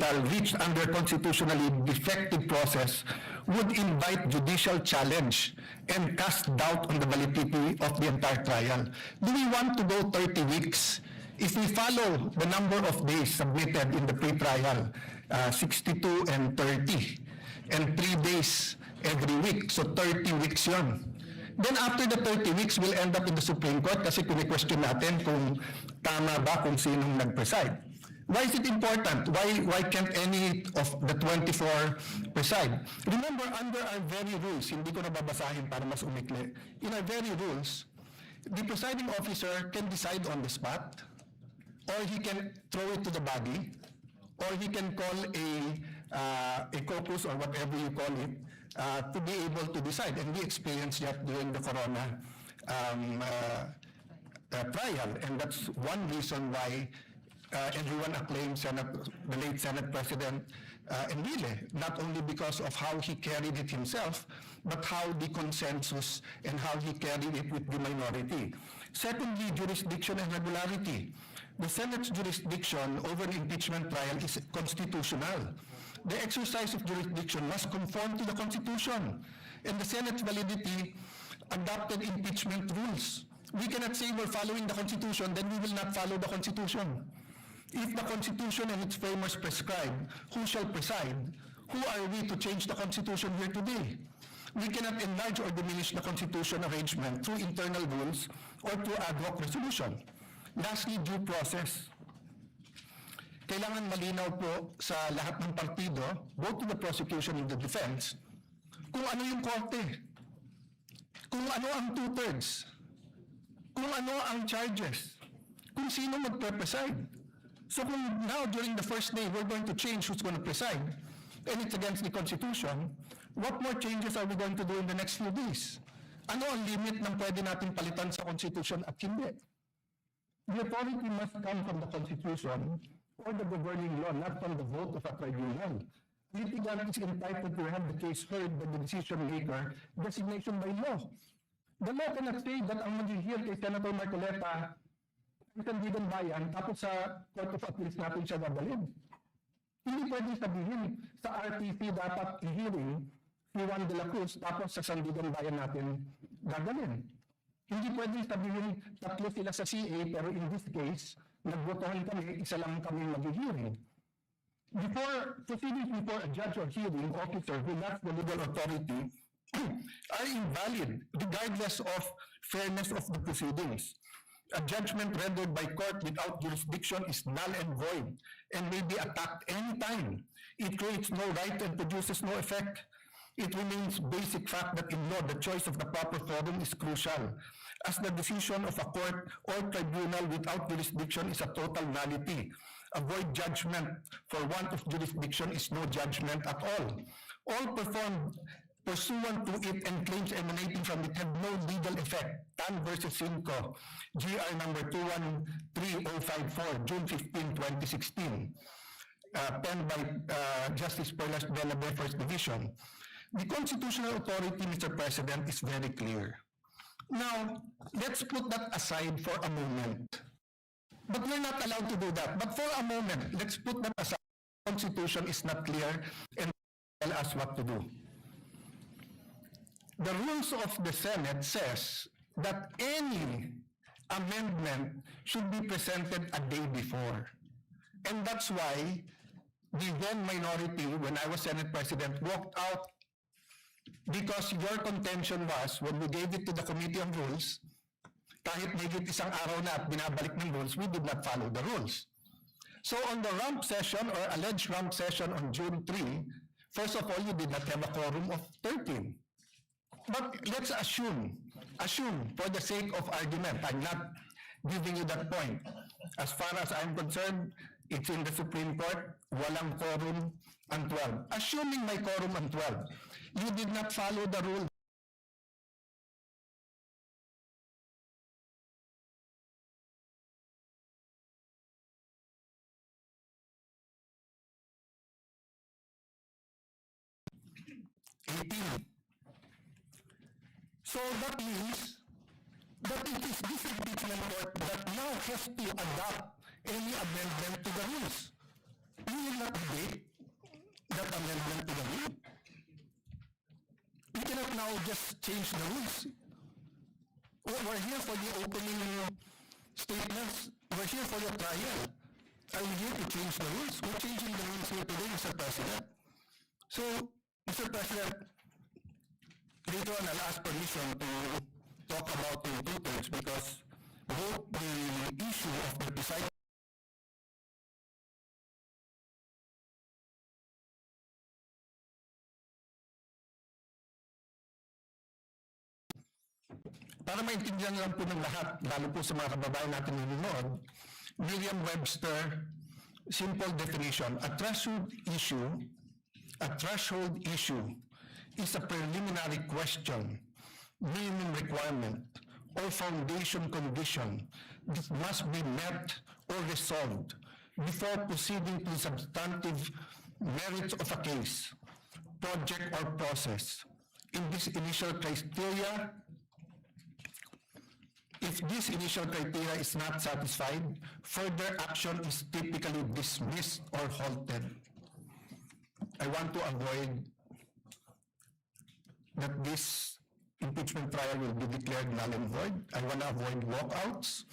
reached under constitutionally defective process would invite judicial challenge and cast doubt on the validity of the entire trial. Do we want to go 30 weeks? If we follow the number of days submitted in the pre-trial, 62 and 30, and 3 days every week, so 30 weeks yun. Then after the 30 weeks, we'll end up in the Supreme Court kasi kuni-question natin kung tama ba kung sinong nag-preside. Why is it important? Why can't any of the 24 preside? Remember, under our very rules, hindi ko nababasahin para mas umikli. In our very rules, the presiding officer can decide on the spot, or he can throw it to the body, or he can call a caucus or whatever you call it, to be able to decide. And we experienced that during the Corona trial, and that's one reason why everyone acclaimed the late Senate President Enrile, not only because of how he carried it himself, but how the consensus and how he carried it with the minority. Secondly, jurisdiction and regularity. The Senate's jurisdiction over the impeachment trial is constitutional. The exercise of jurisdiction must conform to the Constitution, and the Senate's validity adopted impeachment rules. We cannot say we're following the Constitution, then we will not follow the Constitution. If the Constitution and its framers prescribe who shall preside, who are we to change the Constitution here today? We cannot enlarge or diminish the Constitution arrangement through internal rules or through ad hoc resolution. Lastly, due process. Kailangan malinaw po sa lahat ng partido, both to the prosecution and the defense, kung ano yung korte, kung ano ang two-thirds, kung ano ang charges, kung sino magpe-preside. So kung now during the first day we're going to change who's going to preside, and it's against the Constitution, what more changes are we going to do in the next few days? Ano ang limit ng pwede natin palitan sa Constitution at hindi? The authority must come from the Constitution or the governing law, not from the vote of a tribunal. Litigant is entitled to have the case heard by the decision maker, designation by law. The law cannot say that ang mag-hear kay Senator Marcoleta Sandigan Bayan, tapos sa Court of Appeals natin siya gagalin. Hindi pwede sabihin sa RTC dapat i-hearing si Juan de la Cruz, tapos sa Sandigan Bayan natin gagalin. Hindi pwede sabihin tatlo sila sa CA, pero in this case, nagbotohan kami, isa lang kami mag-hearing. Before proceedings before a judge or hearing officer who lacks the legal authority are invalid regardless of fairness of the proceedings. A judgment rendered by court without jurisdiction is null and void and may be attacked anytime. It creates no right and produces no effect. It remains basic fact that in law, the choice of the proper forum is crucial, as the decision of a court or tribunal without jurisdiction is a total nullity. A void judgment for want of jurisdiction is no judgment at all. All performed pursuant to it and claims emanating from it have no legal effect. Tan versus Cinco, GR number 213054, June 15, 2016. Penned by Justice Perlas Delabe, First Division. The constitutional authority, Mr. President, is very clear. Now, let's put that aside for a moment. But we're not allowed to do that. But for a moment, let's put that aside. The Constitution is not clear and tell us what to do. The rules of the Senate says that any amendment should be presented a day before. And that's why the then minority, when I was Senate President, walked out, because your contention was, when we gave it to the Committee on Rules, kahit mahigit isang araw na at binabalik ng rules, we did not follow the rules. So on the rump session or alleged rump session on June 3, first of all, you did not have a quorum of 13. But let's assume for the sake of argument, I'm not giving you that point. As far as I'm concerned, it's in the Supreme Court, walang quorum ang 12. Assuming may quorum ang 12, you did not follow the rule. So that means that it is this impeachment court that now has to adopt any amendment to the rules. we will not debate that amendment to the rule. We cannot now just change the rules. We're here for the opening statements. We're here for the trial. Are we here to change the rules? We're changing the rules here today, Mr. President. So, Mr. President, later on I'll ask permission to talk about the two-thirds because both the issue of the presiding para maintindihan lang po ng lahat, lalo po sa mga kababayan natin nanonood, Merriam-Webster, simple definition, a threshold issue is a preliminary question, minimum requirement, or foundation condition that must be met or resolved before proceeding to the substantive merits of a case, project, or process. In this initial criteria, if this initial criteria is not satisfied, further action is typically dismissed or halted. I want to avoid that this impeachment trial will be declared null and void. I want to avoid walkouts.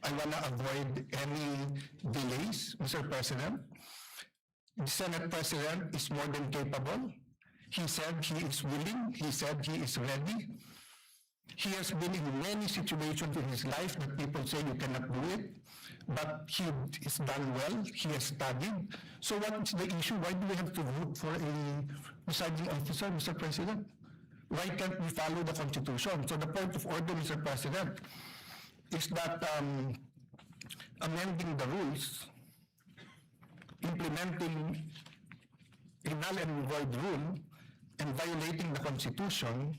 I want to avoid any delays, Mr. President. The Senate President is more than capable. He said he is willing. He said he is ready. He has been in many situations in his life that people say you cannot do it, but he has done well. He has studied. So what is the issue? Why do we have to vote for a presiding officer, Mr. President? Why can't we follow the Constitution? So the point of order, Mr. President, is that amending the rules, implementing a null and void rule, and violating the Constitution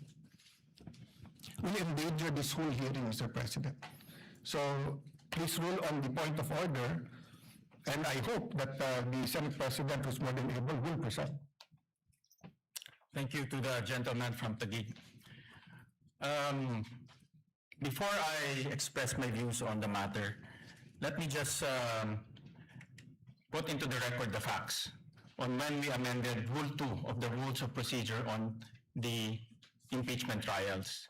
will endanger this whole hearing, Mr. President. So please rule on the point of order, and I hope that the Senate President, who's more than able, will present. Thank you to the gentleman from Taguig. Before I express my views on the matter, let me just put into the record the facts on when we amended Rule 2 of the Rules of Procedure on the impeachment trials.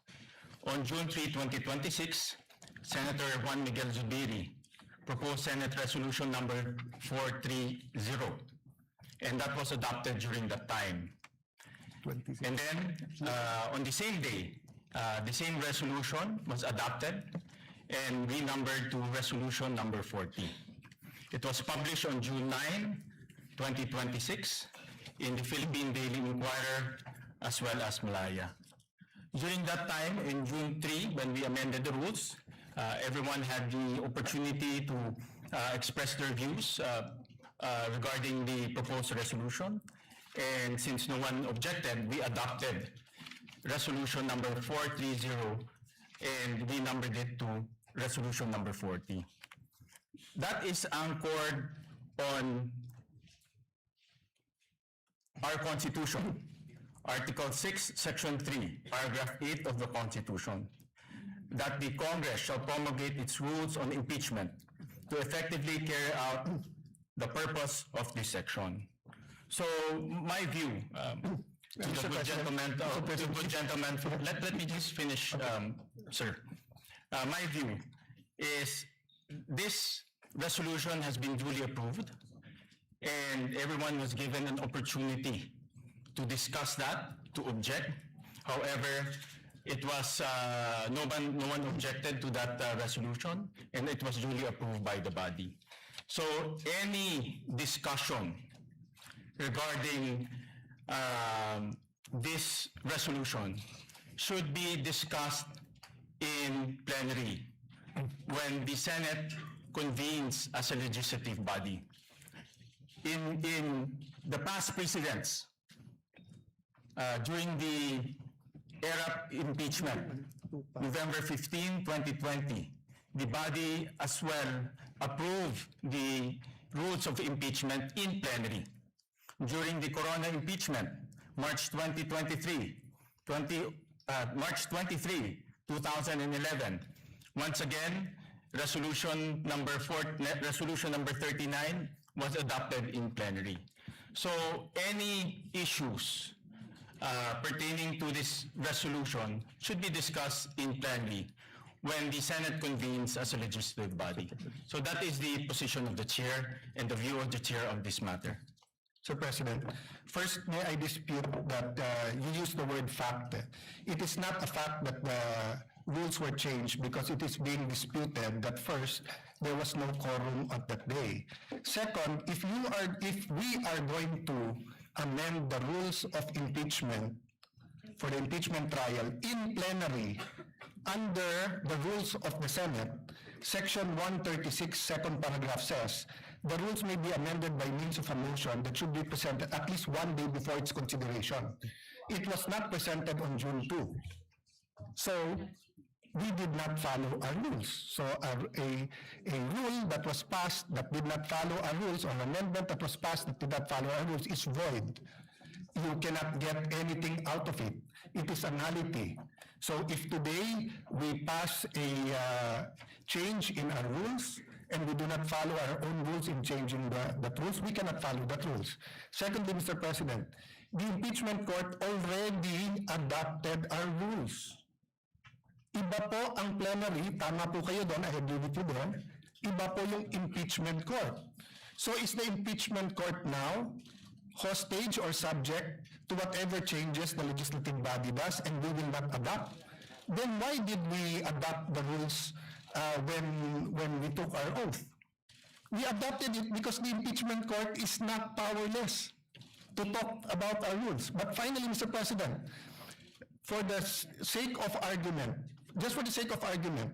On June 3, 2026, Senator Juan Miguel Zubiri proposed Senate Resolution number 430, and that was adopted during that time. 26. And then, on the same day, the same resolution was adopted and renumbered to Resolution number 40. It was published on June 9, 2026 in the Philippine Daily Inquirer as well as Malaya. During that time, in June 3, when we amended the rules, everyone had the opportunity to express their views regarding the proposed resolution. And since no one objected, we adopted Resolution number 430 and renumbered it to Resolution number 40. That is anchored on our Constitution. Article 6, Section 3, Paragraph 8 of the Constitution, that the Congress shall promulgate its rules on impeachment to effectively carry out the purpose of this section. So, my view, to the good gentleman, let me just finish, sir. My view is this resolution has been duly approved and everyone was given an opportunity to discuss that, to object. However, it was no one objected to that resolution, and it was duly approved by the body. So any discussion regarding this resolution should be discussed in plenary when the Senate convenes as a legislative body. In the past precedents, during the era impeachment, November 15, 2020, the body as well approved the rules of impeachment in plenary. During the Corona impeachment, March 23, 2011, once again, resolution number 39 was adopted in plenary. So any issues pertaining to this resolution should be discussed in plenary when the Senate convenes as a legislative body. So that is the position of the chair and the view of the chair on this matter. Sir President, first, may I dispute that you used the word fact. It is not a fact that the rules were changed because it is being disputed that first, there was no quorum on that day. Second, if we are going to amend the rules of impeachment for the impeachment trial in plenary under the rules of the Senate, Section 136, second paragraph says, the rules may be amended by means of a motion that should be presented at least one day before its consideration. It was not presented on June 2. So, we did not follow our rules. So, a rule that was passed that did not follow our rules, or an amendment that was passed that did not follow our rules is void. You cannot get anything out of it. It is a nullity. So if today we pass a change in our rules and we do not follow our own rules in changing the rules, we cannot follow the rules. Secondly, Mr. President, the impeachment court already adopted our rules. Iba po ang plenary, tama po kayo doon, I agree with you doon, iba po yung impeachment court. So is the impeachment court now hostage or subject to whatever changes the legislative body does and we will not adopt? Then why did we adopt the rules when we took our oath? We adopted it because the impeachment court is not powerless to talk about our rules. But finally, Mr. President, for the sake of argument, just for the sake of argument,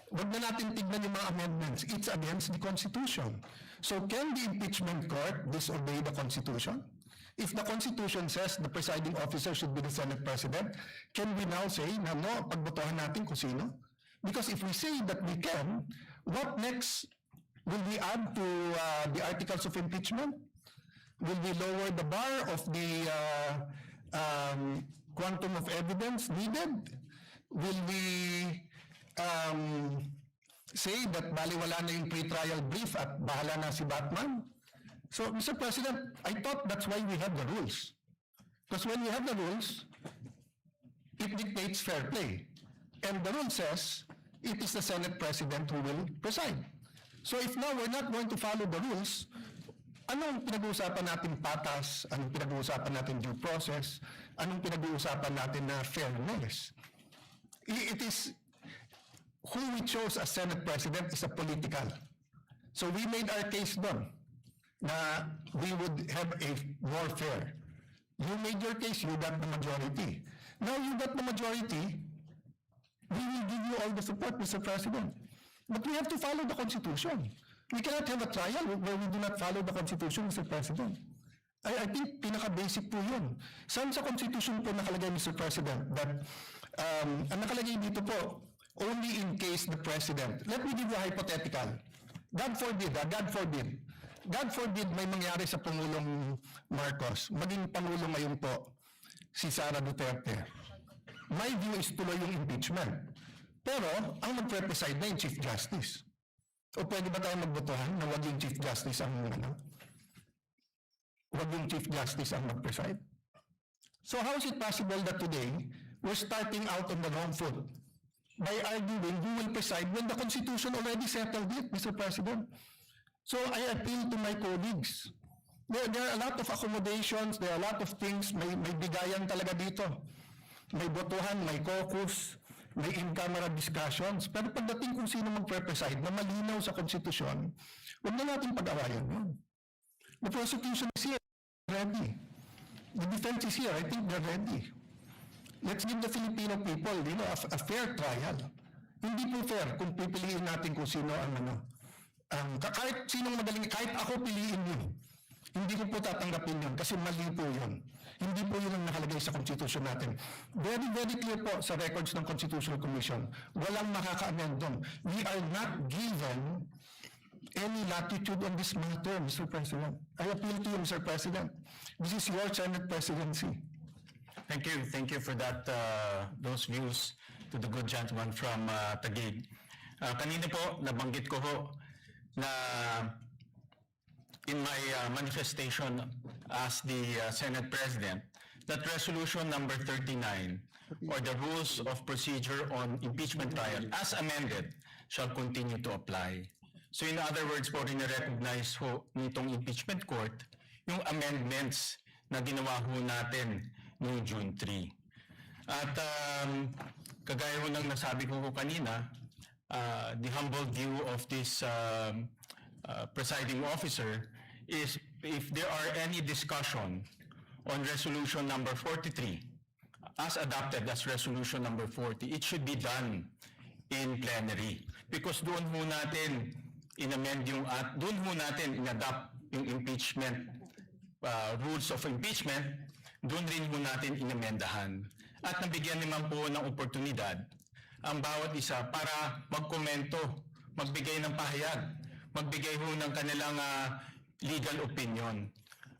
wag na natin tignan yung mga amendments. It's against the Constitution. So can the impeachment court disobey the Constitution? If the Constitution says the presiding officer should be the Senate President, can we now say na no, pagbotohan natin kung sino? Because if we say that we can, what next? Will we add to the articles of impeachment? Will we lower the bar of the quantum of evidence needed? Will we say that baliwala na yung pre-trial brief at bahala na si Batman? So, Mr. President, I thought that's why we have the rules. Because when we have the rules, it dictates fair play. And the rule says, it is the Senate President who will preside. So if now we're not going to follow the rules, anong pinag-uusapan natin patas? Anong pinag-uusapan natin due process? Anong pinag-uusapan natin na fairness? It is, who we chose as Senate President is a political. So we made our case doon na we would have a warfare. You made your case, you got the majority. Now you got the majority, we will give you all the support, Mr. President. But we have to follow the Constitution. We cannot have a trial where we do not follow the Constitution, Mr. President. I think pinaka-basic po yun. Saan sa Constitution po nakalagay, Mr. President, that ang nakalagay dito po, only in case the President, let me give you a hypothetical. God forbid, God forbid may mangyari sa Pangulong Marcos, maging Pangulo ngayon po, si Sara Duterte. My view is tuloy yung impeachment. Pero, ang mag-preside na yung Chief Justice. O pwede ba tayo magbotohan na wag yung Chief Justice ang wag yung Chief Justice ang mag-preside? So how is it possible that today, we're starting out on the wrong foot by arguing who will preside when the Constitution already settled it, Mr. President? So I appeal to my colleagues. There are a lot of accommodations, there are a lot of things, may bigayan talaga dito. May botohan, may caucus, may in-camera discussions. Pero pagdating kung sino magpre-preside na malinaw sa konstitusyon, huwag na natin pag-awayan yun. The prosecution is here, ready. The defense is here, I think they're ready. Let's give the Filipino people, a fair trial. Hindi po fair kung pipiliin natin kung sino ang kahit sinong magaling, kahit ako piliin yun. Hindi ko po tatanggapin yun kasi mali po yun. Hindi po yun ang nakalagay sa Constitution natin. Very, very clear po sa records ng Constitutional Commission. Walang makaka-amend doon. We are not given any latitude on this matter, Mr. President. I appeal to you, Mr. President. This is your Senate presidency. Thank you for that, those views to the good gentleman from Taguig. Kanina po, nabanggit ko ho na in my manifestation as the Senate President that Resolution number 39 or the Rules of Procedure on Impeachment Trial as amended shall continue to apply. So in other words po, rin-recognize ho nitong impeachment court yung amendments na ginawa ho natin noong June 3. At kagaya ho ng nasabi ko kanina, the humble view of this presiding officer is if there are any discussion on resolution number 43 as adopted as resolution number 40, it should be done in plenary. Because doon ho natin in-amend yung at doon ho natin in-adopt yung impeachment rules of impeachment, doon rin ho natin in-amendahan. At nabigyan naman po ng oportunidad ang bawat isa para magkomento, magbigay ng pahayag, magbigay ho ng kanilang legal opinion.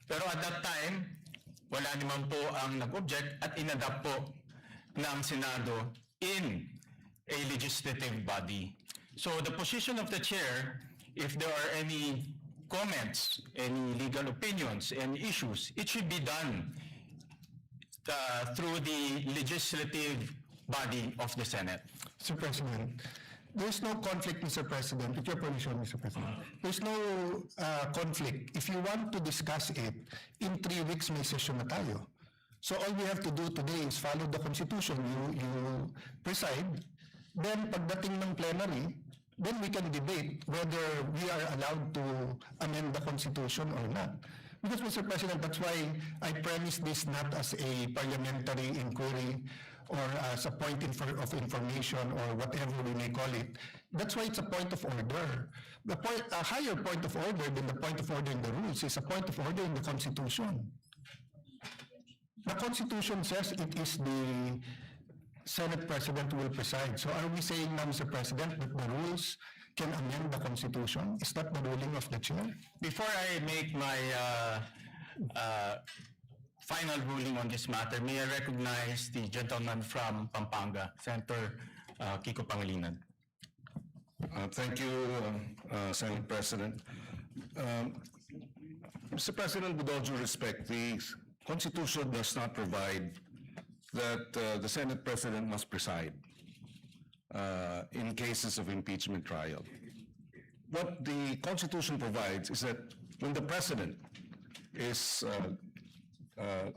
Pero at that time, wala naman po ang nag-object at in-adopt po ng Senado in a legislative body. So the position of the chair, if there are any comments, any legal opinions, any issues, it should be done through the legislative body of the Senate. Mr. President, there's no conflict, Mr. President, with your permission, Mr. President. There's no conflict. If you want to discuss it, in 3 weeks may session na tayo. So all we have to do today is follow the Constitution. You preside, then pagdating ng plenary, then we can debate whether we are allowed to amend the Constitution or not. Because, Mr. President, that's why I premise this not as a parliamentary inquiry or as a point of information or whatever we may call it. That's why it's a point of order. A higher point of order than the point of order in the rules is a point of order in the Constitution. The Constitution says it is the Senate President who will preside. So are we saying now, Mr. President, that the rules can amend the Constitution? Is that the ruling of the chair? Before I make my final ruling on this matter, may I recognize the gentleman from Pampanga, Senator Kiko Pangilinan. Thank you, Senate President. Mr. President, with all due respect, the Constitution does not provide that the Senate President must preside in cases of impeachment trial. What the Constitution provides is that when the President is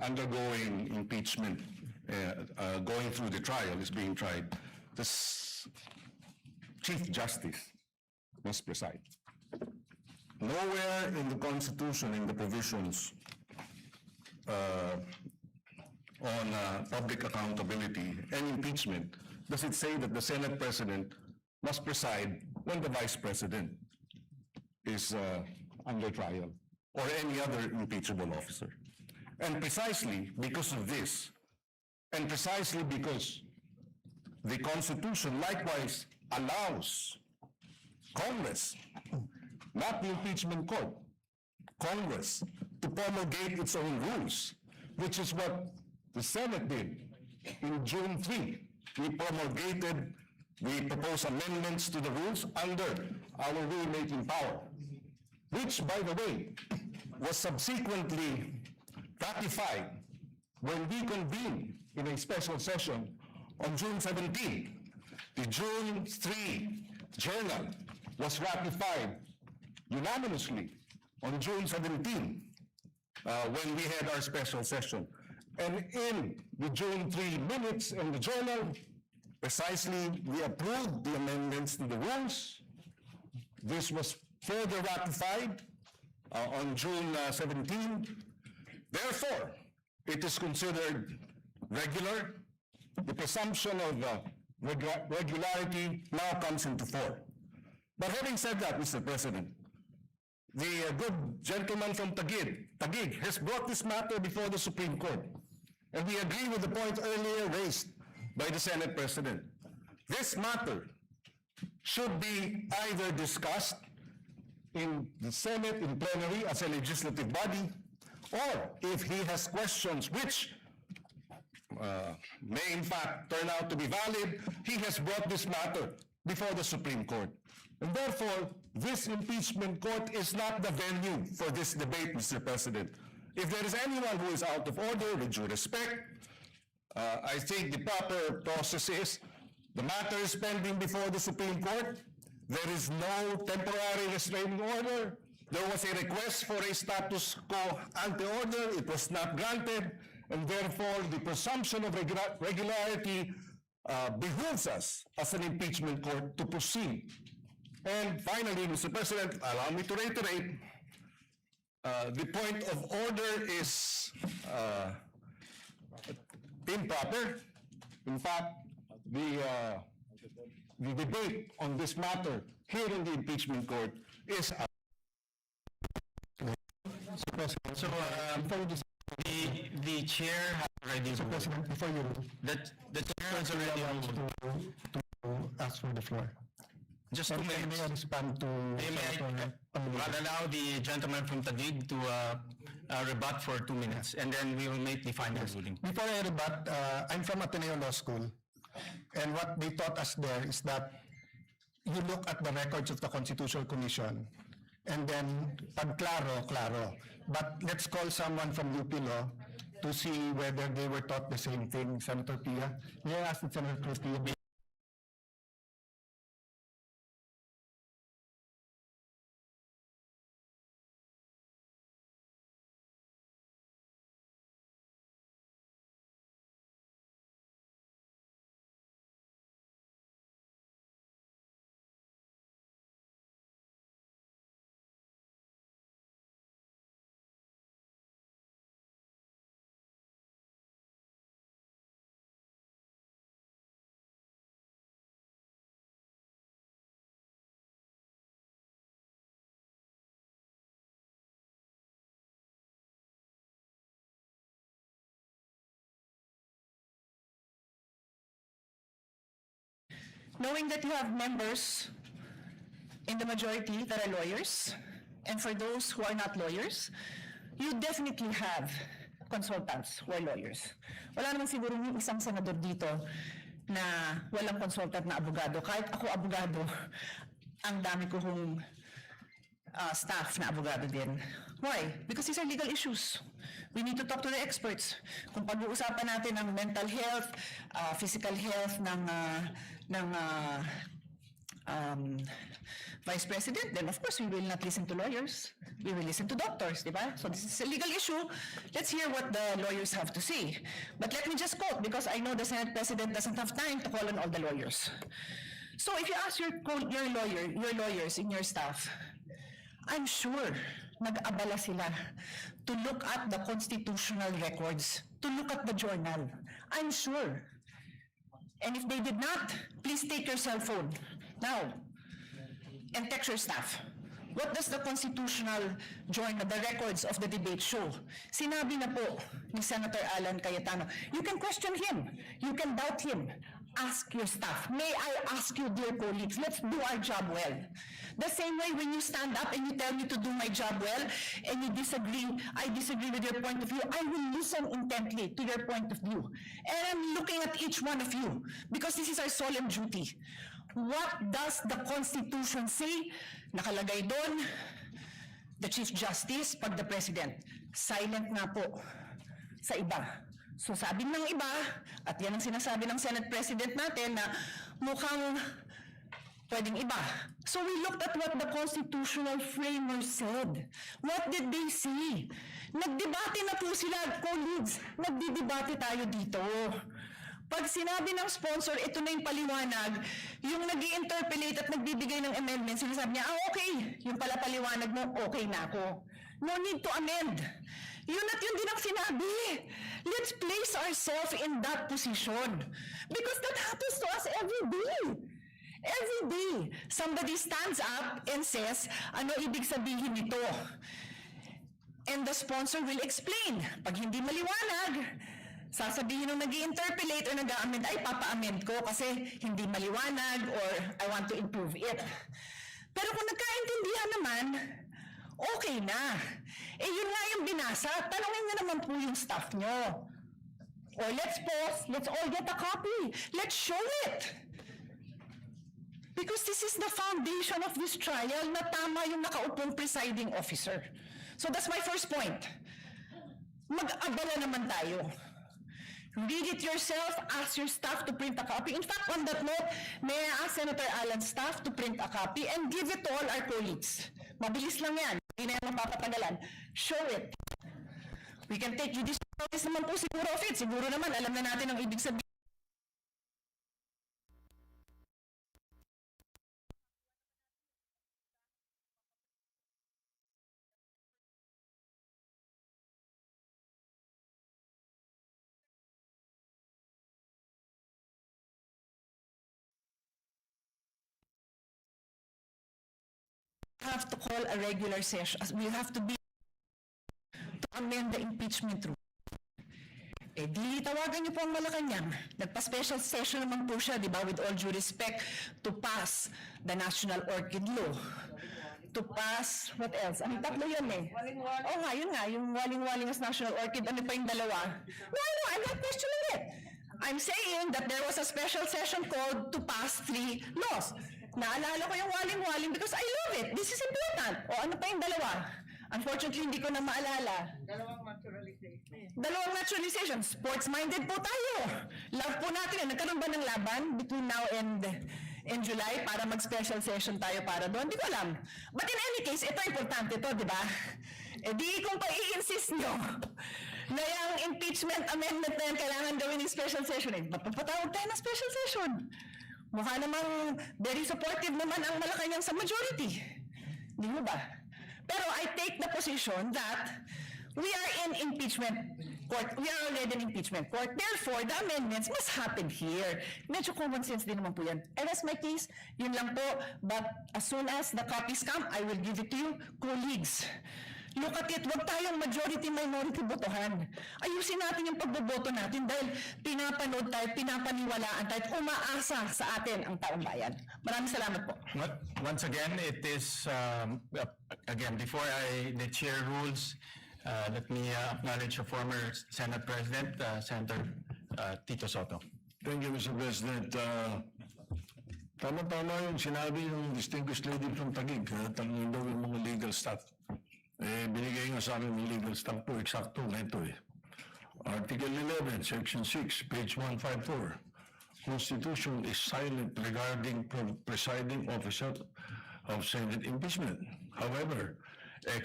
undergoing impeachment, going through the trial, is being tried, the Chief Justice must preside. Nowhere in the Constitution, in the provisions on public accountability and impeachment, does it say that the Senate President must preside when the Vice President is under trial or any other impeachable officer. And precisely because of this, and precisely because the Constitution likewise allows Congress, not the impeachment court, Congress, to promulgate its own rules, which is what the Senate did in June 3. We proposed amendments to the rules under our rulemaking power, which, by the way, was subsequently ratified when we convened in a special session on June 17. The June 3 journal was ratified unanimously on June 17 when we had our special session. And in the June 3 minutes in the journal, precisely we approved the amendments to the rules. This was further ratified on June 17. Therefore, it is considered regular. The presumption of regularity now comes into force. But having said that, Mr. President, the good gentleman from Taguig has brought this matter before the Supreme Court. And we agree with the point earlier raised by the Senate President. This matter should be either discussed in the Senate in plenary as a legislative body, or if he has questions which may in fact turn out to be valid, he has brought this matter before the Supreme Court. And therefore, this impeachment court is not the venue for this debate, Mr. President. If there is anyone who is out of order, with due respect, I think the proper process is the matter is pending before the Supreme Court. There is no temporary restraining order. There was a request for a status quo ante order. It was not granted. And therefore, the presumption of regularity behooves us as an impeachment court to proceed. And finally, Mr. President, allow me to reiterate, the point of order is improper. In fact, the debate on this matter here in the impeachment court is So, the chair has already ruled. President, before you rule, The chair has already ruled. to ask for the floor. Just 2 And may minutes. I respond to I'll allow the gentleman from Taguig to rebut for 2 minutes, and then we will make the final ruling. Before I rebut, I'm from Ateneo Law School, and what they taught us there is that you look at the records of the Constitutional Commission, and then pag klaro, klaro. But let's call someone from UP Law to see whether they were taught the same thing. Senator Pia, may I ask Senator Pia? Knowing that you have members in the majority that are lawyers, and for those who are not lawyers, you definitely have consultants who are lawyers. Wala naman siguro yung isang senador dito na walang consultant na abogado. Kahit ako abogado, ang dami ko hong staff na abogado din. Why? Because these are legal issues. We need to talk to the experts. Kung pag-uusapan natin ang mental health, physical health ng Vice President, then of course we will not listen to lawyers. We will listen to doctors, di ba? So this is a legal issue. Let's hear what the lawyers have to say. But let me just quote, because I know the Senate President doesn't have time to call on all the lawyers. So if you ask your lawyers in your staff, I'm sure nag-abala sila to look at the constitutional records, to look at the journal. I'm sure. And if they did not, please take your cell phone now and text your staff. What does the constitutional journal, the records of the debate show? Sinabi na po ni Senator Alan Cayetano, you can question him, you can doubt him. Ask your staff. May I ask you, dear colleagues, let's do our job well. The same way when you stand up and you tell me to do my job well, and you disagree, I disagree with your point of view, I will listen intently to your point of view. And I'm looking at each one of you, because this is our solemn duty. What does the Constitution say? Nakalagay doon, the Chief Justice, pag the President. Silent nga po sa iba. So sabi ng iba, at yan ang sinasabi ng Senate President natin na mukhang pwedeng iba. So we looked at what the constitutional framers said. What did they say? Nagdebate na po sila, colleagues. Nagdidebate tayo dito. Pag sinabi ng sponsor, ito na yung paliwanag, yung nag-i-interpolate at nagbibigay ng amendment, sinasabi niya, okay, yung pala paliwanag mo, okay na ako. No need to amend. Yun at yun din ang sinabi. Let's place ourselves in that position. Because that happens to us every day. Every day. Somebody stands up and says, ano ibig sabihin nito? And the sponsor will explain. Pag hindi maliwanag, sasabihin nung nag-i-interpolate or nag-a-amend, ay papa-amend ko kasi hindi maliwanag or I want to improve it. Pero kung nagkaintindihan naman, okay na. Eh yun nga yung binasa, tanongin nyo naman po yung staff nyo. Or let's pause, let's all get a copy. Let's show it. Because this is the foundation of this trial na tama yung nakaupong presiding officer. So that's my first point. Mag-abala naman tayo. Read it yourself, ask your staff to print a copy. In fact, on that note, may I ask Senator Alan's staff to print a copy and give it to all our colleagues. Mabilis lang yan, hindi na yan mapapatagalan. Show it. We can take judicial notice naman po siguro of it. Siguro naman, alam na natin ang ibig sabihin. Have to call a regular session. We have to be to amend the impeachment rule. Eh di tawagan niyo po ang Malacanang. Nagpa-special session naman po siya, di ba, with all due respect, to pass the National Orchid Law. To pass, what else? Ang tatlo yan eh. Oh nga, yun nga, yung waling-waling as National Orchid, ano pa yung dalawa? No, I'm not questioning it. I'm saying that there was a special session called to pass 3 laws. Naalala ko yung waling-waling because I love it. This is important. O ano pa yung dalawa? Unfortunately, hindi ko na maalala. Dalawang naturalization. Sports-minded po tayo. Love po natin. Nagkaroon ba ng laban between now and July para mag-special session tayo para doon? Hindi ko alam. But in any case, ito importante ito, di ba? Eh di kung pa-i-insist nyo na yung impeachment amendment na yan kailangan gawin ng special session, eh, mapapatawag tayo ng special session. Mukha namang very supportive naman ang Malacanang sa majority. Di mo ba? Pero I take the position that we are in impeachment court. We are already in impeachment court. Therefore, the amendments must happen here. Medyo common sense din naman po yan. And that's my case. Yun lang po. But as soon as the copies come, I will give it to you. Colleagues, look at it. Huwag tayong majority-minority botohan. Ayusin natin yung pagboboto natin dahil pinapanood tayo, pinapaniwalaan tayo, at umaasa sa atin ang taong bayan. Maraming salamat po. Once again, it is, again, before the chair rules, let me acknowledge the former Senate President, Senator Tito Soto. Thank you, Mr. President. Tama-tama yung sinabi ng distinguished lady from Taguig, tanongin daw yung mga legal staff. Eh, binigay nga sa akin yung legal staff po, eksakto na ito eh. Article 11, Section 6, page 154. Constitution is silent regarding presiding officer of Senate impeachment. However, the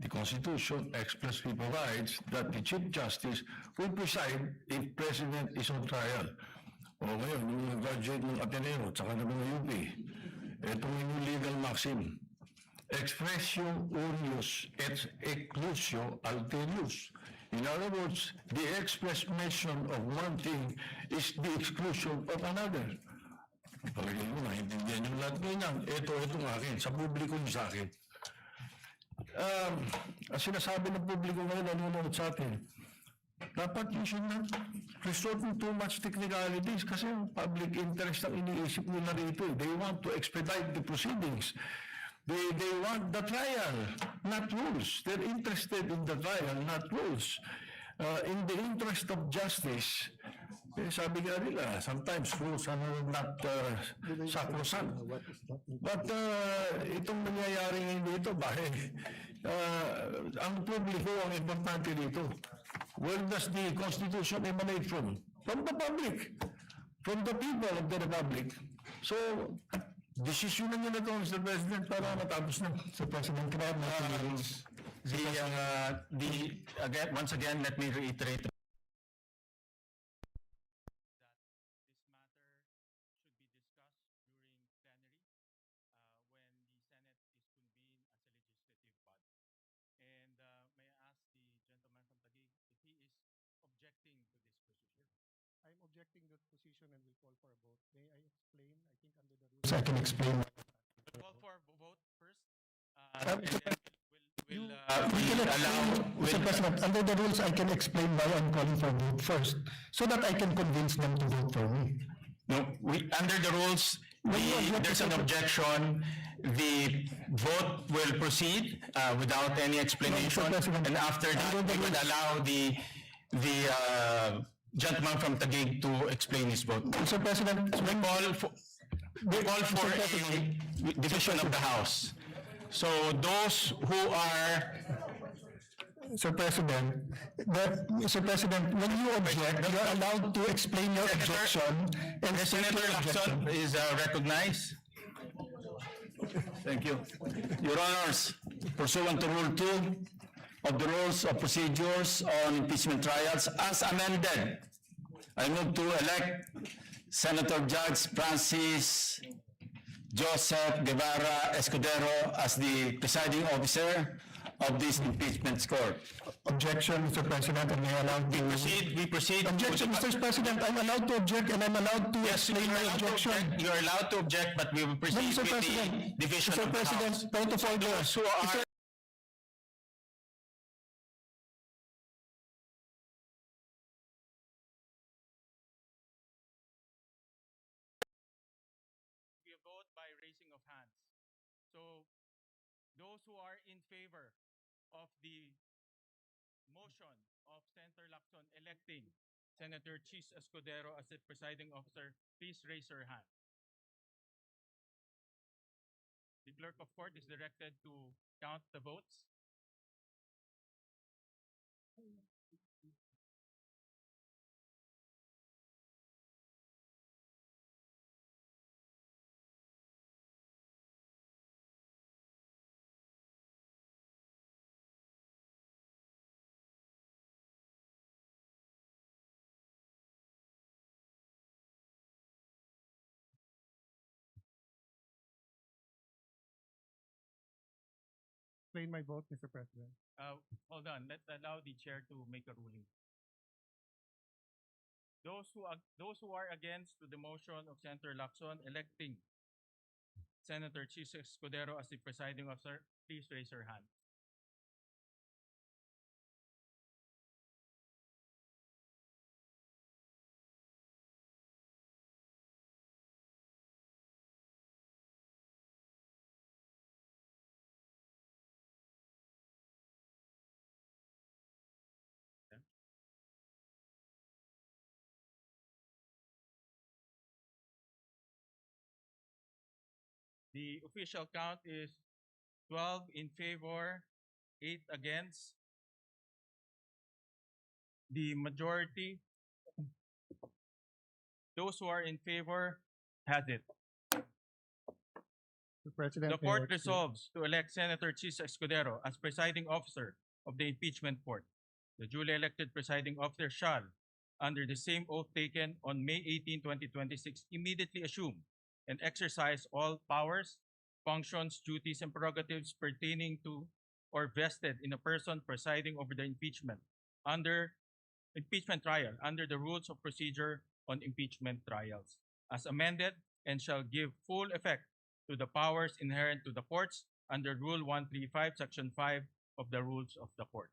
Constitution expressly provides that the Chief Justice will preside if President is on trial. O ngayon, yung mga graduate ng Ateneo, tsaka ng mga UP, ito yung legal maxim. Expressio unius et exclusio alterius. In other words, the express mention of one thing is the exclusion of another. Palagay mo, naintindihan yung lahat ganyan. Itong akin, sa publiko yung sa akin. Ang sinasabi ng publiko ngayon, nanonood sa atin, dapat you should not resort to too much technicalities kasi yung public interest ang iniisip nila rito. They want to expedite the proceedings. They want the trial, not rules. They're interested in the trial, not rules. In the interest of justice, sabi nga nila, sometimes rules are not sacrosanct. But itong nangyayari ngayon dito, bakit? Ang publiko ang importante dito. Where does the Constitution emanate from? From the public. From the people of the Republic. So, desisyon na nyo na ito, Mr. President, para matapos na. Mr. President, can I have my rules? Again, once again, let me reiterate. I'm objecting to this position and will call for a vote. May I explain? I think under the rules I can explain. Call for a vote first. We'll allow. Mr. President, under the rules I can explain why I'm calling for a vote first, so that I can convince them to vote for me. No, under the rules, there's an objection. The vote will proceed without any explanation, and after that, we would allow the gentleman from Taguig to explain his vote. Mr. President, we call for a division of the House. So those who are, Sir President, Mr. President, when you object, you're allowed to explain your objection and state Senator your objection. Lacson is recognized. Thank you. Your Honors, pursuant to Rule 2 of the Rules of Procedures on Impeachment Trials, as amended, I move to elect Senator Judge Francis Joseph Guevara Escudero as the presiding officer of this impeachment court. Objection, Mr. President, and you're allowed to... We proceed. Objection, Mr. President, I'm allowed to object and I'm allowed to explain my objection. You are allowed to object, but we will No, proceed Mr. with President, the division Mr. of the House. President, point of order. Those who are, we vote by raising of hands. So those who are in favor of the motion of Senator Lacson electing Senator Chis Escudero as the presiding officer, please raise your hand. The clerk of court is directed to count the votes. Explain my vote, Mr. President. Hold on, let's allow the chair to make a ruling. Those who are against to the motion of Senator Lacson electing Senator Chis Escudero as the presiding officer, please raise your hand. The official count is 12 in favor, 8 against. The majority, those who are in favor, has it. Mr. President, The court resolves to elect Senator Chis Escudero as presiding officer of the impeachment court. The duly elected presiding officer shall, under the same oath taken on May 18, 2026, immediately assume and exercise all powers, functions, duties, and prerogatives pertaining to or vested in a person presiding over the impeachment trial under the rules of procedure on impeachment trials, as amended, and shall give full effect to the powers inherent to the courts under Rule 135, Section 5 of the Rules of the Court.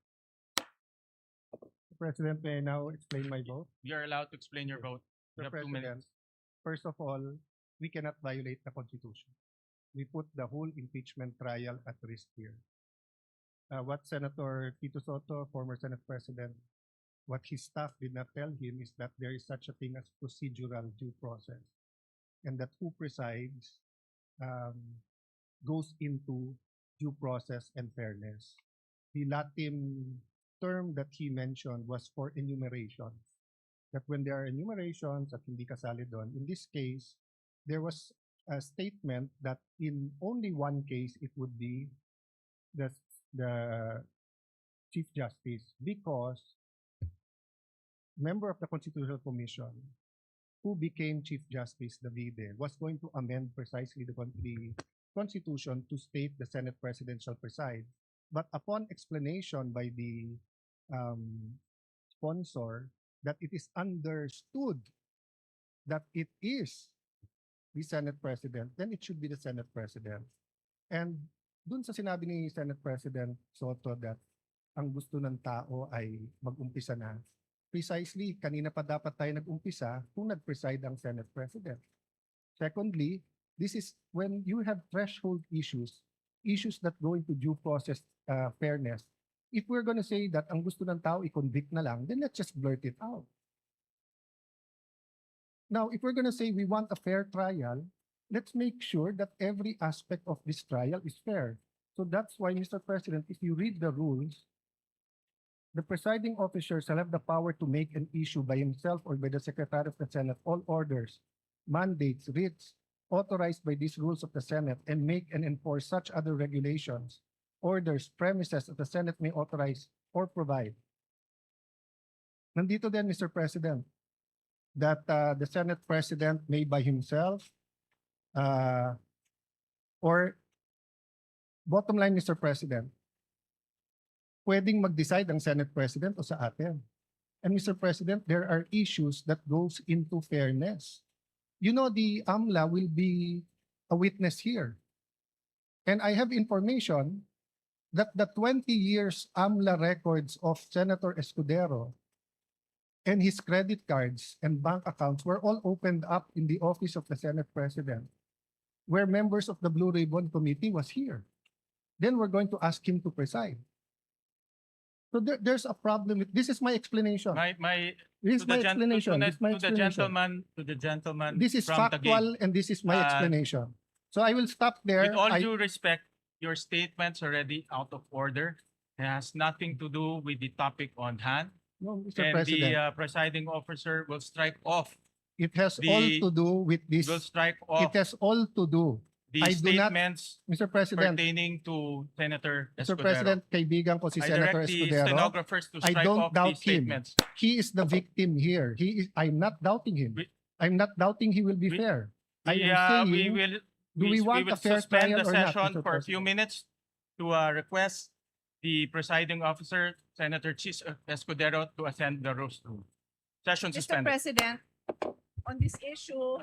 Mr. President, may I now explain my vote? You're allowed to explain your vote. You Mr. have 2 minutes. President, first of all, we cannot violate the Constitution. We put the whole impeachment trial at risk here. What Senator Tito Soto, former Senate President, what his staff did not tell him is that there is such a thing as procedural due process, and that who presides goes into due process and fairness. The Latin term that he mentioned was for enumerations. That when there are enumerations at hindi kasali doon, in this case, there was a statement that in only one case it would be the Chief Justice, because member of the Constitutional Commission who became Chief Justice Davide was going to amend precisely the Constitution to state the Senate President shall preside. But upon explanation by the sponsor that it is understood that it is the Senate President, then it should be the Senate President. And dun sa sinabi ni Senate President Soto that ang gusto ng tao ay mag-umpisa na, precisely, kanina pa dapat tayo nag-umpisa kung nag-preside ang Senate President. Secondly, this is when you have threshold issues that go into due process fairness. If we're going to say that ang gusto ng tao i-convict na lang, then let's just blurt it out. Now, if we're going to say we want a fair trial, let's make sure that every aspect of this trial is fair. So that's why, Mr. President, if you read the rules, the presiding officer shall have the power to make and issue by himself or by the Secretary of the Senate all orders, mandates, writs authorized by these rules of the Senate and make and enforce such other regulations, orders, premises that the Senate may authorize or provide. Nandito din, Mr. President, that the Senate President may by himself uh, or bottom line, Mr. President, pwedeng mag-decide ang Senate President o sa atin. And Mr. President, there are issues that goes into fairness. You know, the AMLA will be a witness here. And I have information that the 20 years AMLA records of Senator Escudero and his credit cards and bank accounts were all opened up in the office of the Senate President, where members of the Blue Ribbon Committee was here. Then we're going to ask him to preside. So there's a problem with this. Is my explanation. This is my explanation. This is my explanation. To the gentleman This is from factual Taguig. and this is my Uh, explanation. So I will stop there. With all I- due respect, your statement's already out of order. It has nothing to do with the topic on hand. No, Mr. And President, the presiding officer will strike off, it has the- all to do with this. will strike It off has all to do. the I do not- statements Mr. President, pertaining to Senator Mr. Escudero. President, kaibigan ko si I Senator direct the Escudero. stenographers to I strike don't off doubt these him. statements. He is the victim here. I'm not doubting him. We- I'm not doubting he will be we- fair. I We, am saying, we will do we want will a fair suspend trial the or not, session Mr. for a few President? minutes to request the presiding officer, Senator Chis Escudero, to ascend the rostrum. Session Mr. suspended. President, on this issue,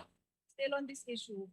still on this issue,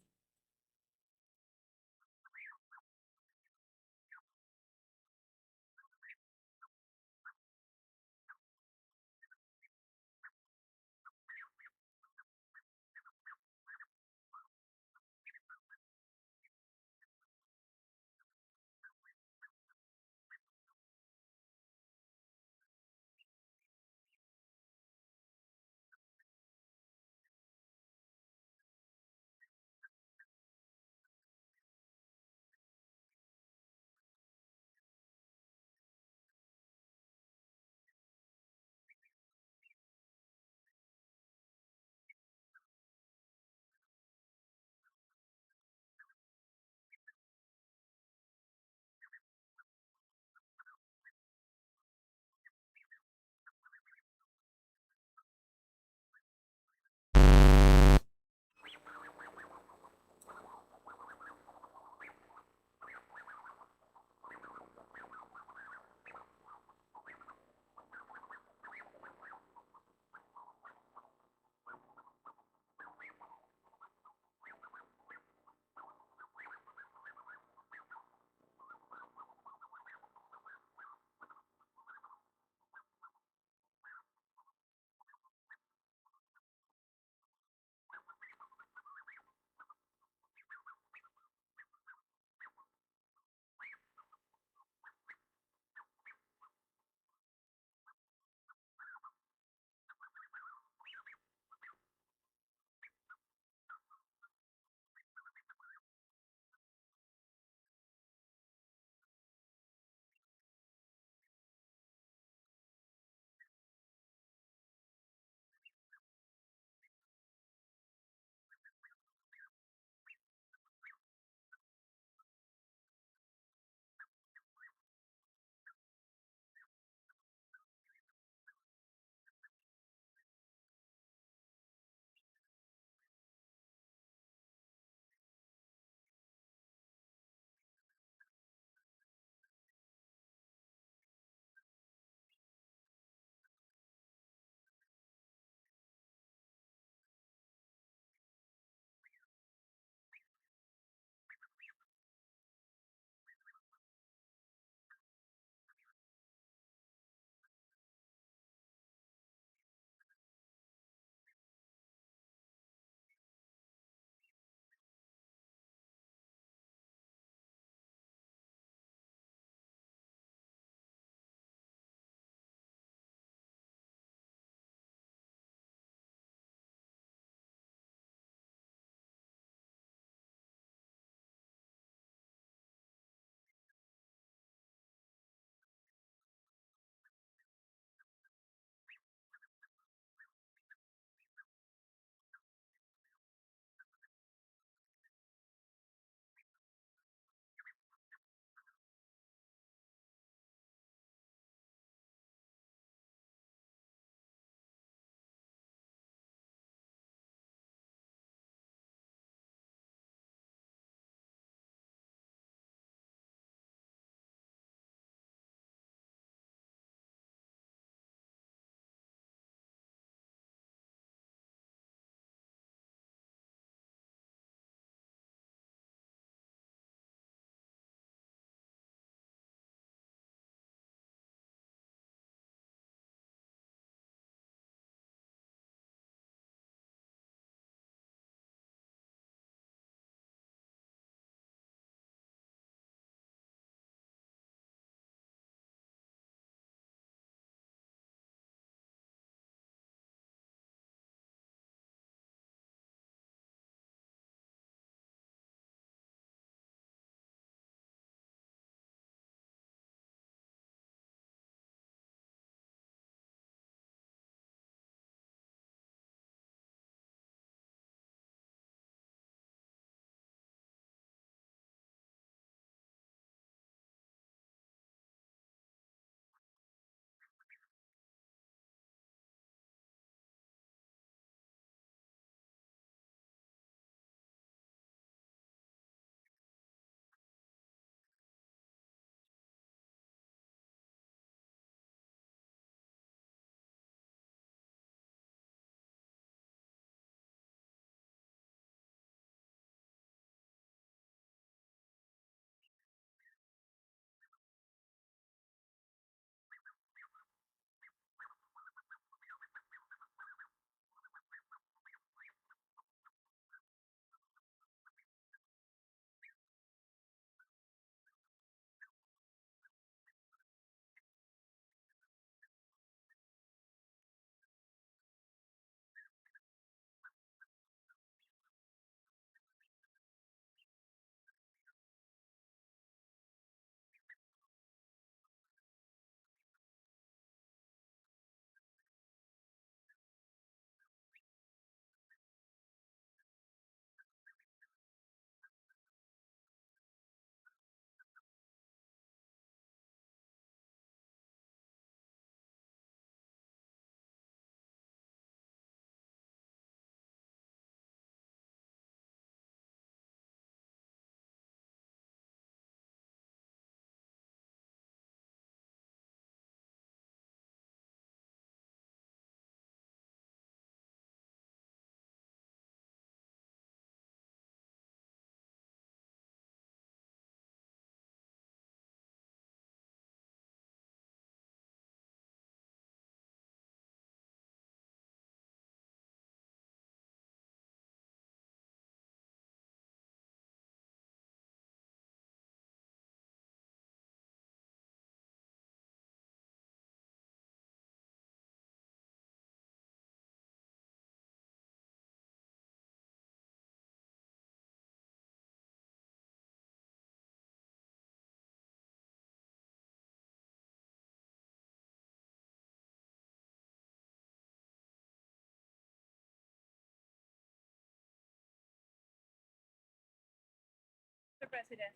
Mr. President.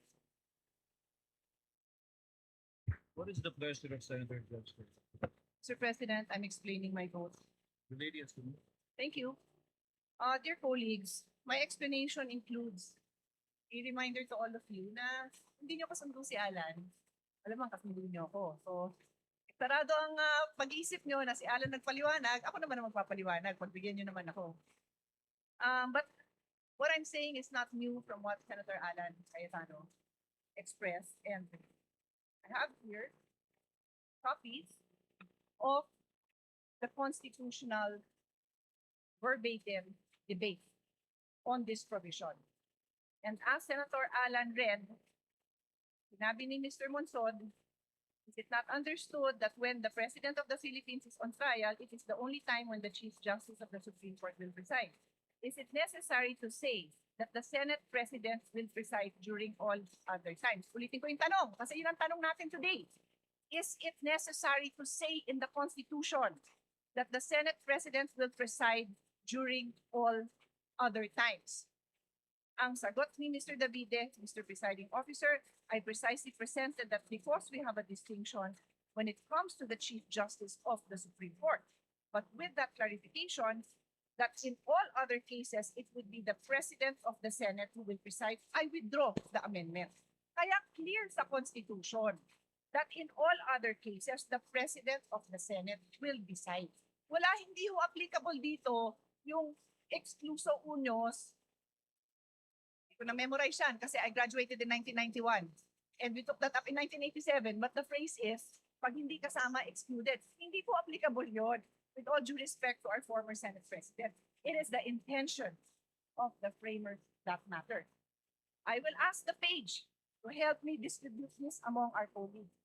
What is the pleasure of Senator Duterte? Mr. President, I'm explaining my vote. The lady has to. Thank you. Dear colleagues, my explanation includes a reminder to all of you na hindi niyo kasundo si Alan. Alam mo, kasundo niyo ako. So, sarado ang pag-iisip niyo na si Alan nagpaliwanag, ako naman ang magpapaliwanag. Pagbigyan niyo naman ako. But what I'm saying is not new from what Senator Alan Cayetano expressed. And I have here copies of the constitutional verbatim debate on this provision. And as Senator Alan read, sinabi ni Mr. Monsod, is it not understood that when the President of the Philippines is on trial, it is the only time when the Chief Justice of the Supreme Court will preside? Is it necessary to say that the Senate President will preside during all other times? Ulitin ko yung tanong, kasi yun ang tanong natin today. Is it necessary to say in the Constitution that the Senate President will preside during all other times? Ang sagot ni Mr. Davide, Mr. Presiding Officer, I precisely presented that because we have a distinction when it comes to the Chief Justice of the Supreme Court. But with that clarification, that in all other cases, it would be the President of the Senate who will preside, I withdraw the amendment. Kaya clear sa Constitution that in all other cases, the President of the Senate will decide. Wala, hindi ho applicable dito yung excluso unios. Hindi ko na-memorize yan kasi I graduated in 1991 and we took that up in 1987. But the phrase is, pag hindi kasama excluded, hindi po applicable yon. With all due respect to our former Senate President, it is the intention of the framers that matter. I will ask the page to help me distribute this among our colleagues.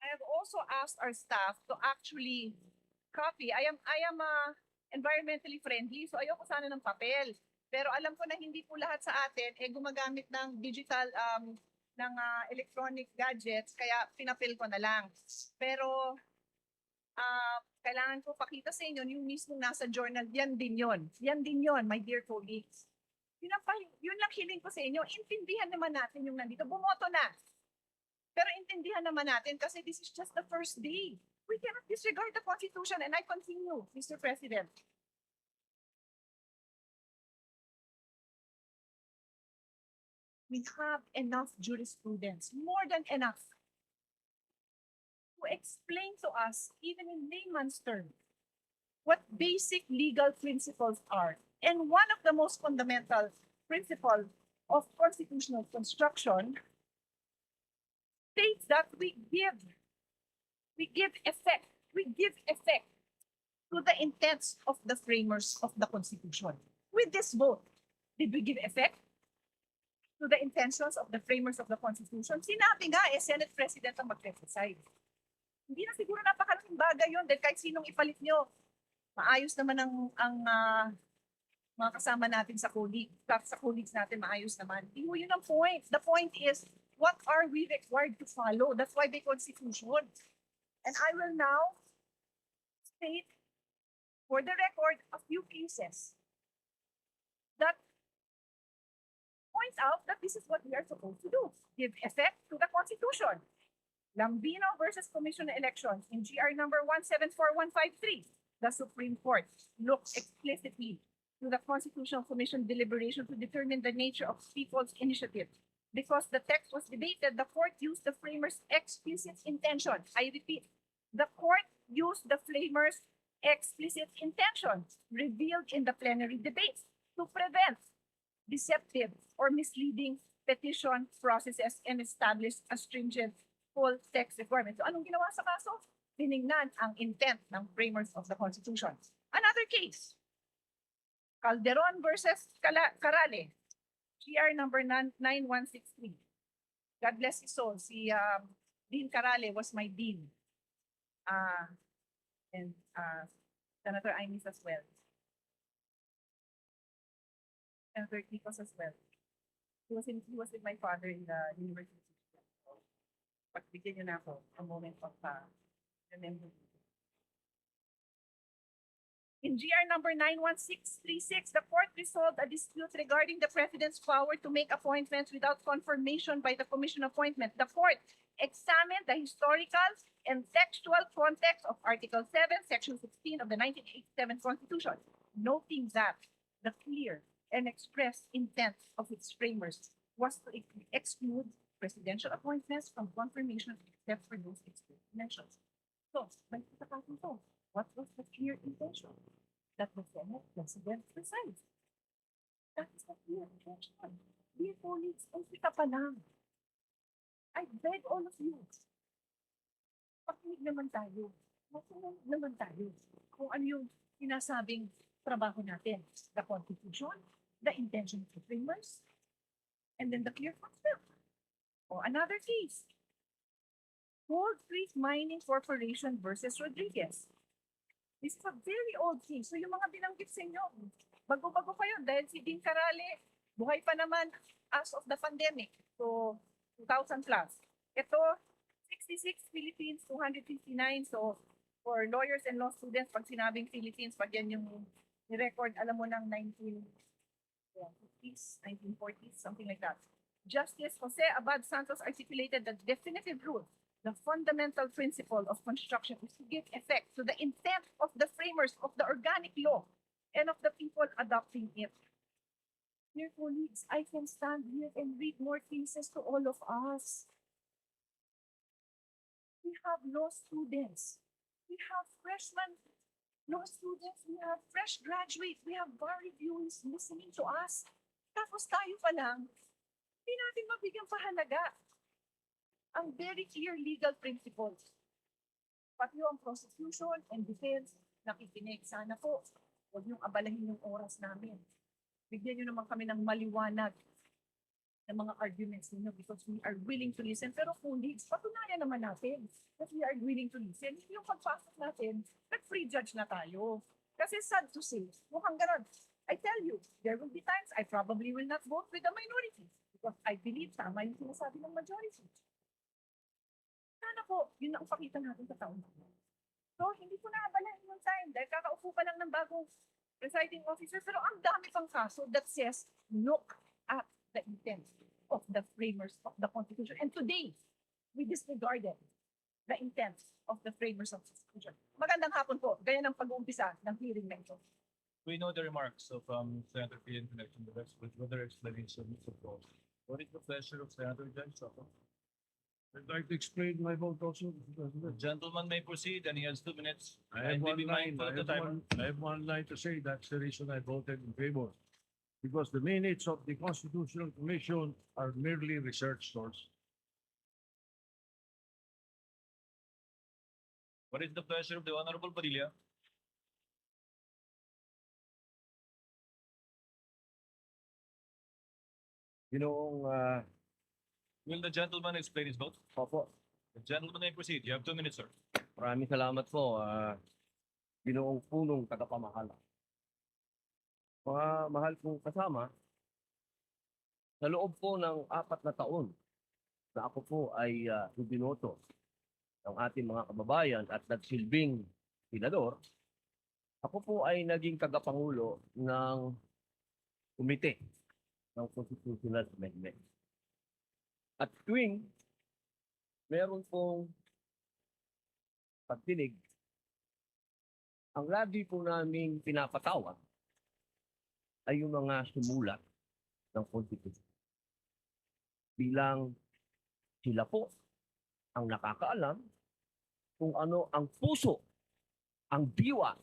I have also asked our staff to actually copy. I am environmentally friendly, so ayoko sana ng papel. Pero alam ko na hindi po lahat sa atin gumagamit ng digital electronic gadgets, kaya pinapil ko na lang. Pero kailangan ko pakita sa inyo yung mismo nasa journal, yan din yon. Yan din yon, my dear colleagues. Yun lang hiling ko sa inyo. Intindihan naman natin yung nandito. Bumoto na. Pero intindihan naman natin kasi this is just the first day. We cannot disregard the Constitution. And I continue, Mr. President. We have enough jurisprudence, more than enough, to explain to us, even in layman's terms, what basic legal principles are. And one of the most fundamental principles of constitutional construction states that we give effect to the intents of the framers of the Constitution. With this vote, did we give effect to the intentions of the framers of the Constitution? Sinabi nga, Senate President ang mag-preside. Hindi na siguro napakalaking bagay yun dahil kahit sinong ipalit nyo, maayos naman ang mga kasama natin sa colleagues natin, maayos naman. Hindi mo yun ang point. The point is, what are we required to follow? That's why the Constitution. And I will now state for the record a few cases that points out that this is what we are supposed to do. Give effect to the Constitution. Lambino versus Commission on Elections in GR number 174153. The Supreme Court looked explicitly to the Constitutional Commission deliberation to determine the nature of people's initiative. Because the text was debated, the court used the framers' explicit intention. I repeat, the court used the framers' explicit intention revealed in the plenary debates to prevent deceptive or misleading petition processes and establish a stringent full text requirement. So anong ginawa sa kaso? Tinignan ang intent ng framers of the Constitution. Another case, Calderon versus Carale. GR number 9163. God bless his soul. Si Dean Carale was my dean. And Senator Ines as well. Senator Kikos as well. He was with my father in the university. So, pagbigyan niyo na ako a moment of remembering. In GR number 91636, the court resolved a dispute regarding the President's power to make appointments without confirmation by the Commission appointment. The court examined the historical and textual context of Article 7, Section 16 of the 1987 Constitution, noting that the clear and express intent of its framers was to exclude presidential appointments from confirmation except for those explicit mentions. So, balik sa kaso to. What was the clear intention? That the Senate President resides. That is the clear intention. Dear colleagues, umpisa pa lang. I beg all of you, pakinig naman tayo. Makinig naman tayo kung ano yung sinasabing trabaho natin. The Constitution, the intention of the framers, and then the clear concept. O another case. Gold Creek Mining Corporation versus Rodriguez. This is a very old case. So yung mga binanggit sa inyo, bago-bago pa yun dahil si Dean Carale, buhay pa naman as of the pandemic. So, 2,000 plus. Ito, 66 Philippines, 259. So, for lawyers and law students, pag sinabing Philippines, pag yan yung record, alam mo ng 1950s, 1940s, something like that. Justice Jose Abad Santos articulated the definitive rule. The fundamental principle of construction is to give effect to the intent of the framers of the organic law and of the people adopting it. Dear colleagues, I can stand here and read more cases to all of us. We have law students. We have freshman law students. We have fresh graduates. We have bar reviewers listening to us. Tapos tayo pa lang, hindi natin mabigyan pahalaga ang very clear legal principles. Pati yung prosecution and defense, nakikinig. Sana po, huwag niyong abalahin yung oras namin. Bigyan niyo naman kami ng maliwanag ng mga arguments ninyo because we are willing to listen. Pero colleagues, patunayan naman natin that we are willing to listen. Hindi yung pagpasok natin, nag-free judge na tayo. Kasi sad to say, mukhang ganun. I tell you, there will be times I probably will not vote with the minority because I believe tama yung sinasabi ng majority. Sana po, yun ang pakita natin sa taon. So, hindi ko naabalahin yung time dahil kakaupo pa lang ng bagong presiding officer. Pero ang dami pang kaso that says, look at the intent of the framers of the Constitution. And today, we disregarded the intent of the framers of the Constitution. Magandang hapon po. Ganyan ang pag-uumpisa ng hearing na ito. We know the remarks of Senator P. in connection with other explanations of course. What is the pleasure of Senator Judge Soto? I'd like to explain my vote also. The gentleman may proceed and he has 2 minutes. I have And one be line, mindful of the timer. I have one line to say, that's the reason I voted in favor. Because the minutes of the Constitutional Commission are merely research source. What is the pleasure of the Honorable Padilla? Will the gentleman explain his vote? Opo, The gentleman may proceed. You have 2 minutes, sir. maraming salamat po, Ginoong punong tagapamahala. Mga mahal kong kasama, sa loob po ng 4 na taon na ako po ay ibinoto ng ating mga kababayan at nagsilbing senador, ako po ay naging tagapangulo ng komite ng Constitutional Amendment. At tuwing meron pong pagdinig, ang lagi po naming pinapatawag ay yung mga sumulat ng Constitution. Bilang sila po ang nakakaalam kung ano ang puso, ang diwa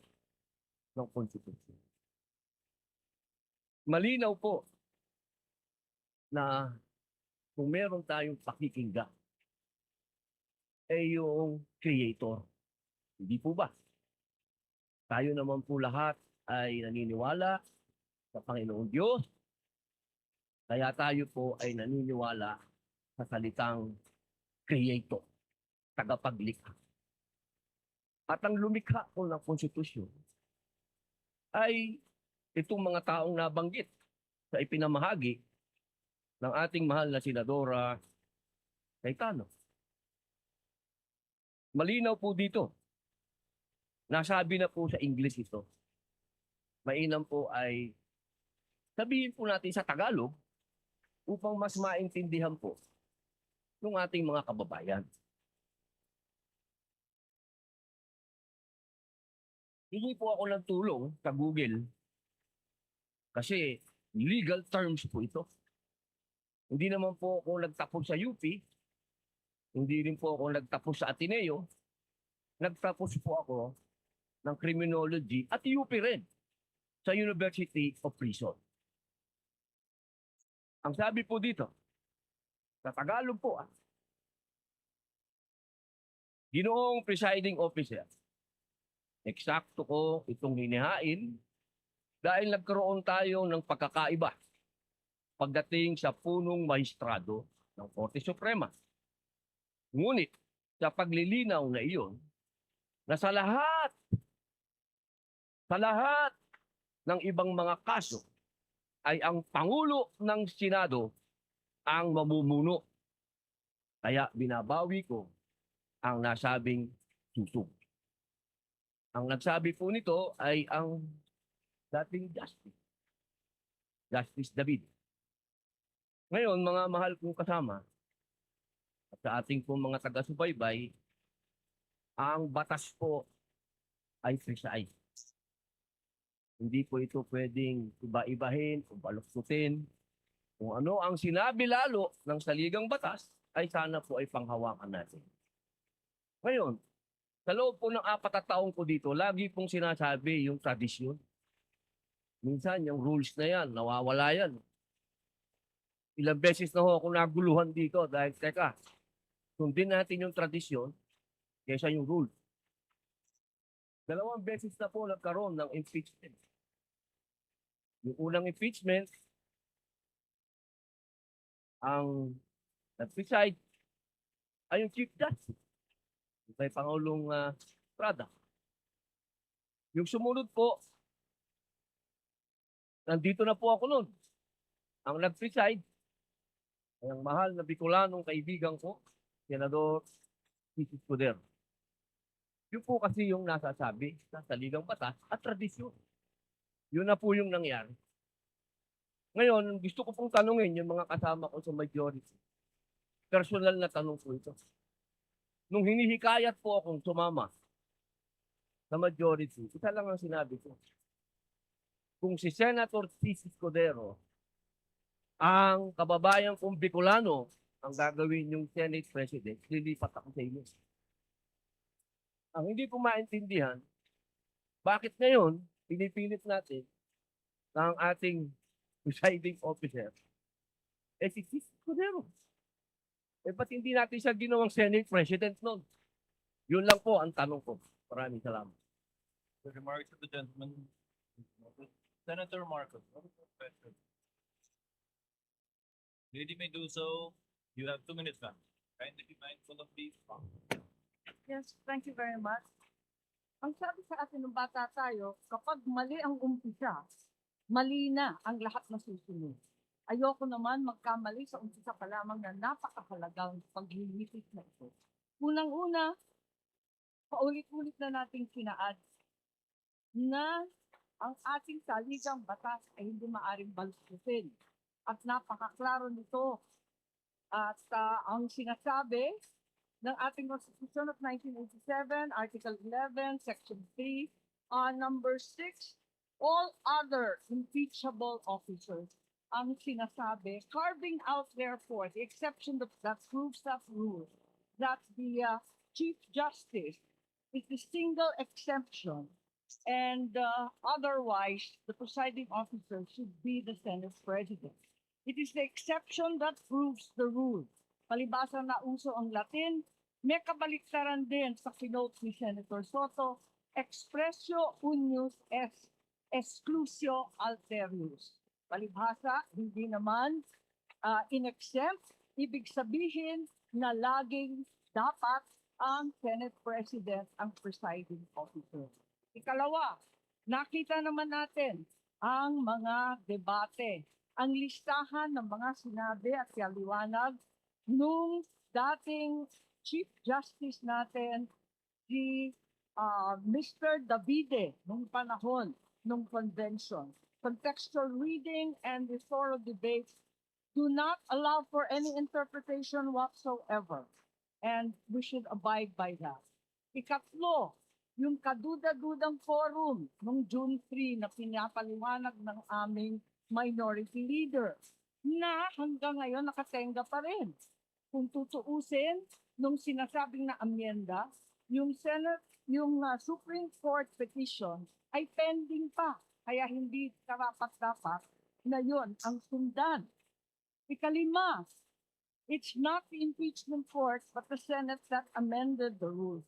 ng Constitution. Malinaw po na kung meron tayong pakikinggan, ay yung creator. Hindi po ba? Tayo naman po lahat ay naniniwala sa Panginoong Diyos. Kaya tayo po ay naniniwala sa salitang creator, tagapaglikha. At ang lumikha po ng konstitusyon ay itong mga taong nabanggit sa ipinamahagi ng ating mahal na Senadora Cayetano. Malinaw po dito. Nasabi na po sa English ito. Mainam po ay sabihin po natin sa Tagalog upang mas maintindihan po ng ating mga kababayan. Hingi po ako ng tulong sa Google kasi legal terms po ito. Hindi naman po ako nagtapos sa UP, hindi rin po ako nagtapos sa Ateneo, nagtapos po ako ng criminology at UP rin sa University of Prison. Ang sabi po dito, sa Tagalog po, Ginoong Presiding Officer, eksakto ko itong hinihain dahil nagkaroon tayo ng pagkakaiba pagdating sa punong maestrado ng Korte Suprema. Ngunit sa paglilinaw na iyon, na sa lahat ng ibang mga kaso ay ang Pangulo ng Senado ang mamumuno. Kaya binabawi ko ang nasabing susog. Ang nagsabi po nito ay ang dating Justice David. Ngayon, mga mahal kong kasama, at sa ating pong mga taga-subaybay, ang batas po ay precise. Hindi po ito pwedeng iba-ibahin o baluktutin. Kung ano ang sinabi lalo ng saligang batas, ay sana po ay panghawakan natin. Ngayon, sa loob po ng 4 na taon ko dito, lagi pong sinasabi yung tradisyon. Minsan, yung rules na yan, nawawala yan. Ilang beses na ho ako naguluhan dito dahil, teka, sundin natin yung tradisyon kaysa yung rule. 2 beses na po nagkaroon ng impeachment. Yung unang impeachment, ang nag-preside ay yung Chief Justice, kay Pangulong Prada. Yung sumunod po, nandito na po ako noon. Ang nag-preside ay ang mahal na Bicolanong kaibigan ko, Senador Escudero. Yun po kasi yung nasasabi sa saligang batas at tradisyon. Yun na po yung nangyari. Ngayon, gusto ko pong tanungin yung mga kasama ko sa majority. Personal na tanong po ito. Nung hinihikayat po akong sumama sa majority, isa lang ang sinabi ko. Kung si Senator Escudero, ang kababayan kong Bicolano, ang gagawin yung Senate President, lilipat ako sa inyo. Ang hindi ko maintindihan, bakit ngayon, pinipilit natin ng ating presiding officer, si Escudero. Ba't hindi natin siya ginawang Senate President noon? Yun lang po ang tanong ko. Maraming salamat. The remarks of the gentleman. Senator Marcos, what is your question? Lady may do so. You have 2 minutes, ma'am. Kindly be mindful of these. Yes, thank you very much. Ang sabi sa atin ng bata tayo, kapag mali ang umpisa, mali na ang lahat na susunod. Ayoko naman magkamali sa umpisa pa lamang na napakahalagang paglilitis na ito. Unang-una, paulit-ulit na nating sinaad na ang ating saligang batas ay hindi maaring baluktutin. At napakaklaro nito. At ang sinasabi ng ating Constitution of 1987, Article 11, Section 3, Number 6, all other impeachable officers ang sinasabi, carving out therefore the exception that proves that rule, that the Chief Justice is the single exception, and otherwise the presiding officer should be the Senate President. It is the exception that proves the rule. Palibasa na uso ang Latin, may kabaliktaran din sa kinote ni Senator Soto, expressio unius est exclusio alterius. Palibhasa, hindi naman in-exempt, ibig sabihin na laging dapat ang Senate President ang presiding officer. Ikalawa, nakita naman natin ang mga debate ang listahan ng mga sinabi at kaliwanag nung dating Chief Justice natin, si Mr. Davide, nung panahon nung convention. Contextual reading and the thorough debates do not allow for any interpretation whatsoever. And we should abide by that. Ikatlo, yung kaduda-dudang forum nung June 3 na pinapaliwanag ng aming minority leader na hanggang ngayon nakatenga pa rin. Kung tutuusin, nung sinasabing na amyenda, yung Senate, yung Supreme Court petition ay pending pa. Kaya hindi karapat-dapat na yon ang sundan. Ikalima, it's not the impeachment court but the Senate that amended the rules.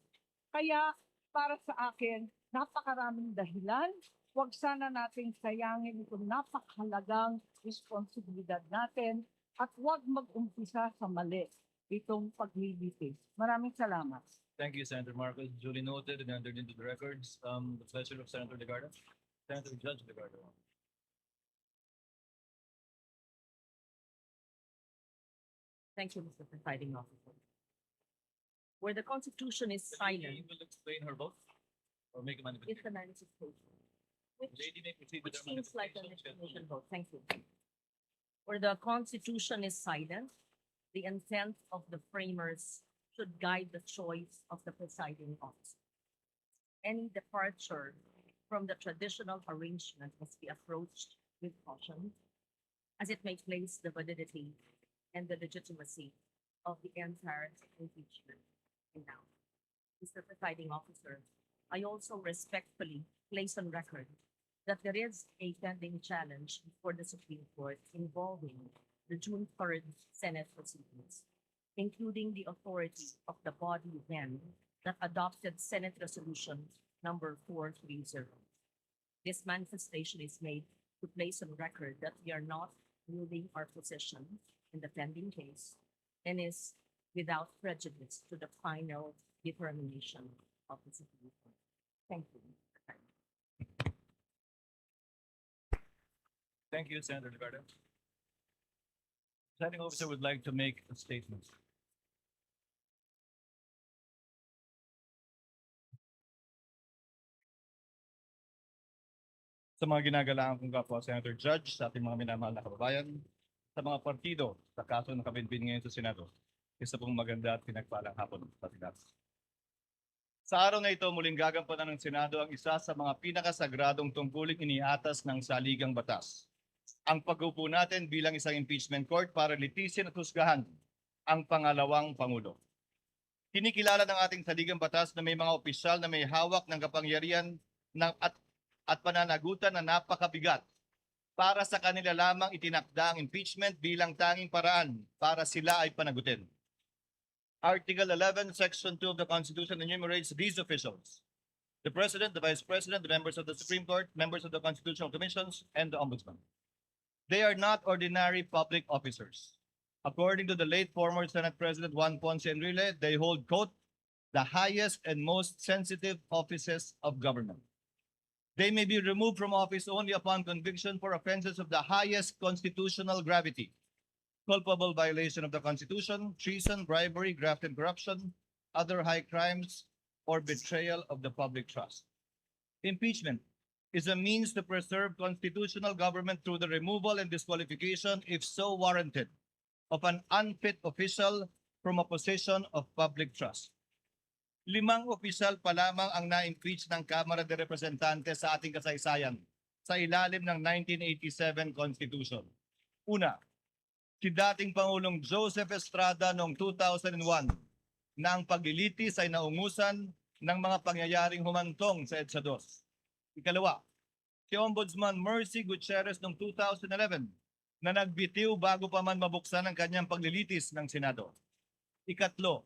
Kaya para sa akin, napakaraming dahilan. Huwag sana nating sayangin itong napakahalagang responsibilidad natin at huwag mag-umpisa sa mali itong paglilitis. Maraming salamat. Thank you, Senator Marcos. Duly noted and entered into the records. The pleasure of Senator Legarda. Senator Judge Legarda. Thank you, Mr. Presiding Officer. Where the Constitution is The silent, lady will explain her vote or make a manifestation. it's a manifestation, The lady may proceed with which her seems like an manifestation. explanation vote. Thank you. Where the Constitution is silent, the intent of the framers should guide the choice of the presiding officer. Any departure from the traditional arrangement must be approached with caution, as it may place the validity and the legitimacy of the entire impeachment in doubt. Mr. Presiding Officer, I also respectfully place on record that there is a pending challenge before the Supreme Court involving the June 3rd Senate proceedings, including the authority of the body then that adopted Senate Resolution number 430. This manifestation is made to place on record that we are not moving our position in the pending case and is without prejudice to the final determination of the Supreme Court. Thank you. Thank you, Senator Legarda. Presiding officer would like to make a statement. Sa mga ginagalaan kong kapwa Senator Judge, sa ating mga minamahal na kababayan, sa mga partido sa kaso ng kabinbin ngayon sa Senado, isa pong maganda at pinagpalang hapon sa ating. Sa araw na ito, muling gagampanan ng Senado ang isa sa mga pinakasagradong tungkuling iniatas ng saligang batas. Ang pag-upo natin bilang isang impeachment court para litisin at husgahan ang pangalawang Pangulo. Kinikilala ng ating saligang batas na may mga opisyal na may hawak ng kapangyarihan at pananagutan na napakabigat para sa kanila lamang itinakda ang impeachment bilang tanging paraan para sila ay panagutin. Article 11, Section 2 of the Constitution enumerates these officials: the President, the Vice President, the members of the Supreme Court, members of the Constitutional Commissions, and the Ombudsman. They are not ordinary public officers. According to the late former Senate President Juan Ponce Enrile, they hold, quote, the highest and most sensitive offices of government. They may be removed from office only upon conviction for offenses of the highest constitutional gravity: culpable violation of the Constitution, treason, bribery, graft and corruption, other high crimes, or betrayal of the public trust. Impeachment is a means to preserve constitutional government through the removal and disqualification, if so warranted, of an unfit official from a position of public trust. 5 opisyal pa lamang ang na-impeach ng Kamara de Representantes sa ating kasaysayan sa ilalim ng 1987 Constitution. Una, si dating Pangulong Joseph Estrada noong 2001 na ang paglilitis ay naungusan ng mga pangyayaring humantong sa EDSA 2. Ikalawa, si Ombudsman Mercy Gutierrez noong 2011 na nagbitiw bago pa man mabuksan ang kanyang paglilitis ng Senado. Ikatlo,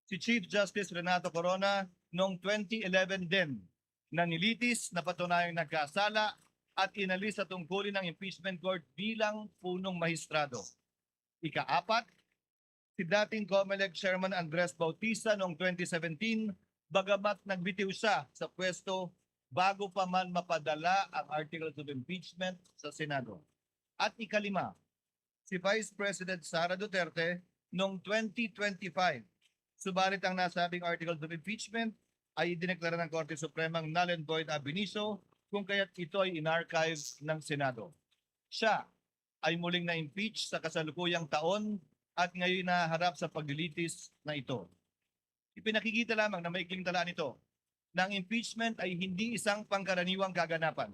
si Chief Justice Renato Corona noong 2011 din na nilitis na patunayang nagkasala at inalis sa tungkulin ng impeachment court bilang punong mahistrado. Ika-4, si dating COMELEC Chairman Andres Bautista noong 2017 bagamat nagbitiw siya sa pwesto bago pa man mapadala ang articles of impeachment sa Senado. At ikalima, si Vice President Sara Duterte noong 2025. Subalit ang nasabing articles of impeachment ay idineklara ng Korte Supremang null and void ab initio kung kaya't ito ay inarchive ng Senado. Siya ay muling na-impeach sa kasalukuyang taon at ngayon naharap sa paglilitis na ito. Ipinakikita lamang na maikling talaan ito ng impeachment ay hindi isang pangkaraniwang kaganapan.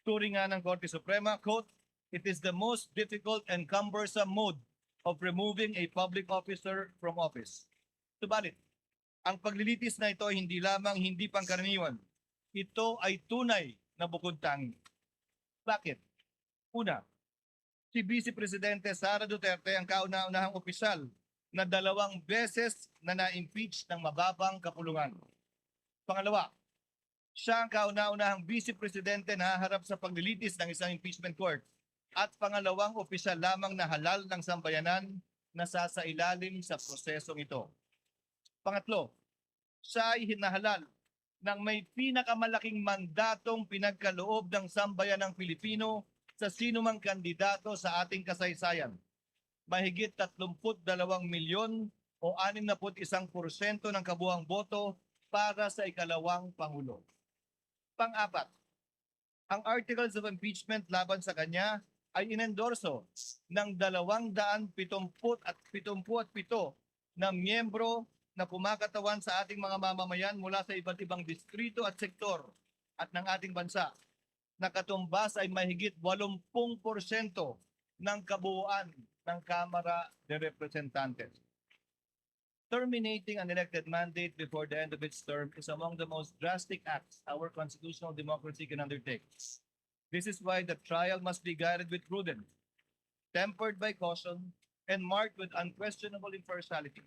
Turing nga ng Korte Suprema, quote, "It is the most difficult and cumbersome mode of removing a public officer from office." Subalit, ang paglilitis na ito ay hindi lamang hindi pangkaraniwan. Ito ay tunay na bukod tangi. Bakit? Una, si Vice Presidente Sara Duterte ang kauna-unahang opisyal na 2 beses na na-impeach ng mababang kapulungan. Pangalawa, siya ang kauna-unahang Vice Presidente na haharap sa paglilitis ng isang impeachment court at pangalawang opisyal lamang na halal ng sambayanan na sasailalim sa prosesong ito. Pangatlo, siya ay hinahalal ng may pinakamalaking mandatong pinagkaloob ng sambayanang Pilipino sa sinumang kandidato sa ating kasaysayan. Mahigit 32 milyon o 61% ng kabuuang boto para sa ikalawang Pangulo. Pang-apat, ang articles of impeachment laban sa kanya ay inendorso ng 277 na miyembro na kumakatawan sa ating mga mamamayan mula sa iba't ibang distrito at sektor at ng ating bansa. Nakatumbas ay mahigit 80% ng kabuuan ng Kamara de Representantes. Terminating an elected mandate before the end of its term is among the most drastic acts our constitutional democracy can undertake. This is why the trial must be guided with prudence, tempered by caution, and marked with unquestionable impartiality.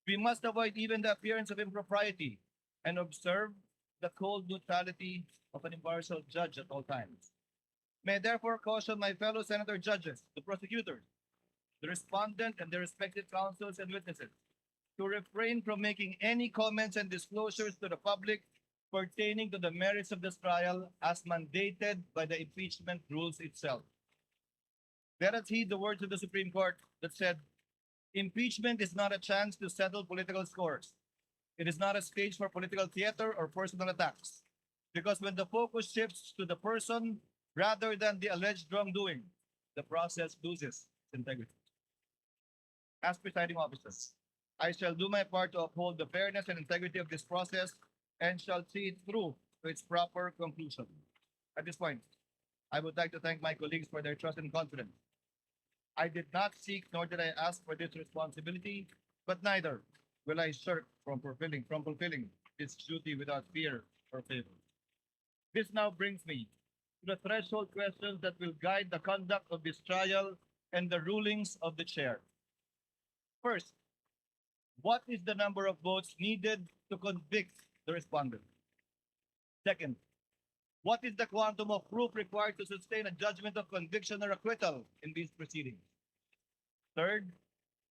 We must avoid even the appearance of impropriety and observe the cold neutrality of an impartial judge at all times. May I therefore caution my fellow senator judges, the prosecutors, the respondent, and their respective counsels and witnesses to refrain from making any comments and disclosures to the public pertaining to the merits of this trial as mandated by the impeachment rules itself. Let us heed the words of the Supreme Court that said, "Impeachment is not a chance to settle political scores. It is not a stage for political theater or personal attacks. Because when the focus shifts to the person rather than the alleged wrongdoing, the process loses its integrity." As presiding officer, I shall do my part to uphold the fairness and integrity of this process and shall see it through to its proper conclusion. At this point, I would like to thank my colleagues for their trust and confidence. I did not seek nor did I ask for this responsibility, but neither will I shirk from fulfilling this duty without fear or favor. This now brings me to the threshold questions that will guide the conduct of this trial and the rulings of the chair. First, what is the number of votes needed to convict the respondent? Second, what is the quantum of proof required to sustain a judgment of conviction or acquittal in these proceedings? Third,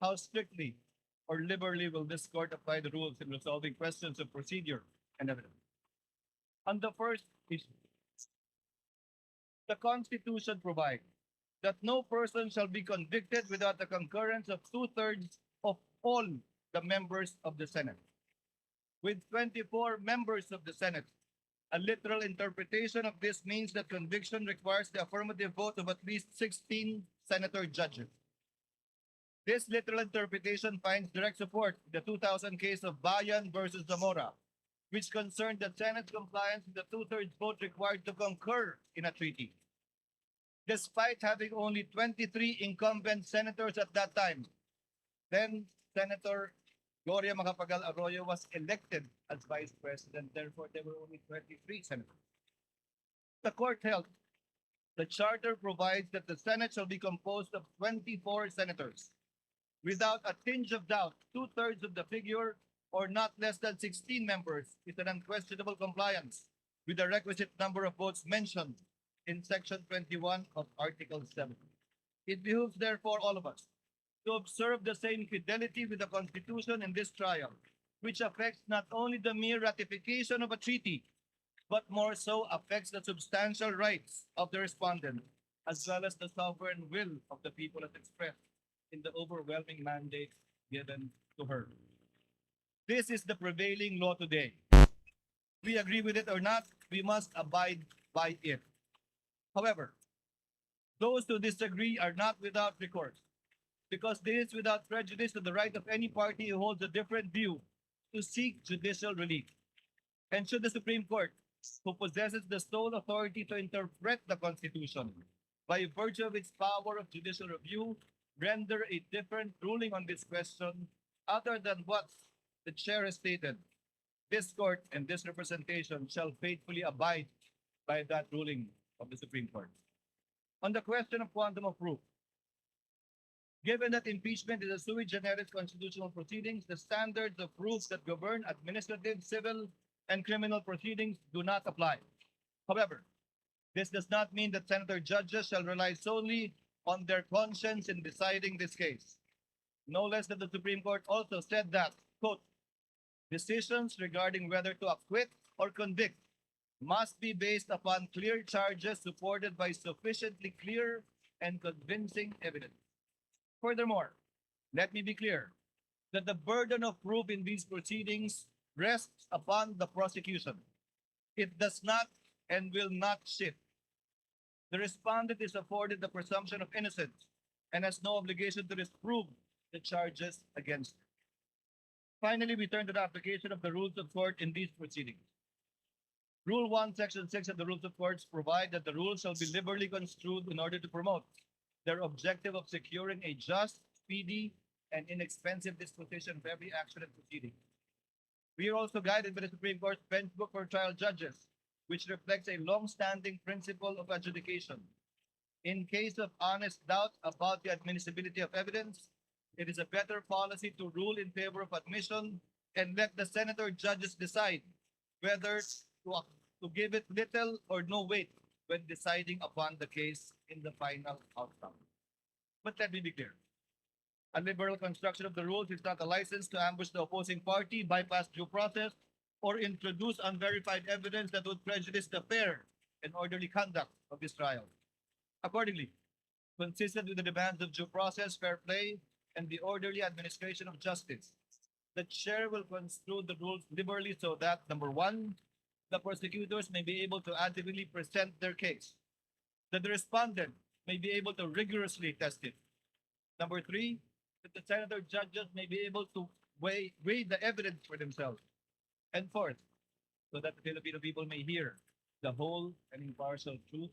how strictly or liberally will this court apply the rules in resolving questions of procedure and evidence? On the first issue, the Constitution provides that no person shall be convicted without the concurrence of 2/3 of all the members of the Senate. With 24 members of the Senate, a literal interpretation of this means that conviction requires the affirmative vote of at least 16 senator judges. This literal interpretation finds direct support in the 2000 case of Bayan versus Zamora, which concerned the Senate's compliance with the 2/3 vote required to concur in a treaty. Despite having only 23 incumbent senators at that time, then Senator Gloria Macapagal Arroyo was elected as Vice President. Therefore, there were only 23 senators. The court held the charter provides that the Senate shall be composed of 24 senators. Without a tinge of doubt, 2/3 of the figure, or not less than 16 members, is an unquestionable compliance with the requisite number of votes mentioned in Section 21 of Article 7. It behooves, therefore, all of us to observe the same fidelity with the Constitution in this trial, which affects not only the mere ratification of a treaty, but more so affects the substantial rights of the respondent, as well as the sovereign will of the people as expressed in the overwhelming mandate given to her. This is the prevailing law today. We agree with it or not, we must abide by it. However, those who disagree are not without recourse, because this is without prejudice to the right of any party who holds a different view to seek judicial relief. And should the Supreme Court, who possesses the sole authority to interpret the Constitution, by virtue of its power of judicial review, render a different ruling on this question other than what the chair has stated, this court and this representation shall faithfully abide by that ruling of the Supreme Court. On the question of quantum of proof, given that impeachment is a sui generis constitutional proceedings, the standards of proof that govern administrative, civil, and criminal proceedings do not apply. However, this does not mean that senator judges shall rely solely on their conscience in deciding this case. No less than the Supreme Court also said that, quote, decisions regarding whether to acquit or convict must be based upon clear charges supported by sufficiently clear and convincing evidence. Furthermore, let me be clear that the burden of proof in these proceedings rests upon the prosecution. It does not and will not shift. The respondent is afforded the presumption of innocence and has no obligation to disprove the charges against it. Finally, we turn to the application of the rules of court in these proceedings. Rule 1, Section 6 of the Rules of Courts provide that the rules shall be liberally construed in order to promote their objective of securing a just, speedy, and inexpensive disposition of every action and proceeding. We are also guided by the Supreme Court's bench book for trial judges, which reflects a long-standing principle of adjudication. In case of honest doubt about the admissibility of evidence, it is a better policy to rule in favor of admission and let the senator judges decide whether to give it little or no weight when deciding upon the case in the final outcome. But let me be clear. A liberal construction of the rules is not a license to ambush the opposing party, bypass due process, or introduce unverified evidence that would prejudice the fair and orderly conduct of this trial. Accordingly, consistent with the demands of due process, fair play, and the orderly administration of justice, the chair will construe the rules liberally so that, number one, the prosecutors may be able to adequately present their case, that the respondent may be able to rigorously test it. Number three, that the senator judges may be able to weigh the evidence for themselves. And fourth, so that the Filipino people may hear the whole and impartial truth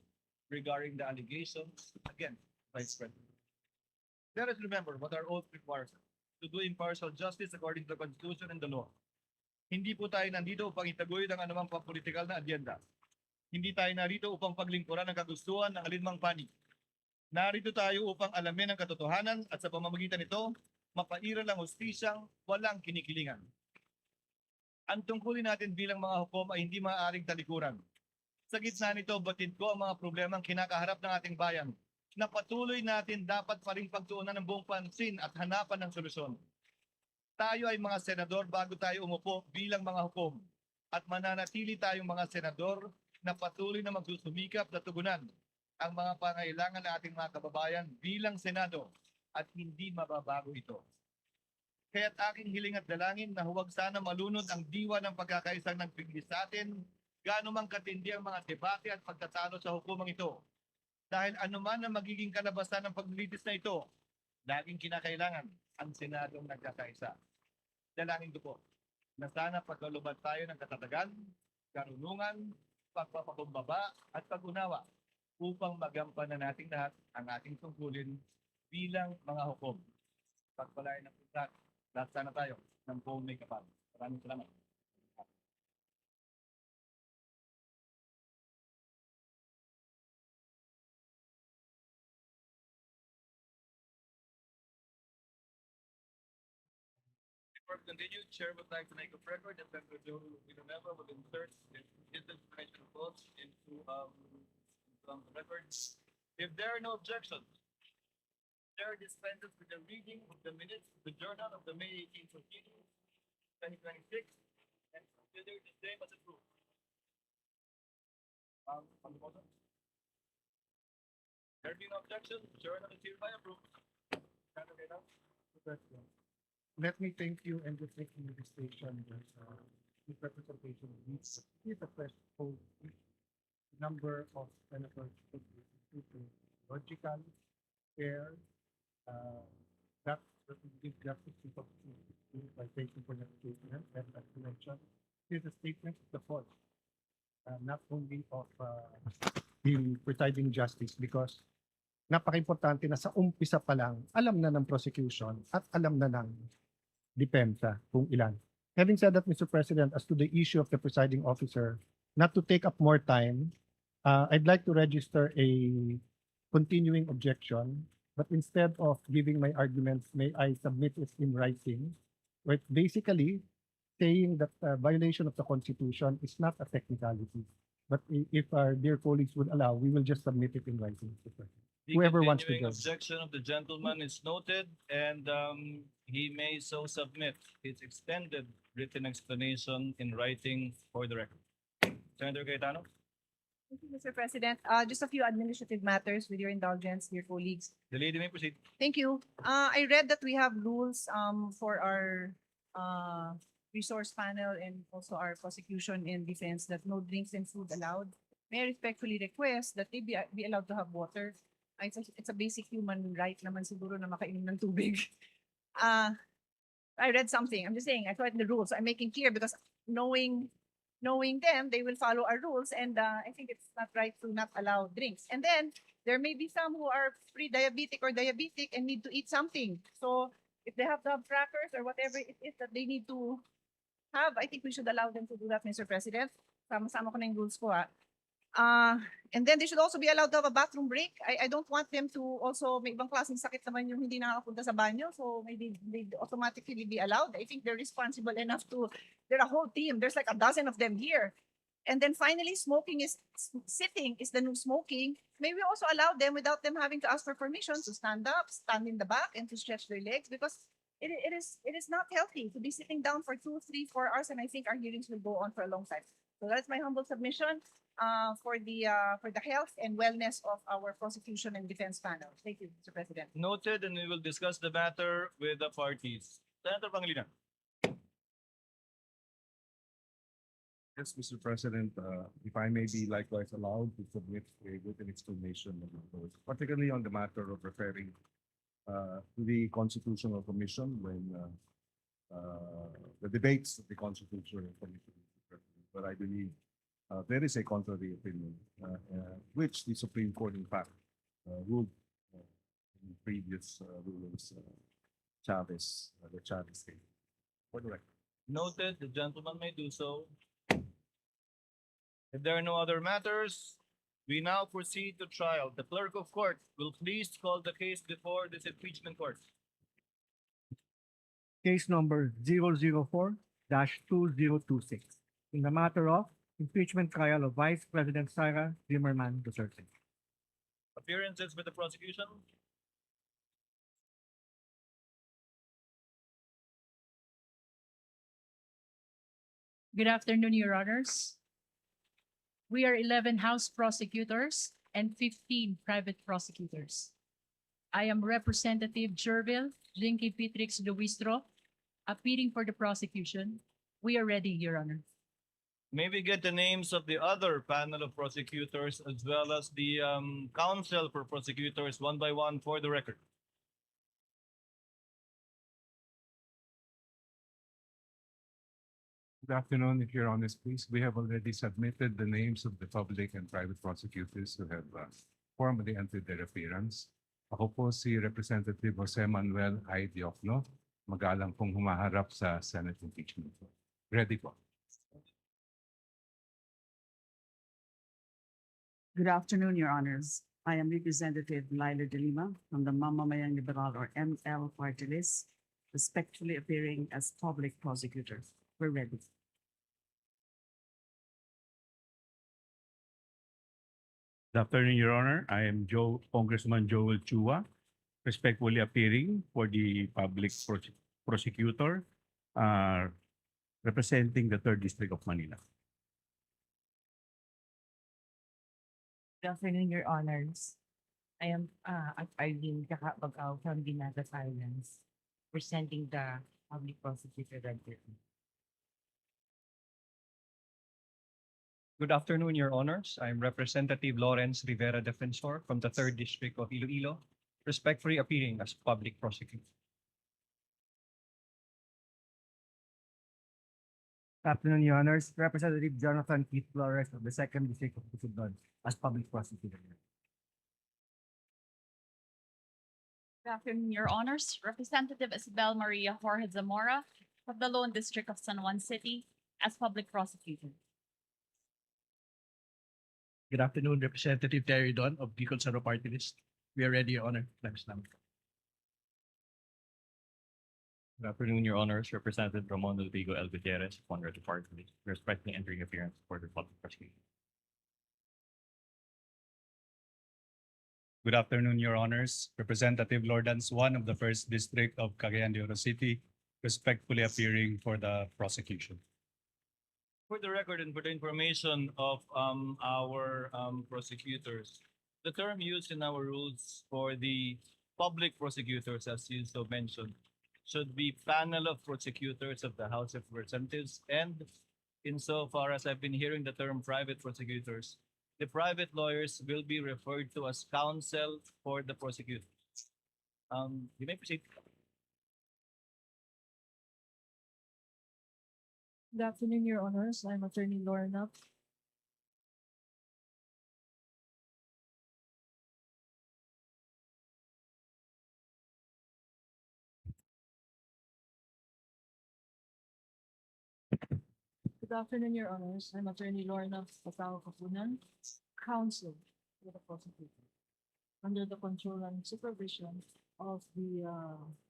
regarding the allegations against Vice President. Let us remember what our oath requires us, to do impartial justice according to the Constitution and the law. Hindi po tayo nandito upang itaguyod ang anumang pampolitikal na adyenda. Hindi tayo narito upang paglingkuran ang kagustuhan ng alinmang panig. Narito tayo upang alamin ang katotohanan at sa pamamagitan nito, mapairal ang hustisyang walang kinikilingan. Ang tungkulin natin bilang mga hukom ay hindi maaaring talikuran. Sa gitna nito, batid ko ang mga problemang kinakaharap ng ating bayan na patuloy natin dapat pa rin pagtuunan ng buong pansin at hanapan ng solusyon. Tayo ay mga senador bago tayo umupo bilang mga hukom at mananatili tayong mga senador na patuloy na magsusumikap na tugunan ang mga pangailangan ng ating mga kababayan bilang Senado at hindi mababago ito. Kaya't aking hiling at dalangin na huwag sana malunod ang diwa ng pagkakaisang nagpigli sa atin, gaano mang katindi ang mga debate at pagtatalo sa hukumang ito. Dahil anuman ang magiging kalabasan ng paglilitis na ito, laging kinakailangan ang Senadong nagkakaisa. Dalangin ko po na sana pagkalubad tayo ng katatagan, karunungan, pagpapakumbaba at pag-unawa upang magampanan nating lahat ang ating tungkulin bilang mga hukom. Pagpalain ng punta, lahat sana tayo ng buong may kapal. Maraming salamat. Before we continue, Chair would like to make a record that Senator Joe Villanueva will insert his information of votes into the records. If there are no objections, Chair dispenses with the reading of the minutes of the journal of the May 18th proceedings, 2026, and consider the same as approved. On the motion? There being no objection, journal is hereby approved. Senator Cayetano. Let me thank you and just make the station that this representation needs is a threshold number of senators should be logical, fair, that will give justice to the people by taking for the statement and as you mentioned, here's a statement of the court, not only of the presiding justice because napaka-importante na sa umpisa pa lang, alam na ng prosecution at alam na ng depensa kung ilan. Having said that, Mr. President, as to the issue of the presiding officer, not to take up more time, I'd like to register a continuing objection, but instead of giving my arguments, may I submit it in writing, right? Basically, saying that violation of the Constitution is not a technicality. But if our dear colleagues would allow, we will just submit it in writing, Mr. President. The Whoever wants to continuing judge. objection of the gentleman is noted, and he may so submit his extended written explanation in writing for the record. Senator Cayetano. Thank you, Mr. President. Just a few administrative matters with your indulgence, dear colleagues. The lady may proceed. Thank you. I read that we have rules for our resource panel and also our prosecution and defense that no drinks and food allowed. May I respectfully request that they be allowed to have water. It's a basic human right naman siguro na makainom ng tubig. I read something. I'm just saying, I saw it in the rules. I'm making clear because knowing them, they will follow our rules, and I think it's not right to not allow drinks. And then there may be some who are pre-diabetic or diabetic and need to eat something. So if they have to have crackers or whatever it is that they need to have, I think we should allow them to do that, Mr. President. Sama-sama ko na yung rules ko, ha. And then they should also be allowed to have a bathroom break. I don't want them to also, may ibang klaseng sakit naman yung hindi nakakapunta sa banyo. So maybe they automatically be allowed. I think they're responsible enough to, they're a whole team. There's like a dozen of them here. And then finally, sitting is the new smoking. May we also allow them without them having to ask for permission to stand up, stand in the back, and to stretch their legs because it is not healthy to be sitting down for 2, 3, 4 hours. And I think our hearings will go on for a long time. So that's my humble submission for the health and wellness of our prosecution and defense panel. Thank you, Mr. President. Noted, and we will discuss the matter with the parties. Senator Pangilinan. Yes, Mr. President, if I may be likewise allowed to submit a written explanation of the report, particularly on the matter of referring to the Constitutional Commission when the debates of the Constitutional Commission, Mr. President. But I believe there is a contrary opinion, which the Supreme Court, in fact, ruled in previous rulings, the Chavez case. For the record. Noted, the gentleman may do so. If there are no other matters, we now proceed to trial. The clerk of court will please call the case before this impeachment court. Case number 004-2026 in the matter of impeachment trial of Vice President Sara Duterte. Appearances with the prosecution. Good afternoon, Your Honors. We are 11 House prosecutors and 15 private prosecutors. I am Representative Jervil Jinky Pitrix Luistro, appealing for the prosecution. We are ready, Your Honor. May we get the names of the other panel of prosecutors as well as the counsel for prosecutors one by one for the record. Good afternoon, if you're honest, please. We have already submitted the names of the public and private prosecutors who have formally entered their appearance. Ako po si Representative Jose Manuel I. Diokno, magalang pong humaharap sa Senate impeachment. Ready po. Good afternoon, Your Honors. I am Representative Laila de Lima from the Mamamayang Liberal or ML party list, respectfully appearing as public prosecutor. We're ready. Good afternoon, Your Honor. I am Congressman Joel Chua, respectfully appearing for the public prosecutor representing the 3rd District of Manila. Good afternoon, Your Honors. I am Arlene Kakabagaw from Binaga Islands, presenting the public prosecutor Duterte. Good afternoon, Your Honors. I'm Representative Lawrence Rivera Defensor from the 3rd District of Iloilo, respectfully appearing as public prosecutor. Afternoon, Your Honors. Representative Jonathan Keith Flores of the 2nd District of Quezon as public prosecutor. Good afternoon, Your Honors. Representative Isabel Maria Jorge Zamora of the Lone District of San Juan City as public prosecutor. Good afternoon, Representative Terry Don of Bicol Saro Party List. We are ready, Your Honor. Good afternoon, Your Honors. Representative Ramon Vigo L. Gutierrez, founder of the party, respectfully entering appearance for the public prosecution. Good afternoon, Your Honors. Representative Lordans Swan of the 1st District of Cagayan de Oro City, respectfully appearing for the prosecution. For the record and for the information of our prosecutors, the term used in our rules for the public prosecutors, as you so mentioned, should be panel of prosecutors of the House of Representatives. And insofar as I've been hearing the term private prosecutors, the private lawyers will be referred to as counsel for the prosecutors. You may proceed. Good afternoon, Your Honors. I'm Attorney Lorna. Good afternoon, Your Honors. I'm Attorney Lorna Patao Kapunan, counsel for the prosecutor, under the control and supervision of the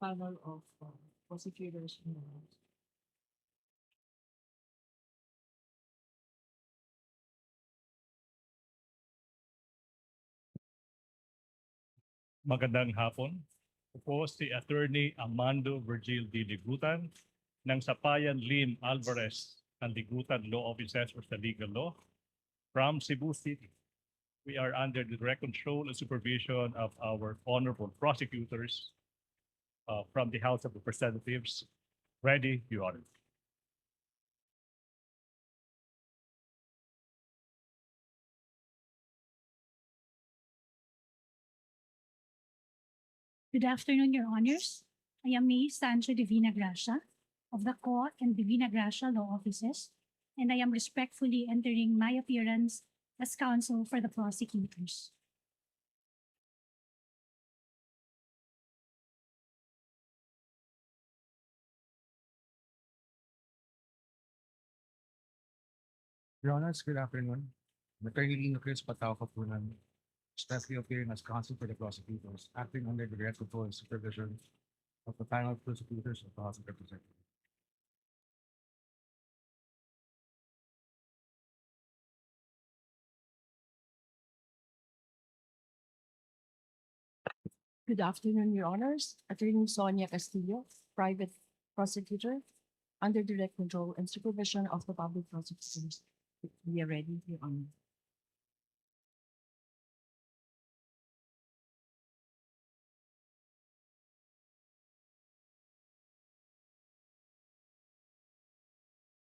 panel of prosecutors in the House. Magandang hapon. Ako si Attorney Amando Virgil D. Ligutan ng Sapayan Lim Alvarez and Ligutan Law Offices or sa Legal Law from Cebu City. We are under the direct control and supervision of our honorable prosecutors from the House of Representatives. Ready, Your Honor. Good afternoon, Your Honors. I am May Sancho Divina Gracia of the Co and Divina Gracia Law Offices, and I am respectfully entering my appearance as counsel for the prosecutors. Your Honors, good afternoon. I'm Attorney Lino Chris Patao Kapunan, especially appearing as counsel for the prosecutors, acting under the direct control and supervision of the panel of prosecutors of the House of Representatives. Good afternoon, Your Honors. Attorney Sonia Castillo, private prosecutor, under direct control and supervision of the public prosecutors. We are ready, Your Honor.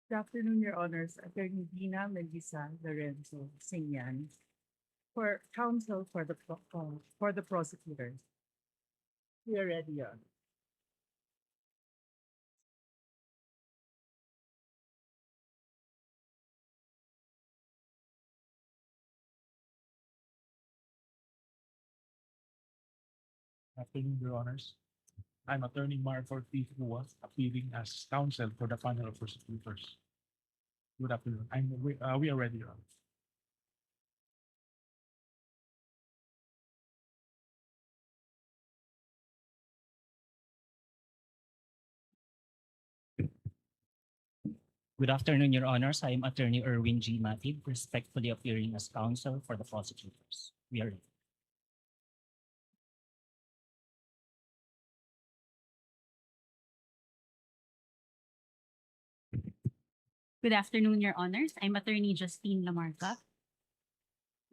Good afternoon, Your Honors. Attorney Dina Melissa Lorenzo Singyan for counsel for the prosecutors. We are ready, Your Honor. Afternoon, Your Honors. I'm Attorney Marco Ortiz Rua, appearing as counsel for the panel of prosecutors. Good afternoon. We are ready, Your Honor. Good afternoon, Your Honors. I am Attorney Erwin G. Matib, respectfully appearing as counsel for the prosecutors. We are ready. Good afternoon, Your Honors. I'm Attorney Justine Lamarca,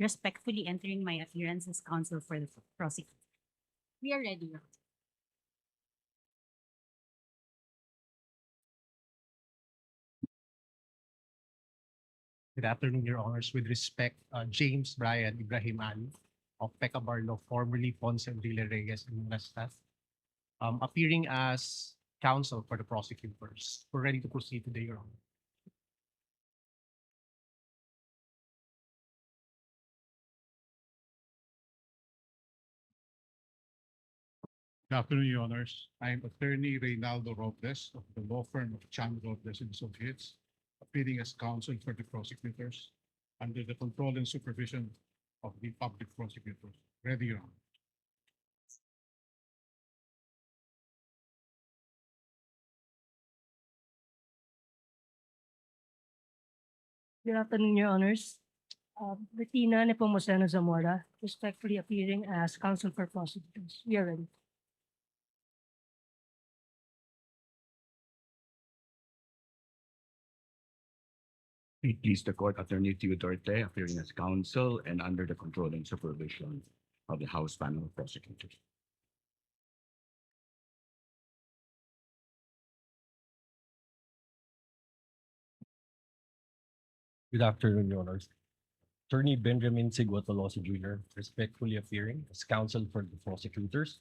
respectfully entering my appearance as counsel for the prosecutor. We are ready, Your Honor. Good afternoon, Your Honors. With respect, James Brian Ibrahim Ali of Pecca Barlo, formerly Ponce Enrile Reyes and Nastas, appearing as counsel for the prosecutors. We're ready to proceed today, Your Honor. Good afternoon, Your Honors. I am Attorney Reynaldo Robles of the law firm of Chan Robles and Associates, appearing as counsel for the prosecutors under the control and supervision of the public prosecutors. Ready, Your Honor. Good afternoon, Your Honors. Bettina Nepomuceno Zamora, respectfully appearing as counsel for prosecutors. We are ready. Please the court, Attorney Theo Duterte, appearing as counsel and under the control and supervision of the House panel of prosecutors. Good afternoon, Your Honors. Attorney Benjamin Sigua-Tolosa Jr., respectfully appearing as counsel for the prosecutors,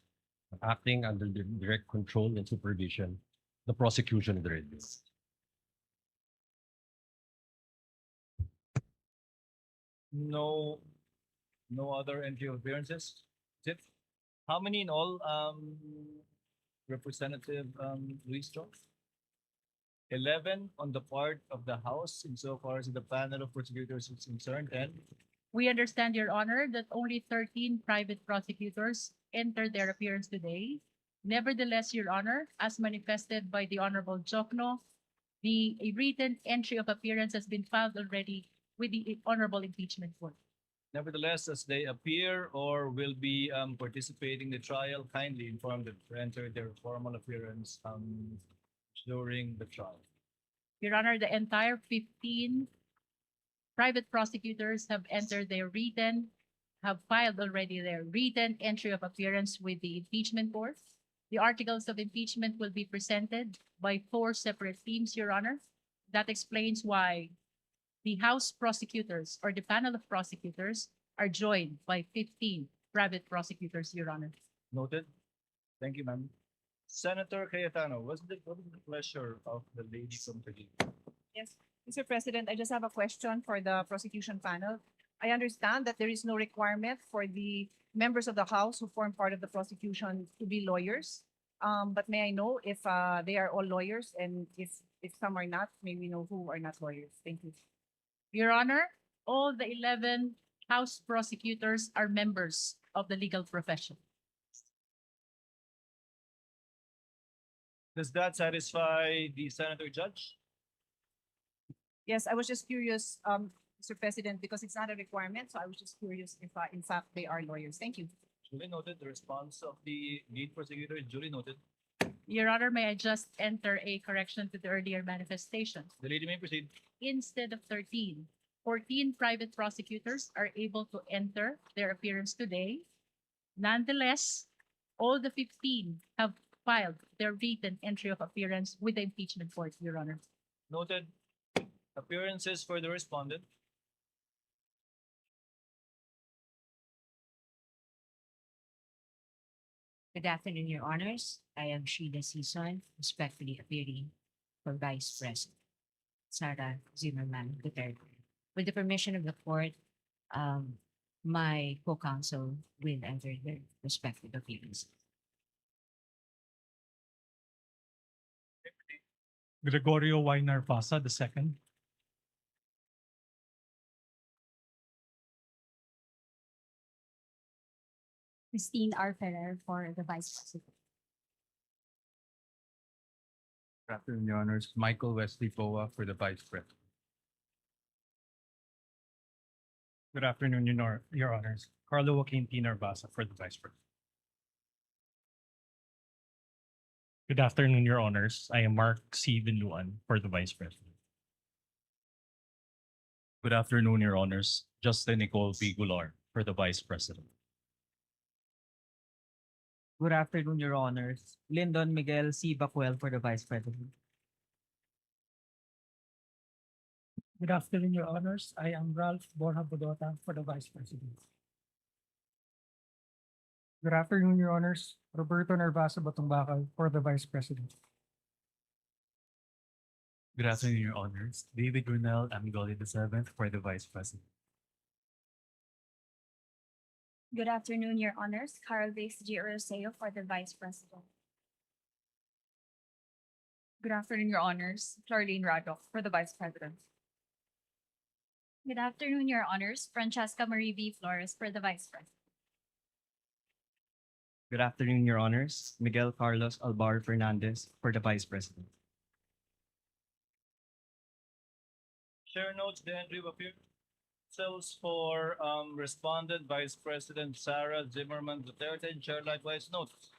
acting under the direct control and supervision of the prosecution of the review. No, no other entry of appearances? Is it? How many in all, Representative Luis Chong? 11 on the part of the House insofar as the panel of prosecutors is concerned, and We understand, Your Honor, that only 13 private prosecutors entered their appearance today. Nevertheless, Your Honor, as manifested by the Honorable Jokno, the written entry of appearance has been filed already with the Honorable Impeachment Court. nevertheless, as they appear or will be participating in the trial, kindly inform them to enter their formal appearance during the trial. Your Honor, the entire 15 private prosecutors have filed already their written entry of appearance with the impeachment court. The articles of impeachment will be presented by 4 separate teams, Your Honor. That explains why the House prosecutors or the panel of prosecutors are joined by 15 private prosecutors, Your Honor. Noted. Thank you, ma'am. Senator Cayetano, what is the pleasure of the lady from Taguig? Yes, Mr. President, I just have a question for the prosecution panel. I understand that there is no requirement for the members of the House who form part of the prosecution to be lawyers. But may I know if they are all lawyers, and if some are not, may we know who are not lawyers? Thank you. Your Honor, all the 11 House prosecutors are members of the legal profession. Does that satisfy the senator judge? Yes, I was just curious, Mr. President, because it's not a requirement, so I was just curious if in fact they are lawyers. Thank you. Duly noted. The response of the lead prosecutor is duly noted. Your Honor, may I just enter a correction to the earlier manifestation? The lady may proceed. Instead of 13, 14 private prosecutors are able to enter their appearance today. Nonetheless, all the 15 have filed their written entry of appearance with the impeachment court, Your Honor. Noted. Appearances for the respondent. Good afternoon, Your Honors. I am Sheila Sison, respectfully appearing for Vice President Sara Duterte. With the permission of the court, my co-counsel will enter their respective appearances. Gregorio Y. Narvasa II. Christine R. Ferrer for the Vice President. Good afternoon, Your Honors. Michael Wesley Poa for the Vice President. Good afternoon, Your Honors. Carlo Joaquin P. Narvasa for the Vice President. Good afternoon, Your Honors. I am Mark C. Vinluan for the Vice President. Good afternoon, Your Honors. Justin Nicole V. Goulart for the Vice President. Good afternoon, Your Honors. Lyndon Miguel C. Bacuel for the Vice President. Good afternoon, Your Honors. I am Ralph Borja Bodota for the Vice President. Good afternoon, Your Honors. Roberto Narvaza Batumbacal for the Vice President. Good afternoon, Your Honors. David Brunel Amigoli VII for the Vice President. Good afternoon, Your Honors. Carl Vase G. Oroseo for the Vice President. Good afternoon, Your Honors. Charlene Radok for the Vice President. Good afternoon, Your Honors. Francesca Marie V. Flores for the Vice President. Good afternoon, Your Honors. Miguel Carlos Alvar Fernandez for the Vice President. Chair notes the entry of appeals for respondent Vice President Sara Zimmerman Duterte, and Chair likewise notes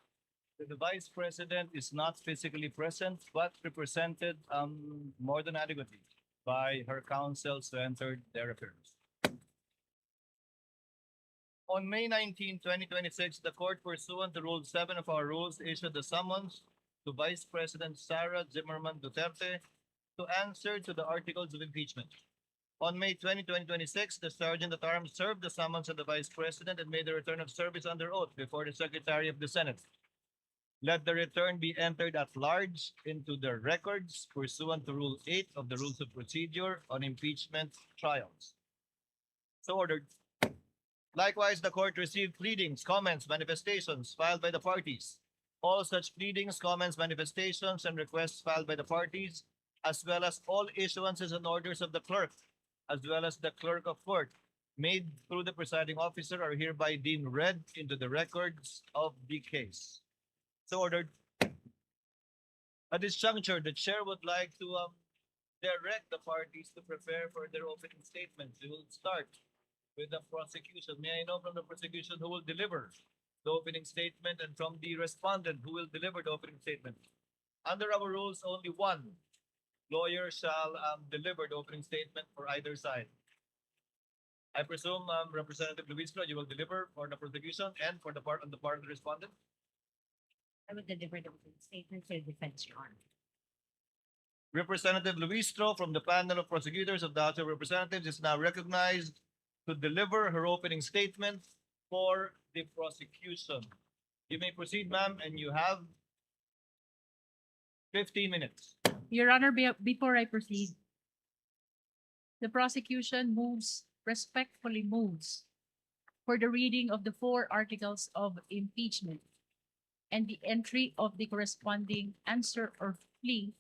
that the Vice President is not physically present but represented more than adequately by her counsels who entered their appearance. On May 19, 2026, the court, pursuant to Rule 7 of our rules, issued the summons to Vice President Sara Zimmerman Duterte to answer to the articles of impeachment. On May 20, 2026, the Sergeant at Arms served the summons of the Vice President and made a return of service under oath before the Secretary of the Senate. Let the return be entered at large into the records pursuant to Rule 8 of the Rules of Procedure on Impeachment Trials. So ordered. Likewise, the court received pleadings, comments, manifestations filed by the parties. All such pleadings, comments, manifestations, and requests filed by the parties, as well as all issuances and orders of the clerk, as well as the clerk of court, made through the presiding officer, are hereby deemed read into the records of the case. So ordered. At this juncture, the chair would like to direct the parties to prepare for their opening statements. We will start with the prosecution. May I know from the prosecution who will deliver the opening statement, and from the respondent who will deliver the opening statement? Under our rules, only one lawyer shall deliver the opening statement for either side. I presume Representative Luistro, you will deliver for the prosecution and for the part of the respondent. I would deliver the opening statement for the defense, Your Honor. Representative Luistro from the panel of prosecutors of the House of Representatives is now recognized to deliver her opening statement for the prosecution. You may proceed, ma'am, and you have 15 minutes. Your Honor, before I proceed, the prosecution respectfully moves for the reading of the 4 articles of impeachment and the entry of the corresponding answer or plea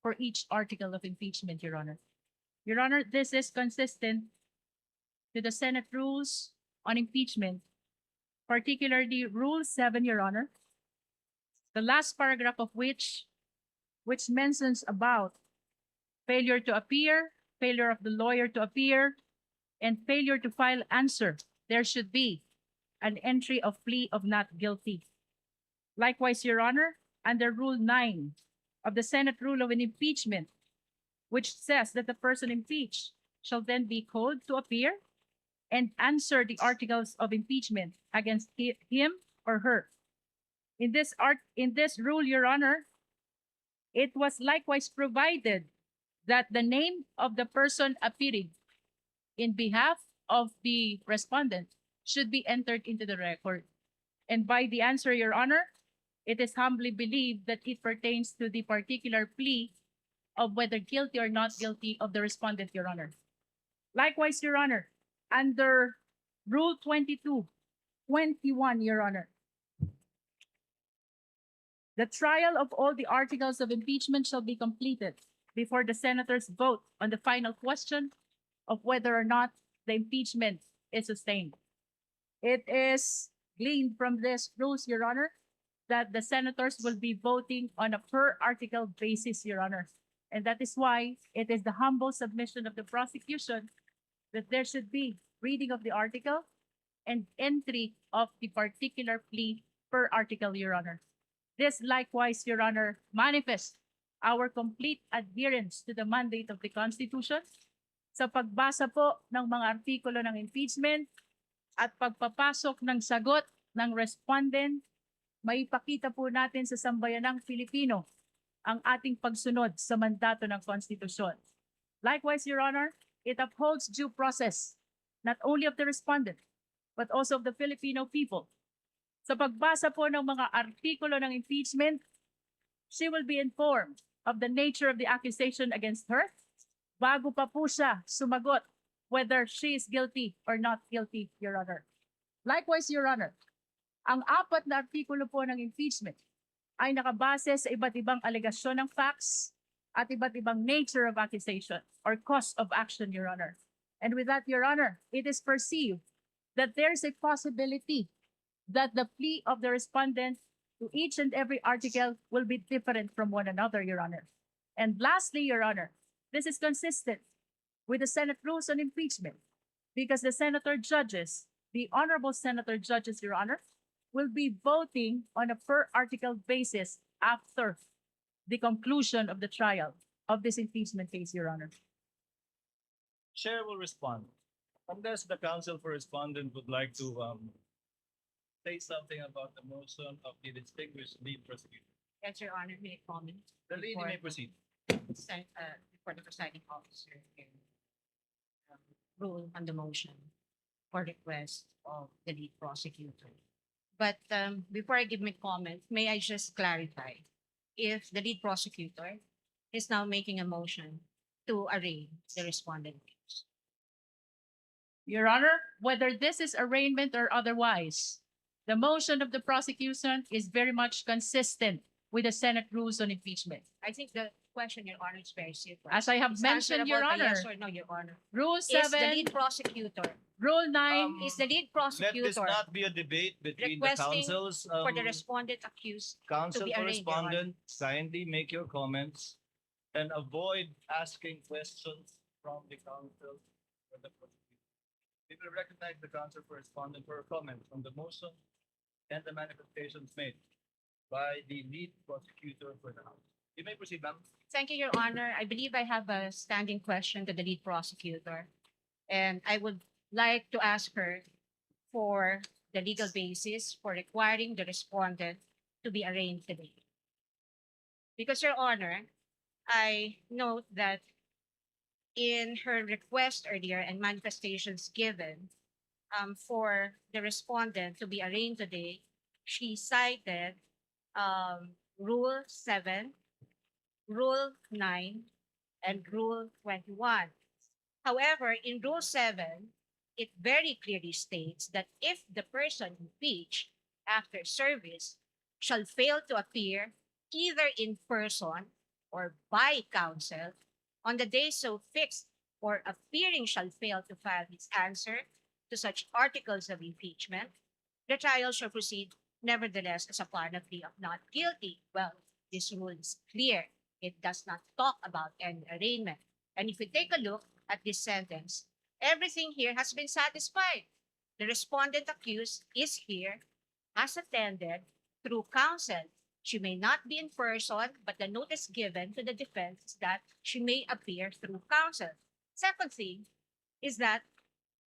for each article of impeachment, Your Honor. Your Honor, this is consistent to the Senate rules on impeachment, particularly Rule 7, Your Honor, the last paragraph of which mentions about failure to appear, failure of the lawyer to appear, and failure to file answer. There should be an entry of plea of not guilty. Likewise, Your Honor, under Rule 9 of the Senate Rule of an Impeachment, which says that the person impeached shall then be called to appear and answer the articles of impeachment against him or her. In this rule, Your Honor, it was likewise provided that the name of the person appearing in behalf of the respondent should be entered into the record. And by the answer, Your Honor, it is humbly believed that it pertains to the particular plea of whether guilty or not guilty of the respondent, Your Honor. Likewise, Your Honor, under Rule 22-21, Your Honor, the trial of all the articles of impeachment shall be completed before the senators vote on the final question of whether or not the impeachment is sustained. It is gleaned from these rules, Your Honor, that the senators will be voting on a per article basis, Your Honor. And that is why it is the humble submission of the prosecution that there should be reading of the article and entry of the particular plea per article, Your Honor. This likewise, Your Honor, manifests our complete adherence to the mandate of the Constitution sa pagbasa po ng mga artikulo ng impeachment at pagpapasok ng sagot ng respondent, maipakita po natin sa sambayanang Pilipino ang ating pagsunod sa mandato ng konstitusyon. Likewise, Your Honor, it upholds due process, not only of the respondent, but also of the Filipino people. Sa pagbasa po ng mga artikulo ng impeachment, she will be informed of the nature of the accusation against her bago pa po siya sumagot whether she is guilty or not guilty, Your Honor. Likewise, Your Honor, ang 4 na artikulo po ng impeachment ay nakabase sa iba't ibang alegasyon ng facts at iba't ibang nature of accusation or cause of action, Your Honor. And with that, Your Honor, it is perceived that there is a possibility that the plea of the respondent to each and every article will be different from one another, Your Honor. And lastly, Your Honor, this is consistent with the Senate rules on impeachment because the senator judges, the honorable senator judges, Your Honor, will be voting on a per article basis after the conclusion of the trial of this impeachment case, Your Honor. Chair will respond. Unless the counsel for respondent would like to say something about the motion of the distinguished lead prosecutor. Yes, Your Honor, may I comment? The lady before may proceed. before the presiding officer can rule on the motion or request of the lead prosecutor. But before I give my comment, may I just clarify if the lead prosecutor is now making a motion to arraign the respondent case? Your Honor, whether this is arraignment or otherwise, the motion of the prosecution is very much consistent with the Senate rules on impeachment. I think the question, Your Honor, is very simple. As I have It's mentioned, Your answerable by Honor, yes or no, Your Honor. Rule Is the 7, lead prosecutor, Rule 9, is the lead Let this prosecutor not be a debate between the requesting councils. for the respondent accused to Counsel be for arraigned, Your Honor? respondent, kindly make your comments and avoid asking questions from the counsel or the prosecutor. We will recognize the counsel for respondent for a comment on the motion and the manifestations made by the lead prosecutor for the House. You may proceed, ma'am. Thank you, Your Honor. I believe I have a standing question to the lead prosecutor. And I would like to ask her for the legal basis for requiring the respondent to be arraigned today. Because, Your Honor, I note that in her request earlier and manifestations given for the respondent to be arraigned today, she cited Rule 7, Rule 9, and Rule 21. However, in Rule 7, it very clearly states that if the person impeached after service shall fail to appear either in person or by counsel on the day so fixed, or appearing shall fail to file his answer to such articles of impeachment, the trial shall proceed nevertheless as upon a plea of not guilty. Well, this rule is clear. It does not talk about any arraignment. And if we take a look at this sentence, everything here has been satisfied. The respondent accused is here, has attended through counsel. She may not be in person, but the notice given to the defense is that she may appear through counsel. Second thing is that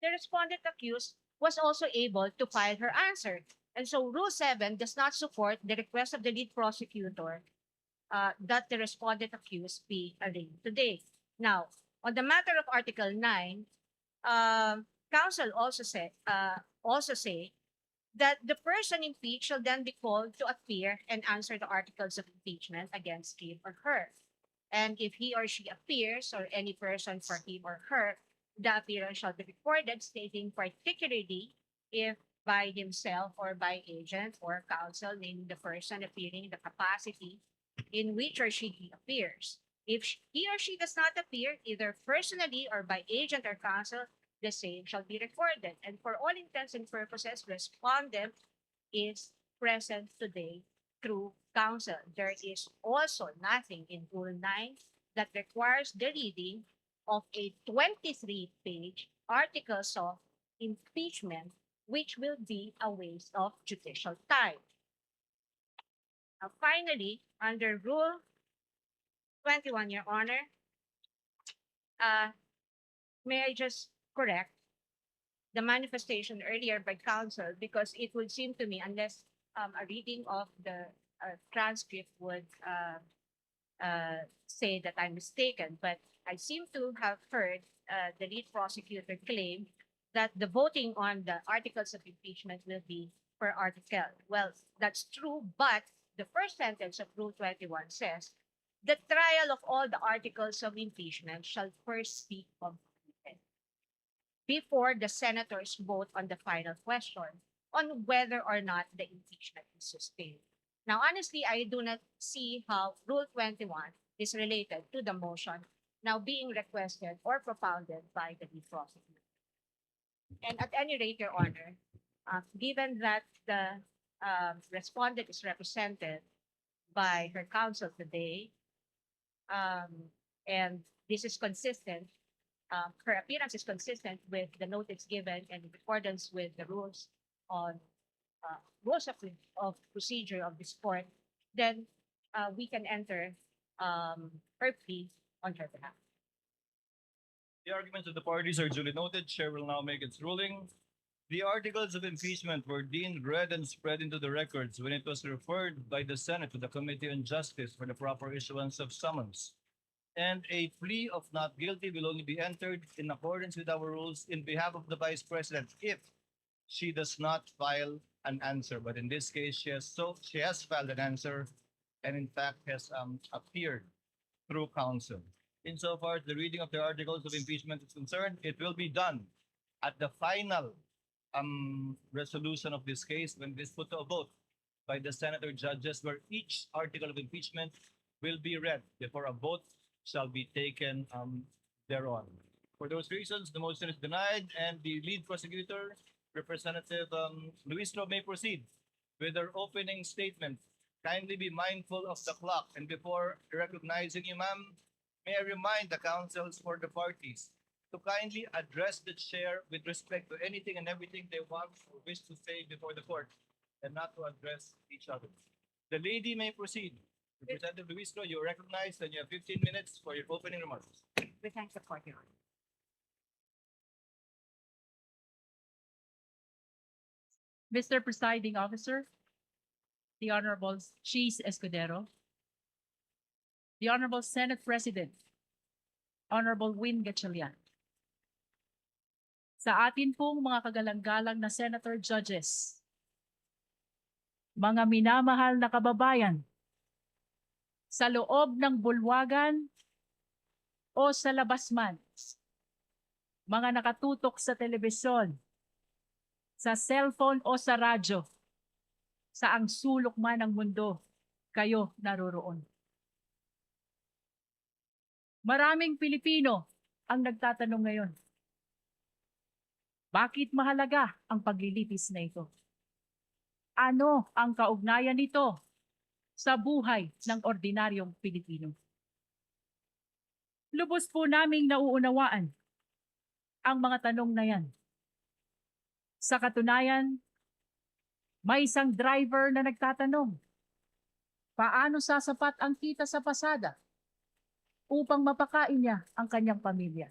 the respondent accused was also able to file her answer. And so Rule 7 does not support the request of the lead prosecutor that the respondent accused be arraigned today. Now, on the matter of Article 9, counsel also say that the person impeached shall then be called to appear and answer the articles of impeachment against him or her. And if he or she appears, or any person for him or her, the appearance shall be recorded, stating particularly if by himself or by agent or counsel, naming the person appearing in the capacity in which or she appears. If he or she does not appear, either personally or by agent or counsel, the same shall be recorded. And for all intents and purposes, respondent is present today through counsel. There is also nothing in Rule 9 that requires the reading of a 23-page articles of impeachment, which will be a waste of judicial time. Finally, under Rule 21, Your Honor, may I just correct the manifestation earlier by counsel, because it would seem to me, unless a reading of the transcript would say that I'm mistaken, but I seem to have heard the lead prosecutor claim that the voting on the articles of impeachment will be per article. Well, that's true, but the first sentence of Rule 21 says, the trial of all the articles of impeachment shall first be completed before the senators vote on the final question on whether or not the impeachment is sustained. Now, honestly, I do not see how Rule 21 is related to the motion now being requested or propounded by the lead prosecutor. And at any rate, Your Honor, given that the respondent is represented by her counsel today, and this is consistent, her appearance is consistent with the notice given and in accordance with the rules on rules of procedure of this court, then we can enter her plea on her behalf. The arguments of the parties are duly noted. Chair will now make its ruling. The articles of impeachment were deemed read and spread into the records when it was referred by the Senate to the Committee on Justice for the proper issuance of summons. And a plea of not guilty will only be entered in accordance with our rules in behalf of the Vice President if she does not file an answer. But in this case, she has filed an answer and in fact has appeared through counsel. Insofar as the reading of the articles of impeachment is concerned, it will be done at the final resolution of this case when it is put to a vote by the senator judges, where each article of impeachment will be read before a vote shall be taken thereon. For those reasons, the motion is denied, and the lead prosecutor, Representative Luistro, may proceed with her opening statement. Kindly be mindful of the clock, and before recognizing you, ma'am, may I remind the counsels for the parties to kindly address the chair with respect to anything and everything they want or wish to say before the court, and not to address each other. The lady may proceed. Representative Luistro, you are recognized, and you have 15 minutes for your opening remarks. We thank the court, Your Honor. Mr. Presiding Officer, the Honorable Cheese Escudero, the Honorable Senate President, Honorable Win Gatchalian. Sa atin pong mga kagalang-galang na Senator Judges, mga minamahal na kababayan, sa loob ng bulwagan o sa labas man, mga nakatutok sa telebisyon, sa cellphone o sa radyo, sa ang sulok man ng mundo, kayo naroroon. Maraming Pilipino ang nagtatanong ngayon, bakit mahalaga ang paglilitis na ito? Ano ang kaugnayan nito sa buhay ng ordinaryong Pilipino? Lubos po naming nauunawaan ang mga tanong na yan. Sa katunayan, may isang driver na nagtatanong, paano sasapat ang kita sa pasada upang mapakain niya ang kanyang pamilya?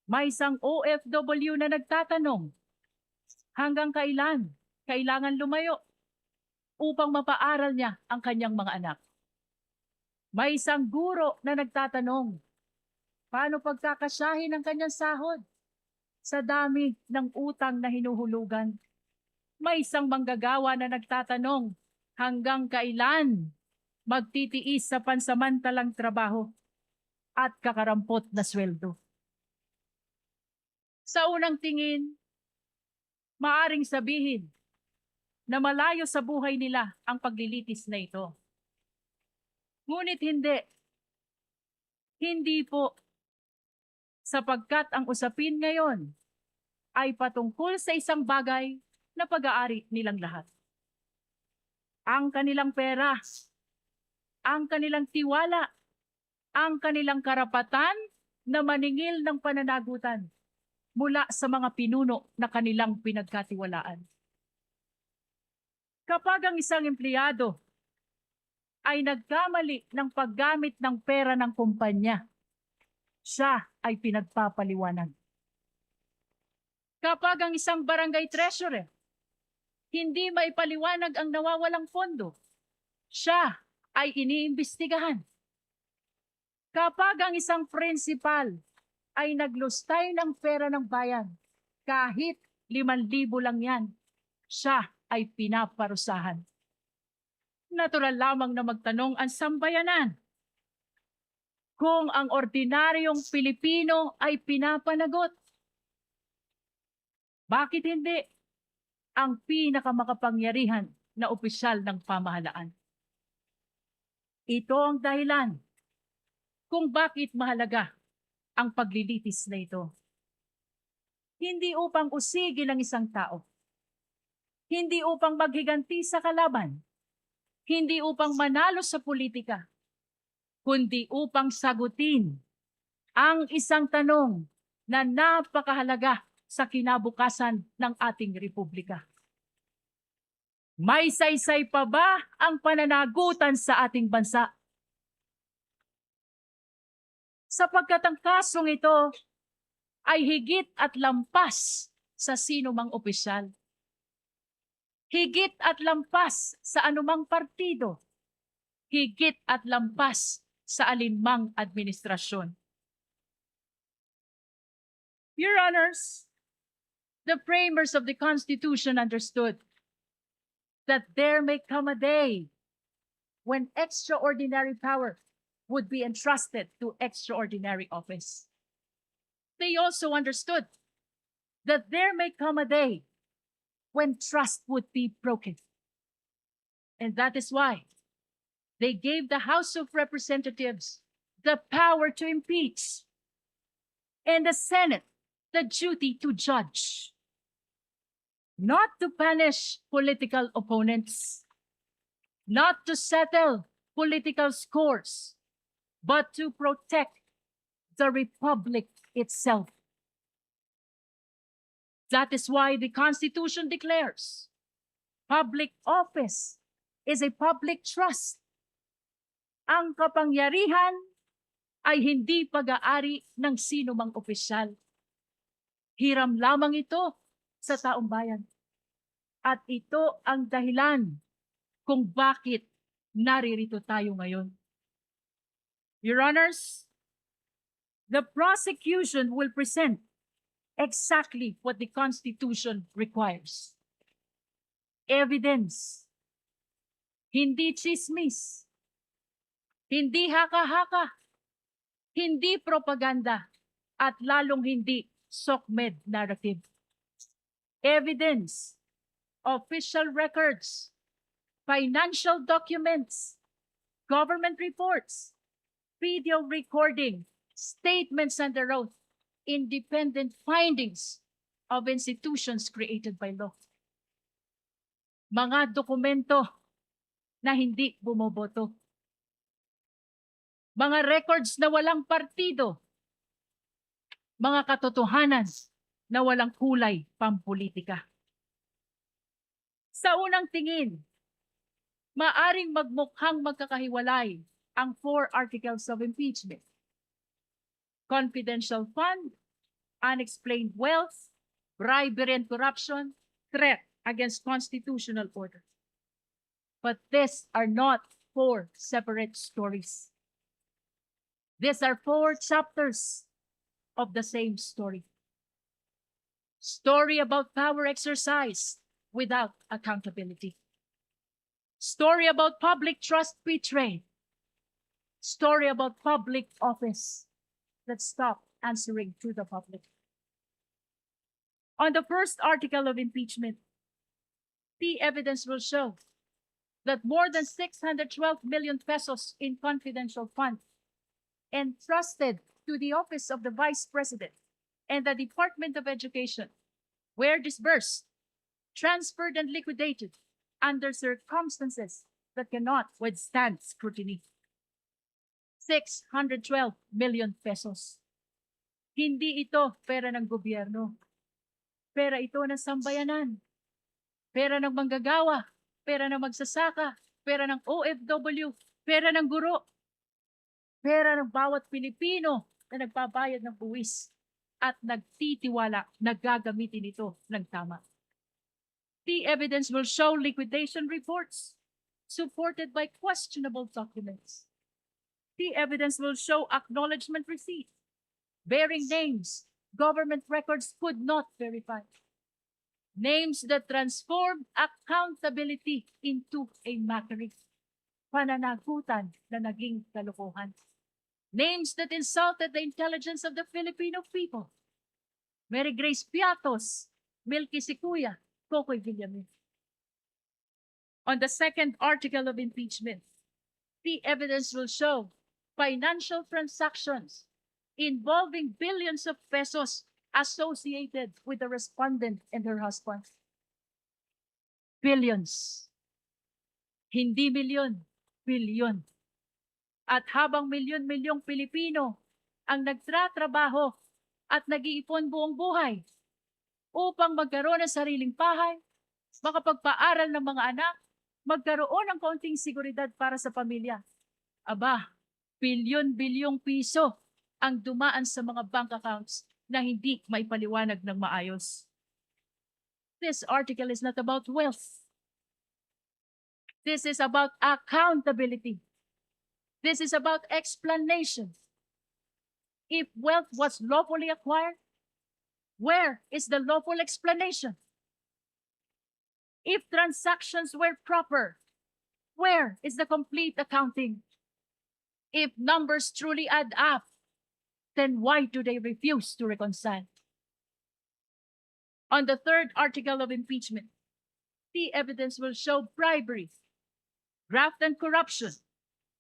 May isang OFW na nagtatanong, hanggang kailan kailangan lumayo upang mapaaral niya ang kanyang mga anak? May isang guro na nagtatanong, paano pagkakasyahin ang kanyang sahod sa dami ng utang na hinuhulugan? May isang manggagawa na nagtatanong, hanggang kailan magtitiis sa pansamantalang trabaho at kakarampot na sweldo? Sa unang tingin, maaring sabihin na malayo sa buhay nila ang paglilitis na ito. Ngunit hindi. Hindi po. Sapagkat ang usapin ngayon ay patungkol sa isang bagay na pag-aari nilang lahat. Ang kanilang pera, ang kanilang tiwala, ang kanilang karapatan na maningil ng pananagutan mula sa mga pinuno na kanilang pinagkatiwalaan. Kapag ang isang empleyado ay nagkamali ng paggamit ng pera ng kumpanya siya ay pinagpapaliwanag. Kapag ang isang barangay treasurer hindi maipaliwanag ang nawawalang pondo, siya ay iniimbestigahan. Kapag ang isang principal ay naglustay ng pera ng bayan, kahit 5,000 lang yan, siya ay pinaparusahan. Natural lamang na magtanong ang sambayanan kung ang ordinaryong Pilipino ay pinapanagot. Bakit hindi ang pinakamakapangyarihan na opisyal ng pamahalaan? Ito ang dahilan kung bakit mahalaga ang paglilitis na ito. Hindi upang usigin ang isang tao, hindi upang maghiganti sa kalaban, hindi upang manalo sa politika, kundi upang sagutin ang isang tanong na napakahalaga sa kinabukasan ng ating republika. May saysay pa ba ang pananagutan sa ating bansa? Sapagkat ang kasong ito ay higit at lampas sa sino mang opisyal. Higit at lampas sa anumang partido. Higit at lampas sa alinmang administrasyon. Your Honors, the framers of the Constitution understood that there may come a day when extraordinary power would be entrusted to extraordinary office. They also understood that there may come a day when trust would be broken. And that is why they gave the House of Representatives the power to impeach and the Senate the duty to judge. Not to punish political opponents, not to settle political scores, but to protect the republic itself. That is why the Constitution declares public office is a public trust. Ang kapangyarihan ay hindi pag-aari ng sino mang opisyal. Hiram lamang ito sa taong bayan. At ito ang dahilan kung bakit naririto tayo ngayon. Your Honors, the prosecution will present exactly what the Constitution requires. Evidence. Hindi chismis. Hindi haka-haka. Hindi propaganda. At lalong hindi SOCMED narrative. Evidence. Official records. Financial documents. Government reports. Video recording, statements under oath, independent findings of institutions created by law. Mga dokumento na hindi bumoboto. Mga records na walang partido. Mga katotohanan na walang kulay pampolitika. Sa unang tingin, maaring magmukhang magkakahiwalay ang 4 articles of impeachment. Confidential fund, unexplained wealth, bribery and corruption, threat against constitutional order. But these are not 4 separate stories. These are 4 chapters of the same story. Story about power exercise without accountability. Story about public trust betrayed. Story about public office that stopped answering to the public. On the first article of impeachment, the evidence will show that more than 612 million pesos in confidential funds entrusted to the office of the Vice President and the Department of Education were disbursed, transferred, and liquidated under circumstances that cannot withstand scrutiny. 612 million pesos. Hindi ito pera ng gobyerno. Pera ito ng sambayanan. Pera ng manggagawa. Pera ng magsasaka. Pera ng OFW. Pera ng guro. Pera ng bawat Pilipino na nagbabayad ng buwis at nagtitiwala na gagamitin ito ng tama. The evidence will show liquidation reports supported by questionable documents. The evidence will show acknowledgement receipts bearing names government records could not verify. Names that transformed accountability into a mockery. Pananagutan na naging kalokohan. Names that insulted the intelligence of the Filipino people. Mary Grace Piatos, Milky Sikuya, Kokoy Villamin. On the second article of impeachment, the evidence will show financial transactions involving billions of pesos associated with the respondent and her husband. Billions. Hindi milyon, bilyon. At habang milyon-milyong Pilipino ang nagtratrabaho at nag-iipon buong buhay upang magkaroon ng sariling bahay, makapagpaaral ng mga anak, magkaroon ng kaunting seguridad para sa pamilya. Aba, bilyon-bilyong piso ang dumaan sa mga bank accounts na hindi maipaliwanag ng maayos. This article is not about wealth. This is about accountability. This is about explanation. If wealth was lawfully acquired, where is the lawful explanation? If transactions were proper, where is the complete accounting? If numbers truly add up, then why do they refuse to reconcile? On the third article of impeachment, the evidence will show bribery, graft and corruption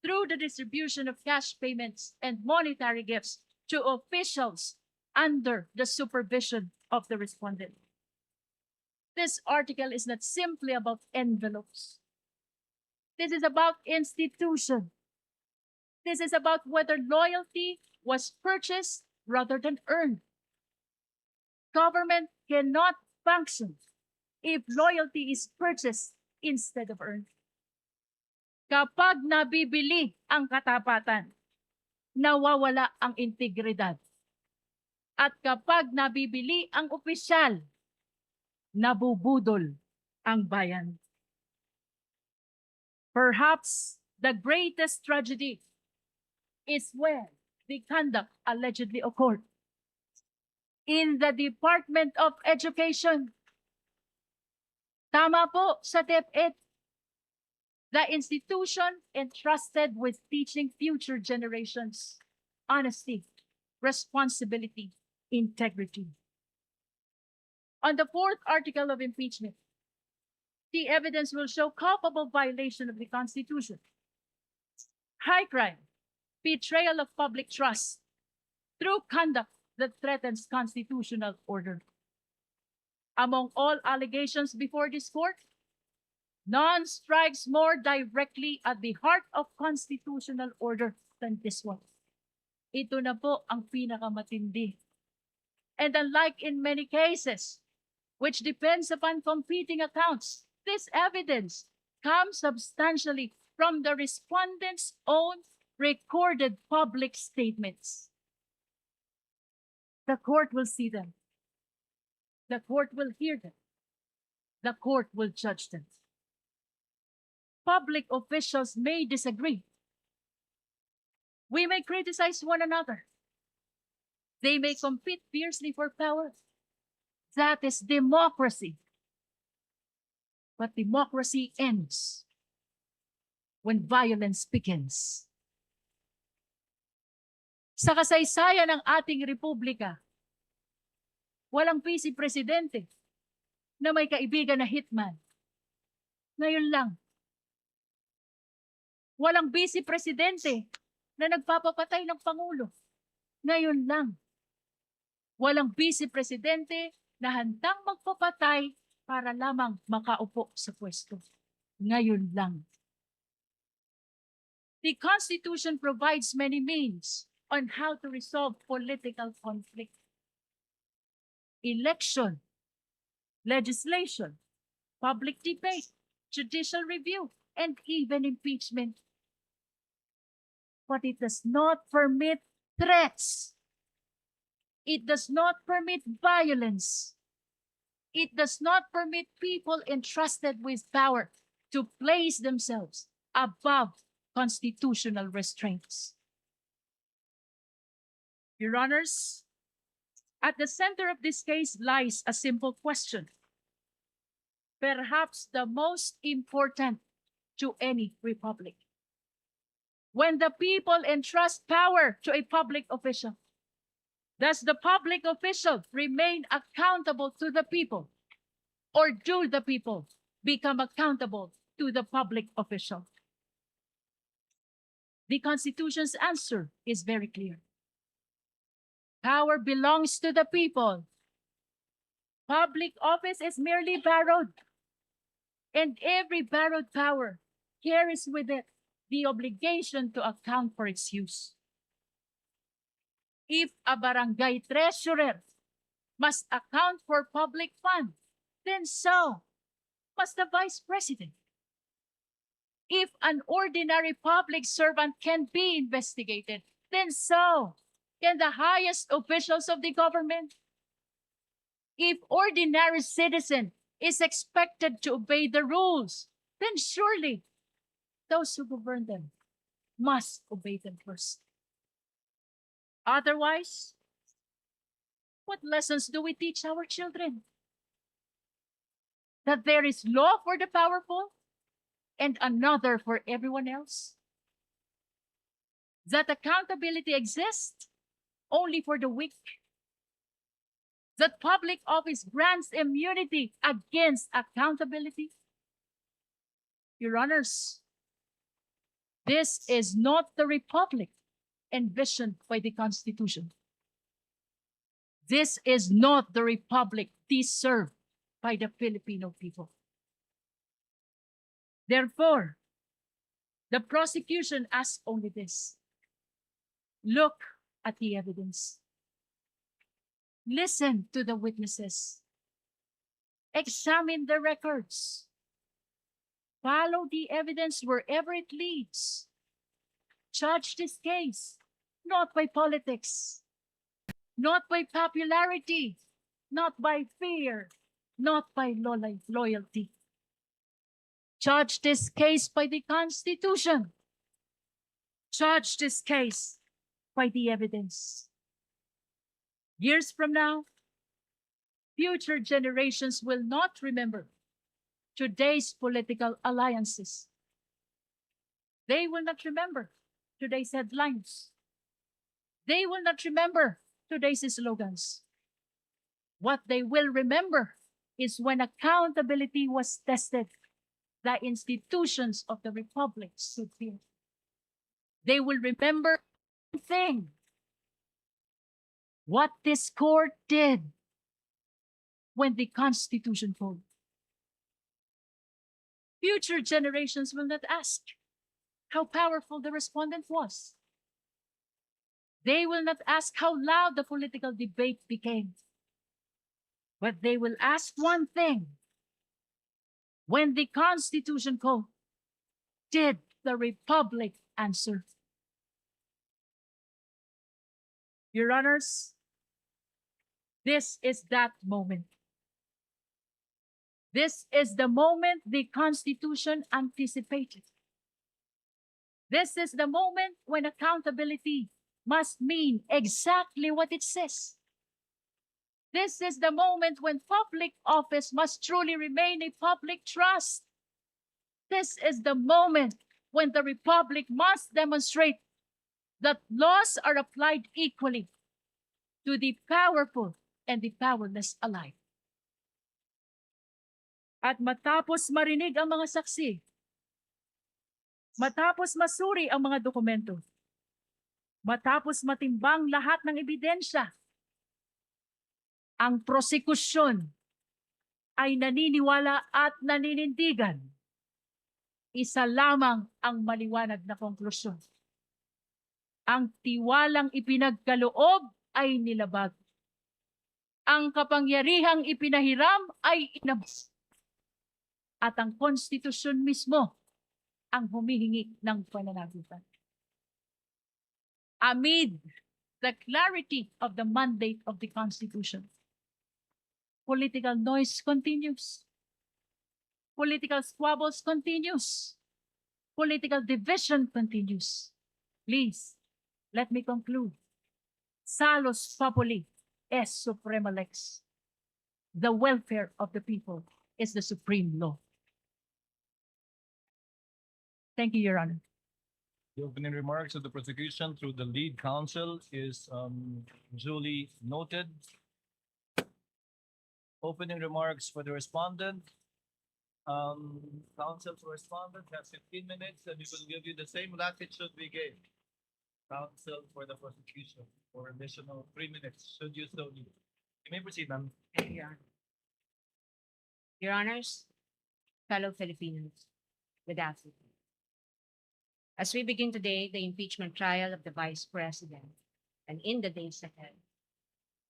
through the distribution of cash payments and monetary gifts to officials under the supervision of the respondent. This article is not simply about envelopes. This is about institution. This is about whether loyalty was purchased rather than earned. Government cannot function if loyalty is purchased instead of earned. Kapag nabibili ang katapatan, nawawala ang integridad. At kapag nabibili ang opisyal, nabubudol ang bayan. Perhaps the greatest tragedy is where the conduct allegedly occurred in the Department of Education. Tama po sa DepEd, the institution entrusted with teaching future generations honesty, responsibility, integrity. On the fourth article of impeachment, the evidence will show culpable violation of the Constitution, high crime, betrayal of public trust through conduct that threatens constitutional order. Among all allegations before this court, none strikes more directly at the heart of constitutional order than this one. Ito na po ang pinakamatindi. And unlike in many cases, which depends upon competing accounts, this evidence comes substantially from the respondent's own recorded public statements. The court will see them. The court will hear them. The court will judge them. Public officials may disagree. We may criticize one another. They may compete fiercely for power. That is democracy. But democracy ends when violence begins. Sa kasaysayan ng ating republika, walang vice presidente na may kaibigan na hitman. Ngayon lang. Walang vice presidente na nagpapapatay ng pangulo. Ngayon lang. Walang vice presidente na handang magpapatay para lamang makaupo sa pwesto. Ngayon lang. The Constitution provides many means on how to resolve political conflict. Election, legislation, public debate, judicial review, and even impeachment. But it does not permit threats It does not permit violence. It does not permit people entrusted with power to place themselves above constitutional restraints. Your Honors, at the center of this case lies a simple question, perhaps the most important to any republic. When the people entrust power to a public official, does the public official remain accountable to the people, or do the people become accountable to the public official? The Constitution's answer is very clear. Power belongs to the people. Public office is merely borrowed, and every borrowed power carries with it the obligation to account for its use. If a barangay treasurer must account for public funds, then so must the Vice President. If an ordinary public servant can be investigated, then so can the highest officials of the government. If ordinary citizen is expected to obey the rules, then surely those who govern them must obey them first. Otherwise, what lessons do we teach our children? That there is law for the powerful and another for everyone else? That accountability exists only for the weak? That public office grants immunity against accountability? Your Honors, this is not the republic envisioned by the Constitution. This is not the republic deserved by the Filipino people. Therefore, the prosecution asks only this: look at the evidence. Listen to the witnesses. Examine the records. Follow the evidence wherever it leads. Judge this case not by politics, not by popularity, not by fear, not by loyalty. Judge this case by the Constitution. Judge this case by the evidence. Years from now, future generations will not remember today's political alliances. They will not remember today's headlines. They will not remember today's slogans. What they will remember is when accountability was tested, the institutions of the republic stood here. They will remember one thing: what this court did when the Constitution called. Future generations will not ask how powerful the respondent was. They will not ask how loud the political debate became. But they will ask one thing: when the Constitution called, did the Republic answer? Your Honors, this is that moment. This is the moment the Constitution anticipated. This is the moment when accountability must mean exactly what it says. This is the moment when public office must truly remain a public trust. This is the moment when the Republic must demonstrate that laws are applied equally to the powerful and the powerless alike. At matapos marinig ang mga saksi, matapos masuri ang mga dokumento, matapos matimbang lahat ng ebidensya, ang prosekusyon ay naniniwala at naninindigan. Isa lamang ang maliwanag na konklusyon: ang tiwalang ipinagkaloob ay nilabag. Ang kapangyarihang ipinahiram ay inabas. At ang konstitusyon mismo ang humihingi ng pananagutan. Amid the clarity of the mandate of the Constitution. Political noise continues. Political squabbles continues. Political division continues. Please, let me conclude. Salus populi es suprema lex. The welfare of the people is the supreme law. Thank you, Your Honor. The opening remarks of the prosecution through the lead counsel is duly noted. Opening remarks for the respondent. Counsel for respondent has 15 minutes and we will give you the same latitude we gave. Counsel for the prosecution for additional 3 minutes should you so need. You may proceed, ma'am. Thank you, Your Honor. Your Honors, fellow Filipinos, good afternoon. As we begin today the impeachment trial of the Vice President, and in the days ahead,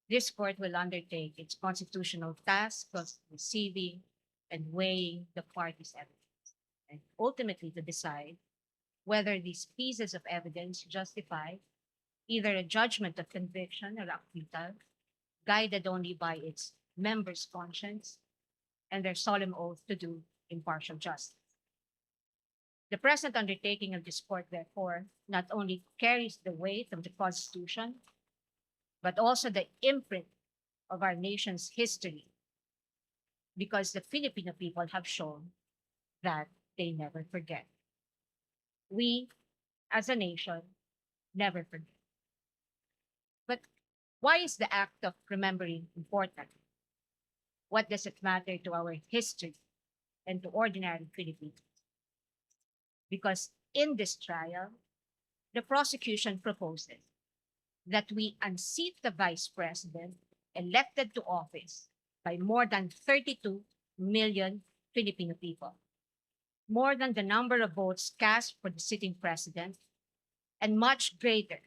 this court will undertake its constitutional task of receiving and weighing the parties' evidence, and ultimately to decide whether these pieces of evidence justify either a judgment of conviction or acquittal, guided only by its members' conscience and their solemn oath to do impartial justice. The present undertaking of this court, therefore, not only carries the weight of the Constitution, but also the imprint of our nation's history, because the Filipino people have shown that they never forget. We, as a nation, never forget. But why is the act of remembering important? What does it matter to our history and to ordinary Filipinos? Because in this trial, the prosecution proposes that we unseat the Vice President elected to office by more than 32 million Filipino people, more than the number of votes cast for the sitting president, and much greater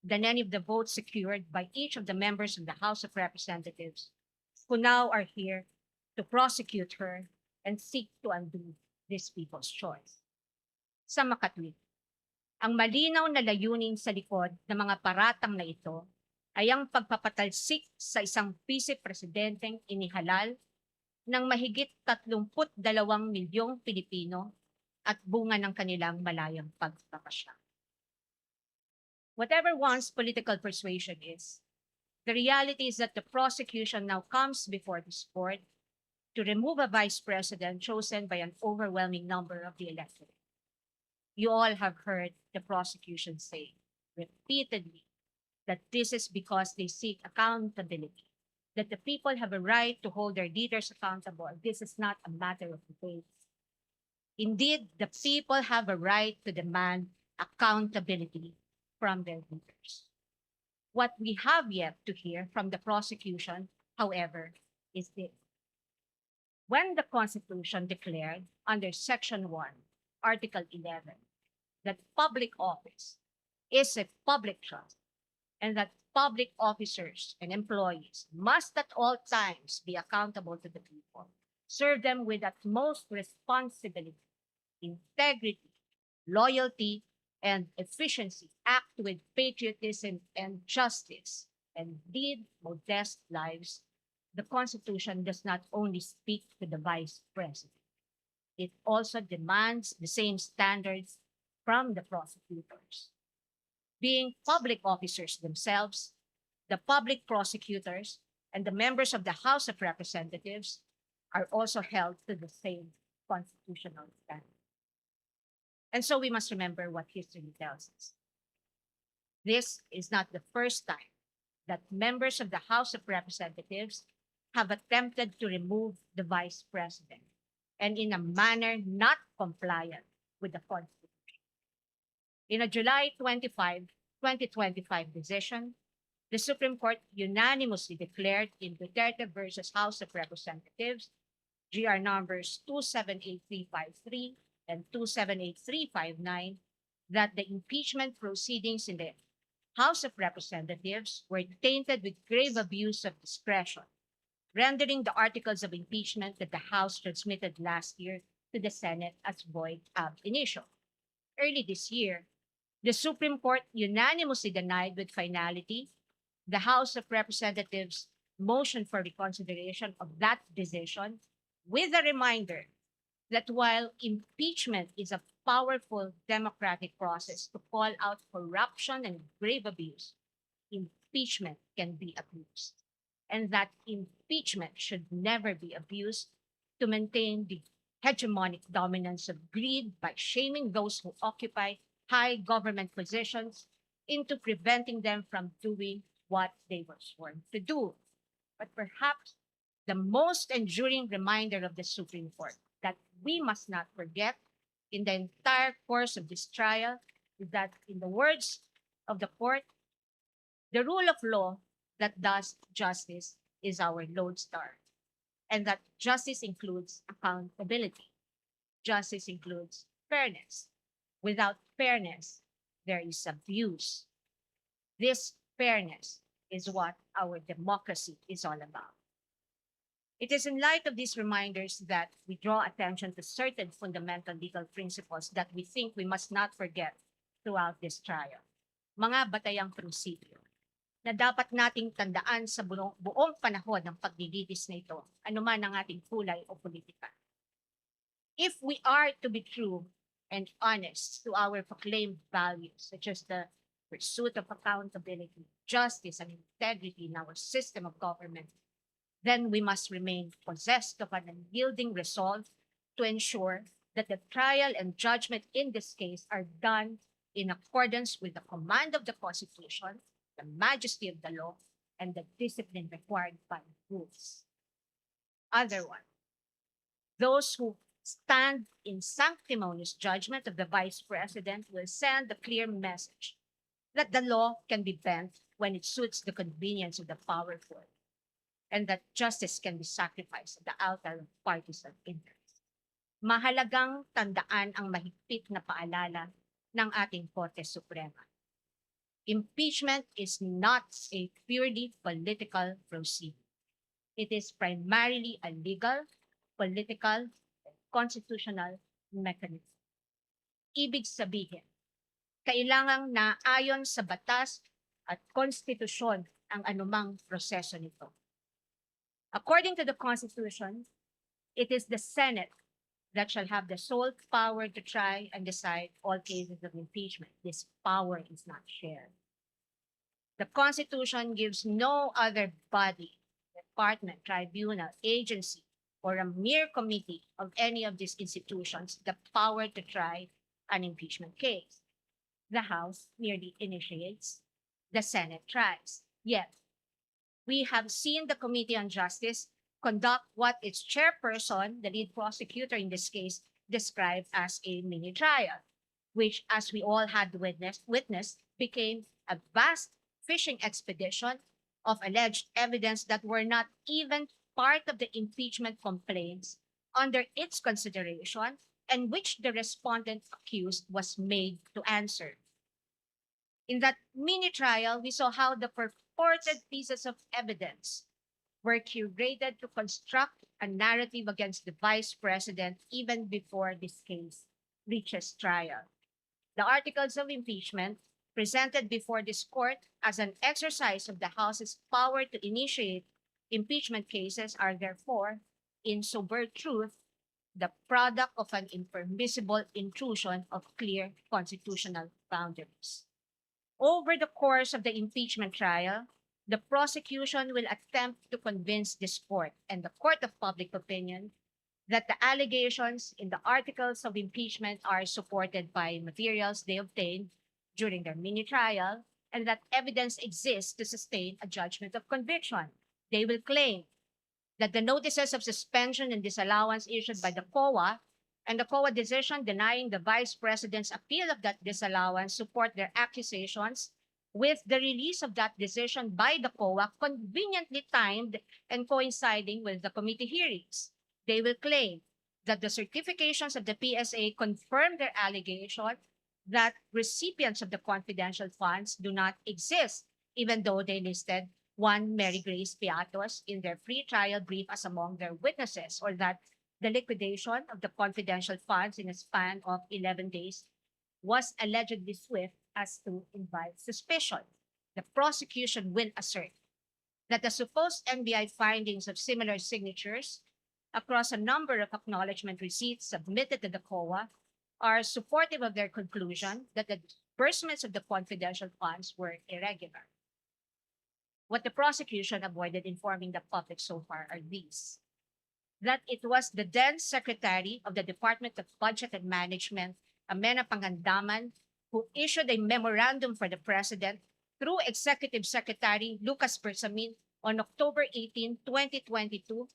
than any of the votes secured by each of the members of the House of Representatives who now are here to prosecute her and seek to undo this people's choice. Sa makatwid, ang malinaw na layunin sa likod ng mga paratang na ito ay ang pagpapatalsik sa isang vice-presidenteng inihalal ng mahigit 32 milyong Pilipino at bunga ng kanilang malayang pagpapasya. Whatever one's political persuasion is, the reality is that the prosecution now comes before this court to remove a vice president chosen by an overwhelming number of the electorate. You all have heard the prosecution say repeatedly that this is because they seek accountability, that the people have a right to hold their leaders accountable. This is not a matter of debate. Indeed, the people have a right to demand accountability from their leaders. What we have yet to hear from the prosecution, however, is this. When the Constitution declared under Section 1, Article 11, that public office is a public trust and that public officers and employees must at all times be accountable to the people, serve them with utmost responsibility, integrity, loyalty, and efficiency, act with patriotism and justice, and lead modest lives, the Constitution does not only speak to the Vice President. It also demands the same standards from the prosecutors. Being public officers themselves, the public prosecutors and the members of the House of Representatives are also held to the same constitutional standards. And so we must remember what history tells us. This is not the first time that members of the House of Representatives have attempted to remove the Vice President, and in a manner not compliant with the Constitution. In a July 25, 2025 decision, the Supreme Court unanimously declared in Duterte versus House of Representatives, GR numbers 278353 and 278359, that the impeachment proceedings in the House of Representatives were tainted with grave abuse of discretion, rendering the articles of impeachment that the House transmitted last year to the Senate as void ab initio. Early this year, The Supreme Court unanimously denied with finality the House of Representatives' motion for reconsideration of that decision, with a reminder that while impeachment is a powerful democratic process to call out corruption and grave abuse, impeachment can be abused, and that impeachment should never be abused to maintain the hegemonic dominance of greed by shaming those who occupy high government positions into preventing them from doing what they were sworn to do. But perhaps the most enduring reminder of the Supreme Court that we must not forget in the entire course of this trial is that, in the words of the court, the rule of law that does justice is our lodestar, and that justice includes accountability. Justice includes fairness. Without fairness, there is abuse. This fairness is what our democracy is all about. It is in light of these reminders that we draw attention to certain fundamental legal principles that we think we must not forget throughout this trial. Mga batayang prinsipyo na dapat nating tandaan sa buong panahon ng paglilitis na ito, anuman ang ating kulay o politika. If we are to be true and honest to our proclaimed values, such as the pursuit of accountability, justice, and integrity in our system of government, then we must remain possessed of an unyielding resolve to ensure that the trial and judgment in this case are done in accordance with the command of the Constitution, the majesty of the law, and the discipline required by rules. Otherwise, those who stand in sanctimonious judgment of the Vice President will send a clear message that the law can be bent when it suits the convenience of the powerful, and that justice can be sacrificed at the altar of partisan interests. Mahalagang tandaan ang mahigpit na paalala ng ating Korte Suprema. Impeachment is not a purely political proceeding. It is primarily a legal, political, and constitutional mechanism. Ibig sabihin, kailangang naayon sa batas at konstitusyon ang anumang proseso nito. According to the Constitution, it is the Senate that shall have the sole power to try and decide all cases of impeachment. This power is not shared. The Constitution gives no other body, department, tribunal, agency, or a mere committee of any of these institutions the power to try an impeachment case. The House merely initiates, the Senate tries. Yet, we have seen the Committee on Justice conduct what its chairperson, the lead prosecutor in this case, described as a mini trial, which, as we all had witnessed, became a vast fishing expedition of alleged evidence that were not even part of the impeachment complaints under its consideration, and which the respondent accused was made to answer. In that mini trial, we saw how the purported pieces of evidence were curated to construct a narrative against the Vice President even before this case reaches trial. The articles of impeachment presented before this court as an exercise of the House's power to initiate impeachment cases are therefore, in sober truth, the product of an impermissible intrusion of clear constitutional boundaries. Over the course of the impeachment trial, the prosecution will attempt to convince this court and the court of public opinion that the allegations in the articles of impeachment are supported by materials they obtained during their mini trial, and that evidence exists to sustain a judgment of conviction. They will claim that the notices of suspension and disallowance issued by the COA and the COA decision denying the Vice President's appeal of that disallowance support their accusations, with the release of that decision by the COA conveniently timed and coinciding with the committee hearings. They will claim that the certifications of the PSA confirm their allegation that recipients of the confidential funds do not exist, even though they listed one Mary Grace Piatos in their pre-trial brief as among their witnesses, or that the liquidation of the confidential funds in a span of 11 days was allegedly swift as to invite suspicion. The prosecution will assert that the supposed NBI findings of similar signatures across a number of acknowledgement receipts submitted to the COA are supportive of their conclusion that the disbursements of the confidential funds were irregular. What the prosecution avoided informing the public so far are these: that it was the then Secretary of the Department of Budget and Management, Amena Pangandaman, who issued a memorandum for the President through Executive Secretary Lucas Bersamin on October 18, 2022,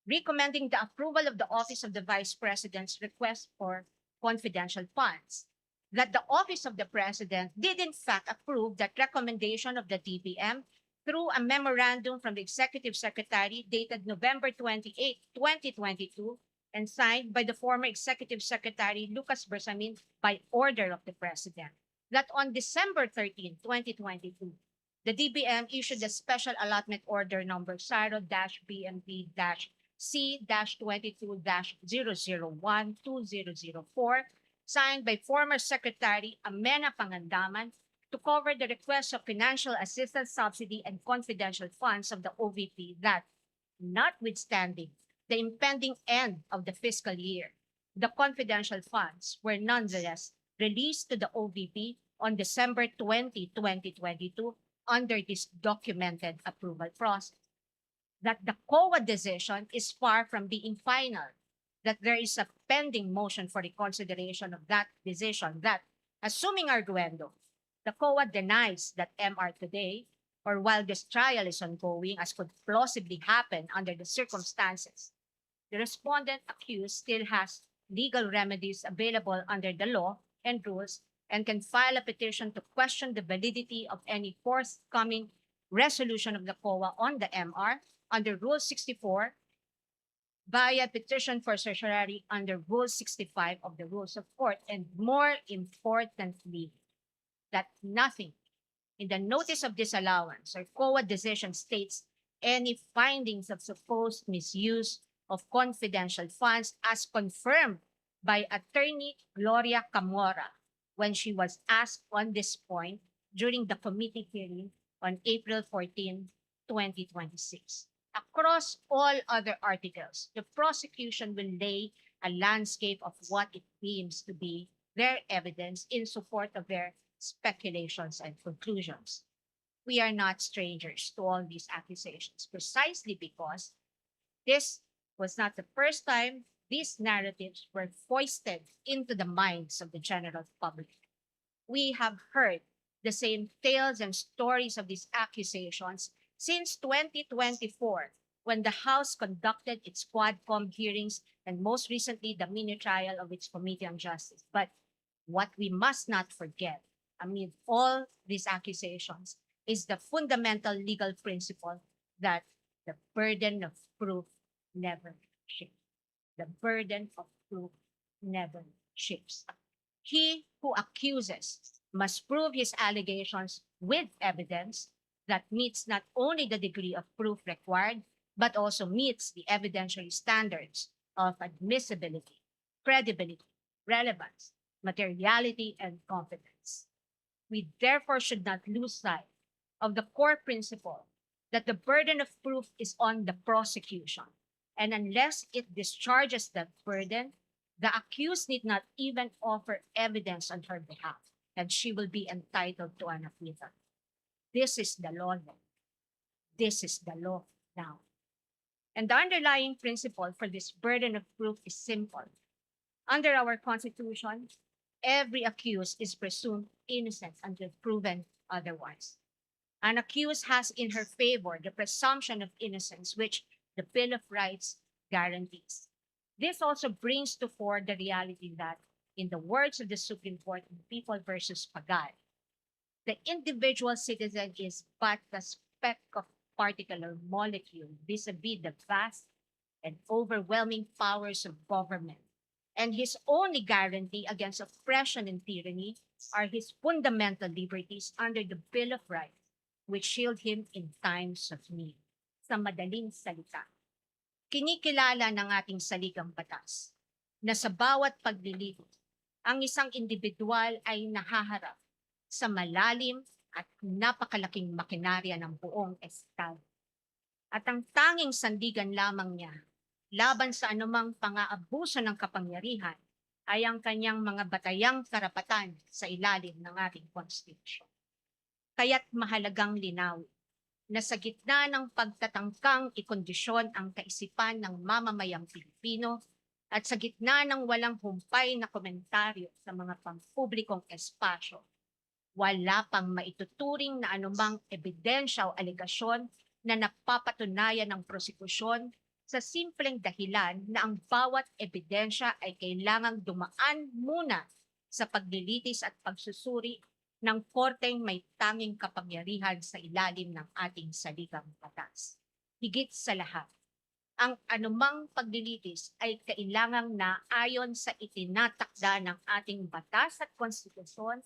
recommending the approval of the Office of the Vice President's request for confidential funds. That the Office of the President did in fact approve that recommendation of the DBM through a memorandum from the Executive Secretary dated November 28, 2022, and signed by the former Executive Secretary Lucas Bersamin by order of the President. That on December 13, 2022, the DBM issued a special allotment order number SARO-BMP-C-22-001-2004, signed by former Secretary Amena Pangandaman, to cover the request of financial assistance, subsidy, and confidential funds of the OVP that, notwithstanding the impending end of the fiscal year, the confidential funds were nonetheless released to the OVP on December 20, 2022 under this documented approval process. That the COA decision is far from being final, that there is a pending motion for reconsideration of that decision that, assuming arguendo, the COA denies that MR today, or while this trial is ongoing, as could plausibly happen under the circumstances, the respondent accused still has legal remedies available under the law and rules and can file a petition to question the validity of any forthcoming resolution of the COA on the MR under Rule 64 via petition for certiorari under Rule 65 of the Rules of Court, and more importantly, that nothing in the notice of disallowance or COA decision states any findings of supposed misuse of confidential funds as confirmed by Attorney Gloria Camora when she was asked on this point during the committee hearing on April 14, 2026. Across all other articles, the prosecution will lay a landscape of what it deems to be their evidence in support of their speculations and conclusions. We are not strangers to all these accusations, precisely because this was not the first time these narratives were foisted into the minds of the general public. We have heard the same tales and stories of these accusations since 2024, when the House conducted its Quadcom hearings and most recently the mini trial of its Committee on Justice. But what we must not forget amid all these accusations is the fundamental legal principle that the burden of proof never shifts. The burden of proof never shifts. He who accuses must prove his allegations with evidence that meets not only the degree of proof required, but also meets the evidentiary standards of admissibility, credibility, relevance, materiality, and competence. We therefore should not lose sight of the core principle that the burden of proof is on the prosecution, and unless it discharges that burden, the accused need not even offer evidence on her behalf, and she will be entitled to an acquittal. This is the law then. This is the law now. And the underlying principle for this burden of proof is simple. Under our Constitution, every accused is presumed innocent until proven otherwise. An accused has in her favor the presumption of innocence, which the Bill of Rights guarantees. This also brings to fore the reality that, in the words of the Supreme Court in People versus Pagal, the individual citizen is but a speck of particular molecule vis-a-vis the vast and overwhelming powers of government, and his only guarantee against oppression and tyranny are his fundamental liberties under the Bill of Rights, which shield him in times of need. Sa madaling salita, kinikilala ng ating saligang batas na sa bawat paglilito, ang isang individual ay nahaharap sa malalim at napakalaking makinarya ng buong Estado. At ang tanging sandigan lamang niya laban sa anumang pang-aabuso ng kapangyarihan ay ang kanyang mga batayang karapatan sa ilalim ng ating Constitution. Kaya't mahalagang linawin na sa gitna ng pagtatangkang ikondisyon ang kaisipan ng mamamayang Pilipino at sa gitna ng walang humpay na komentaryo sa mga pampublikong espasyo, wala pang maituturing na anumang ebidensya o alegasyon na napapatunayan ng prosekusyon sa simpleng dahilan na ang bawat ebidensya ay kailangang dumaan muna sa paglilitis at pagsusuri ng korteng may tanging kapangyarihan sa ilalim ng ating saligang batas. Higit sa lahat, ang anumang paglilitis ay kailangang naayon sa itinatakda ng ating batas at konstitusyon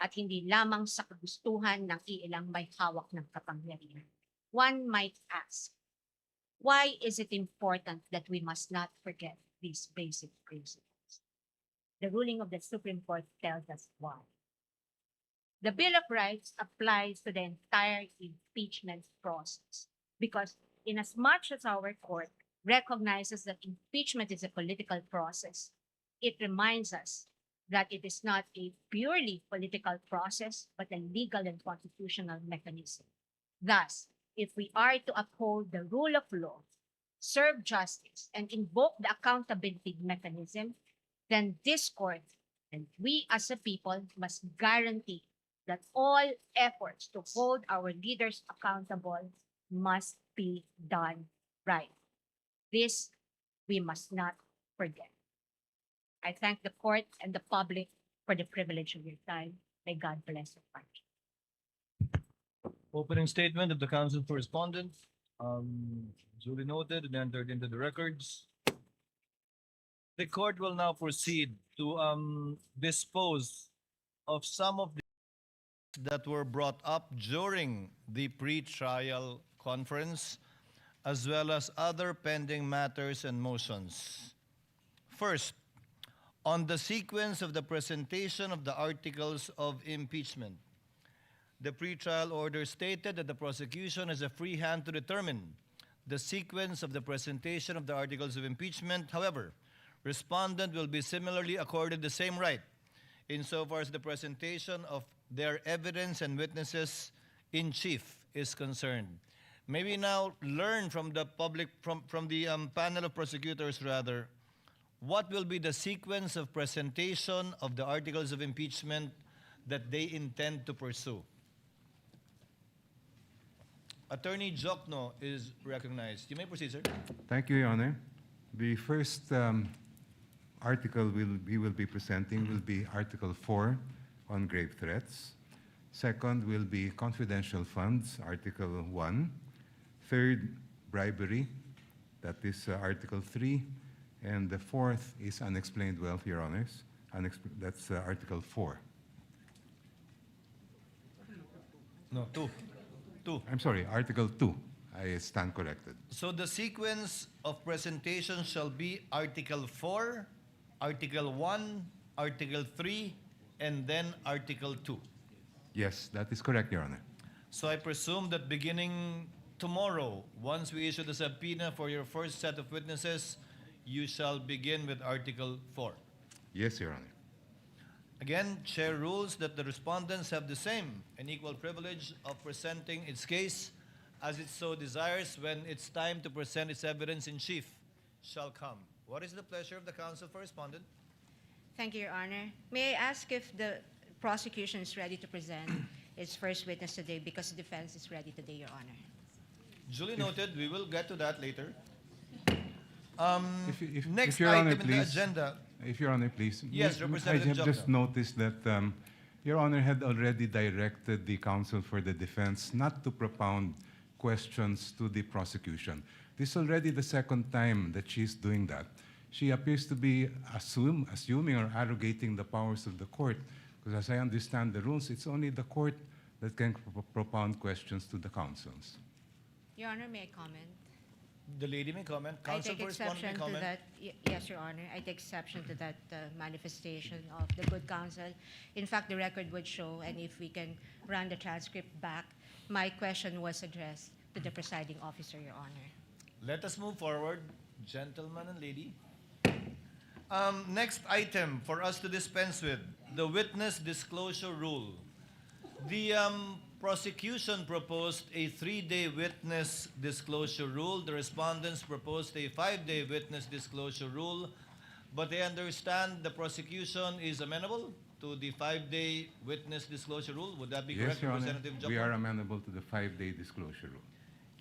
at hindi lamang sa kagustuhan ng iilang may hawak ng kapangyarihan. One might ask, why is it important that we must not forget these basic principles? The ruling of the Supreme Court tells us why. The Bill of Rights applies to the entire impeachment process because inasmuch as our court recognizes that impeachment is a political process, it reminds us that it is not a purely political process, but a legal and constitutional mechanism. Thus, if we are to uphold the rule of law, serve justice, and invoke the accountability mechanism, then this court and we as a people must guarantee that all efforts to hold our leaders accountable must be done right. This we must not forget. I thank the court and the public for the privilege of your time. May God bless your country. Opening statement of the council for respondents, duly noted and entered into the records. The court will now proceed to dispose of some of the that were brought up during the pre-trial conference, as well as other pending matters and motions. First, on the sequence of the presentation of the articles of impeachment. The pretrial order stated that the prosecution has a free hand to determine the sequence of the presentation of the articles of impeachment. However, respondent will be similarly accorded the same right insofar as the presentation of their evidence and witnesses in chief is concerned. May we now learn from the public, from the panel of prosecutors rather, what will be the sequence of presentation of the articles of impeachment that they intend to pursue? Attorney Jokno is recognized. You may proceed, sir. Thank you, Your Honor. The first article we will be presenting will be Article 4 on grave threats. Second will be confidential funds, Article 1. Third, bribery, that is Article 3. And the fourth is unexplained wealth, Your Honors. That's Article 4. No, 2. I'm sorry, Article 2. I stand corrected. So the sequence of presentation shall be Article 4, Article 1, Article 3, and then Article 2. Yes, that is correct, Your Honor. So I presume that beginning tomorrow, once we issue the subpoena for your first set of witnesses, you shall begin with Article 4. Yes, Your Honor. Again, Chair rules that the respondents have the same and equal privilege of presenting its case as it so desires when it's time to present its evidence in chief shall come. What is the pleasure of the counsel for respondent? Thank you, Your Honor. May I ask if the prosecution is ready to present its first witness today because the defense is ready today, Your Honor? Duly noted. We will get to that later. if Next Your item Honor, in the please, agenda. If Your Honor, please. Yes, I Representative have just Jokno. noticed that Your Honor had already directed the counsel for the defense not to propound questions to the prosecution. This is already the second time that she's doing that. She appears to be assuming or arrogating the powers of the court, because as I understand the rules, it's only the court that can propound questions to the counsels. Your Honor, may I comment? The lady may comment. I Council take for respondent may exception to comment. that. Yes, Your Honor. I take exception to that manifestation of the good counsel. In fact, the record would show, and if we can run the transcript back, my question was addressed to the presiding officer, Your Honor. Let us move forward, gentleman and lady. Next item for us to dispense with, the witness disclosure rule. The prosecution proposed a 3-day witness disclosure rule. The respondents proposed a 5-day witness disclosure rule. But I understand the prosecution is amenable to the 5-day witness disclosure rule. Would that be Yes, correct, Your Honor, Representative Jokbal? we are amenable to the 5-day disclosure rule.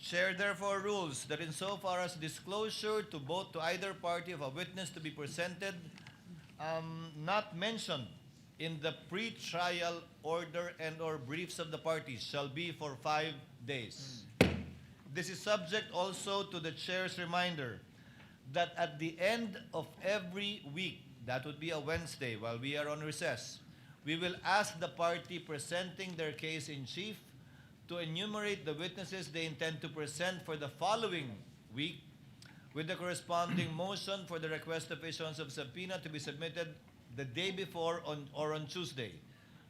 Chair therefore rules that insofar as disclosure to both to either party of a witness to be presented, not mentioned in the pre-trial order and or briefs of the parties shall be for 5 days. This is subject also to the chair's reminder that at the end of every week, that would be a Wednesday while we are on recess, we will ask the party presenting their case in chief to enumerate the witnesses they intend to present for the following week with the corresponding motion for the request of issuance of subpoena to be submitted the day before or on Tuesday,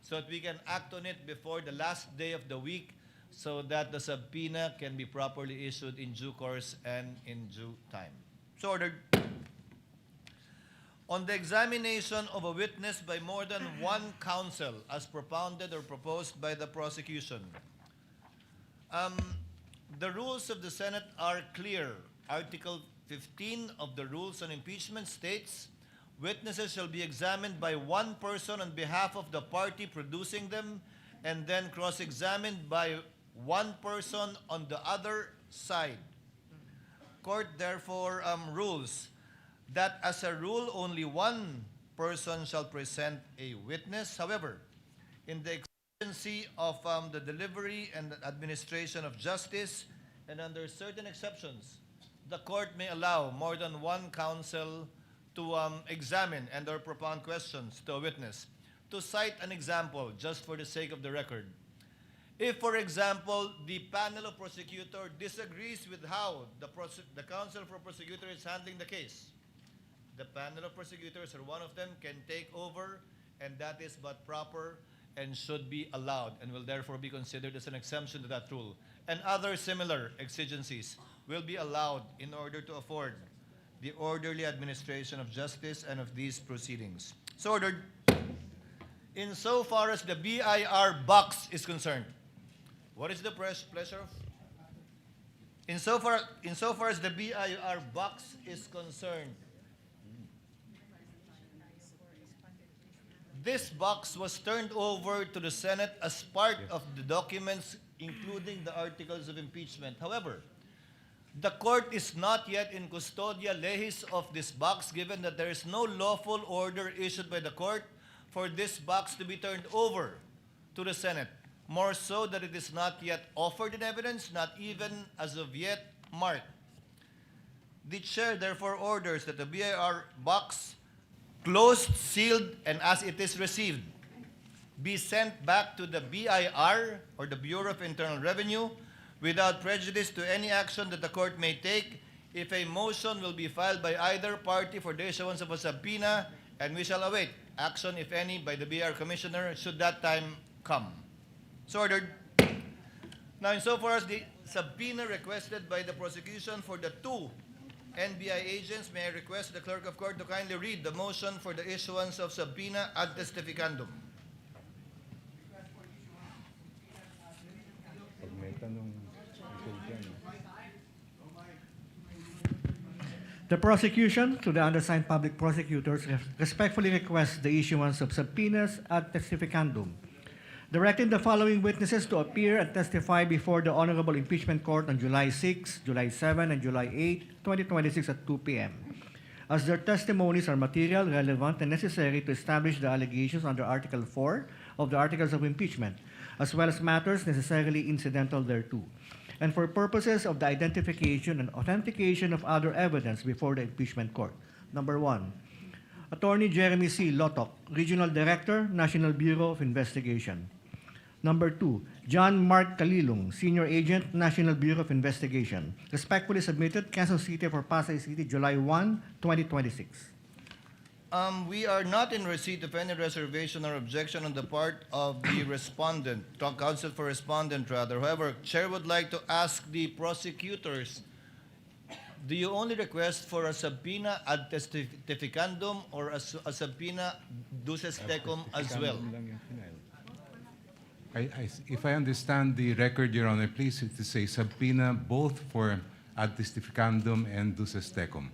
so that we can act on it before the last day of the week so that the subpoena can be properly issued in due course and in due time. So ordered. On the examination of a witness by more than one counsel as propounded or proposed by the prosecution, the rules of the Senate are clear. Article 15 of the Rules on Impeachment states, witnesses shall be examined by one person on behalf of the party producing them and then cross-examined by one person on the other side. Court therefore rules that as a rule, only one person shall present a witness. However, in the exigency of the delivery and administration of justice and under certain exceptions, the court may allow more than one counsel to examine and or propound questions to a witness. To cite an example, just for the sake of the record, if, for example, the panel of prosecutor disagrees with how the counsel for prosecutor is handling the case, the panel of prosecutors or one of them can take over, and that is but proper and should be allowed and will therefore be considered as an exemption to that rule. And other similar exigencies will be allowed in order to afford the orderly administration of justice and of these proceedings. So ordered. Insofar as the BIR box is concerned, what is the pleasure of? Insofar as the BIR box is concerned, this box was turned over to the Senate as part of the documents, including the articles of impeachment. However, the court is not yet in custodia lehis of this box, given that there is no lawful order issued by the court for this box to be turned over to the Senate. More so that it is not yet offered in evidence, not even as of yet marked. The chair therefore orders that the BIR box, closed, sealed, and as it is received, be sent back to the BIR, or the Bureau of Internal Revenue, without prejudice to any action that the court may take if a motion will be filed by either party for the issuance of a subpoena, and we shall await action, if any, by the BIR Commissioner should that time come. So ordered. Now, insofar as the subpoena requested by the prosecution for the two NBI agents, may I request the clerk of court to kindly read the motion for the issuance of subpoena ad testificandum. The prosecution, to the undersigned public prosecutors, respectfully requests the issuance of subpoenas ad testificandum, directing the following witnesses to appear and testify before the Honorable Impeachment Court on July 6, July 7, and July 8, 2026 at 2 p.m. As their testimonies are material, relevant, and necessary to establish the allegations under Article 4 of the Articles of Impeachment, as well as matters necessarily incidental thereto, and for purposes of the identification and authentication of other evidence before the Impeachment Court. Number 1, Attorney Jeremy C. Lotok, Regional Director, National Bureau of Investigation. Number 2, John Mark Calilong, Senior Agent, National Bureau of Investigation. Respectfully submitted, Quezon City for Pasay City, July 1, 2026. We are not in receipt of any reservation or objection on the part of the respondent, counsel for respondent rather. However, Chair would like to ask the prosecutors, do you only request for a subpoena ad testificandum or a subpoena duces tecum as well? If I understand the record, Your Honor, please, it is a subpoena both for ad testificandum and duces tecum.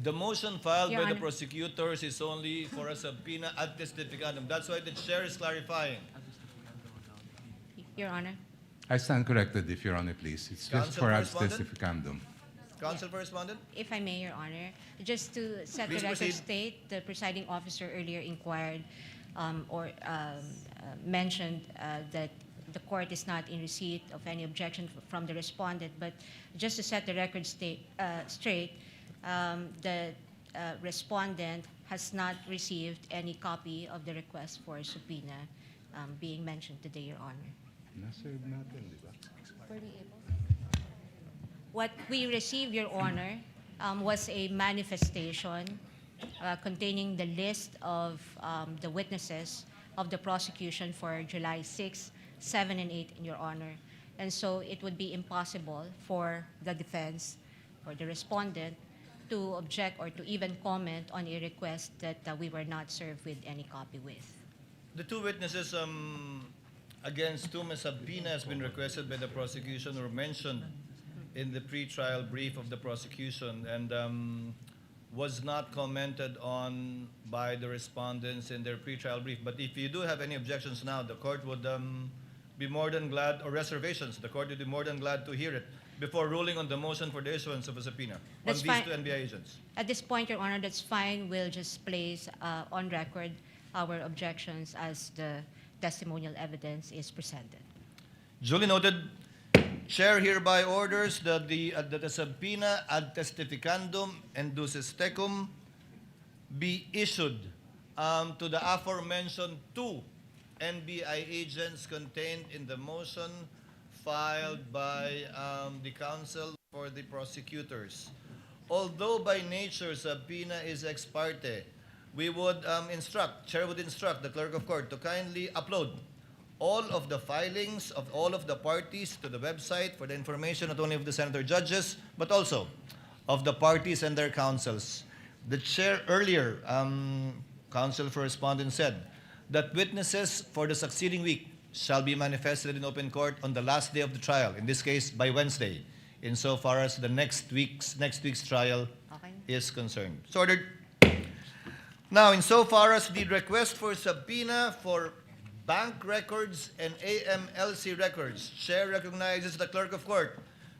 The motion filed Your by the Honor. prosecutors is only for a subpoena ad testificandum. That's why the Chair is clarifying. Your Honor. I stand corrected, if Your Honor, please. It's just Counsel for ad correspondent? testificandum. Counsel for respondent? If I may, Your Honor, just to set Please the record proceed. straight, the presiding officer earlier inquired mentioned that the court is not in receipt of any objection from the respondent, but just to set the record straight, the respondent has not received any copy of the request for subpoena being mentioned today, Your Honor. Naserve natin, di ba? What we received, Your Honor, was a manifestation containing the list of the witnesses of the prosecution for July 6, 7, and 8, Your Honor. And so it would be impossible for the defense or the respondent to object or to even comment on a request that we were not served with any copy with. The two witnesses against whom a subpoena has been requested by the prosecution were mentioned in the pre-trial brief of the prosecution and was not commented on by the respondents in their pre-trial brief. But if you do have any objections now, the court would be more than glad, or reservations, the court would be more than glad to hear it before ruling on the motion for the issuance of a subpoena That's on these fine. two NBI agents. At this point, Your Honor, that's fine. We'll just place on record our objections as the testimonial evidence is presented. Duly noted. Chair hereby orders that the subpoena ad testificandum and duces tecum be issued to the aforementioned two NBI agents contained in the motion filed by the counsel for the prosecutors. Although by nature subpoena is ex parte, we would Chair would instruct the clerk of court to kindly upload all of the filings of all of the parties to the website for the information not only of the senator judges, but also of the parties and their counsels. The chair earlier, counsel for respondent, said that witnesses for the succeeding week shall be manifested in open court on the last day of the trial, in this case by Wednesday, insofar as the next week's trial is concerned. So ordered. Now, insofar as the request for subpoena for bank records and AMLC records, Chair recognizes the clerk of court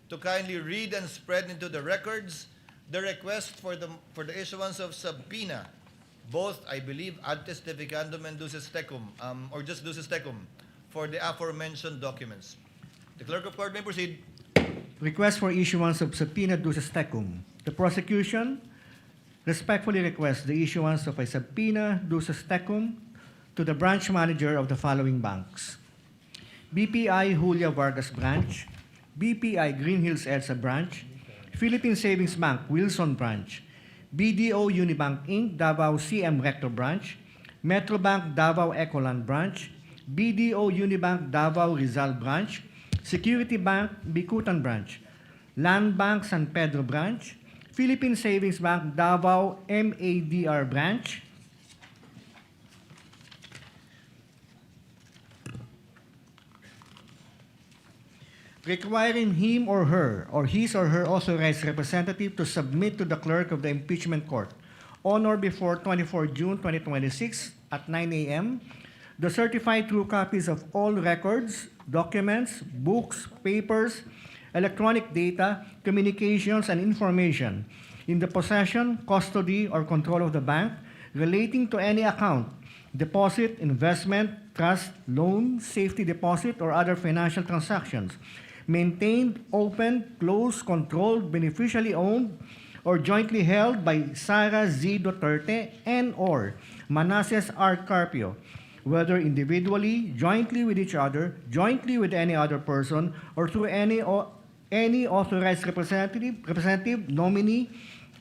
to kindly read and spread into the records the request for the issuance of subpoena, both, I believe, ad testificandum and duces tecum, or just duces tecum, for the aforementioned documents. The clerk of court may proceed. Request for issuance of subpoena duces tecum. The prosecution respectfully requests the issuance of a subpoena duces tecum to the branch manager of the following banks: BPI Julia Vargas Branch, BPI Green Hills EDSA Branch, Philippine Savings Bank Wilson Branch, BDO Unibank Inc. Davao CM Rector Branch, Metrobank Davao Ecoland Branch, BDO Unibank Davao Rizal Branch, Security Bank Bikutan Branch, Land Bank San Pedro Branch, Philippine Savings Bank Davao MADR Branch, requiring him or his or her authorized representative to submit to the clerk of the impeachment court on or before 24 June 2026 at 9 a.m. the certified true copies of all records, documents, books, papers, electronic data, communications, and information in the possession, custody, or control of the bank relating to any account, deposit, investment, trust, loan, safety deposit, or other financial transactions maintained, opened, closed, controlled, beneficially owned, or jointly held by Sara Z. Duterte and or Manasseh R. Carpio, whether individually, jointly with each other, jointly with any other person, or through any authorized representative, nominee,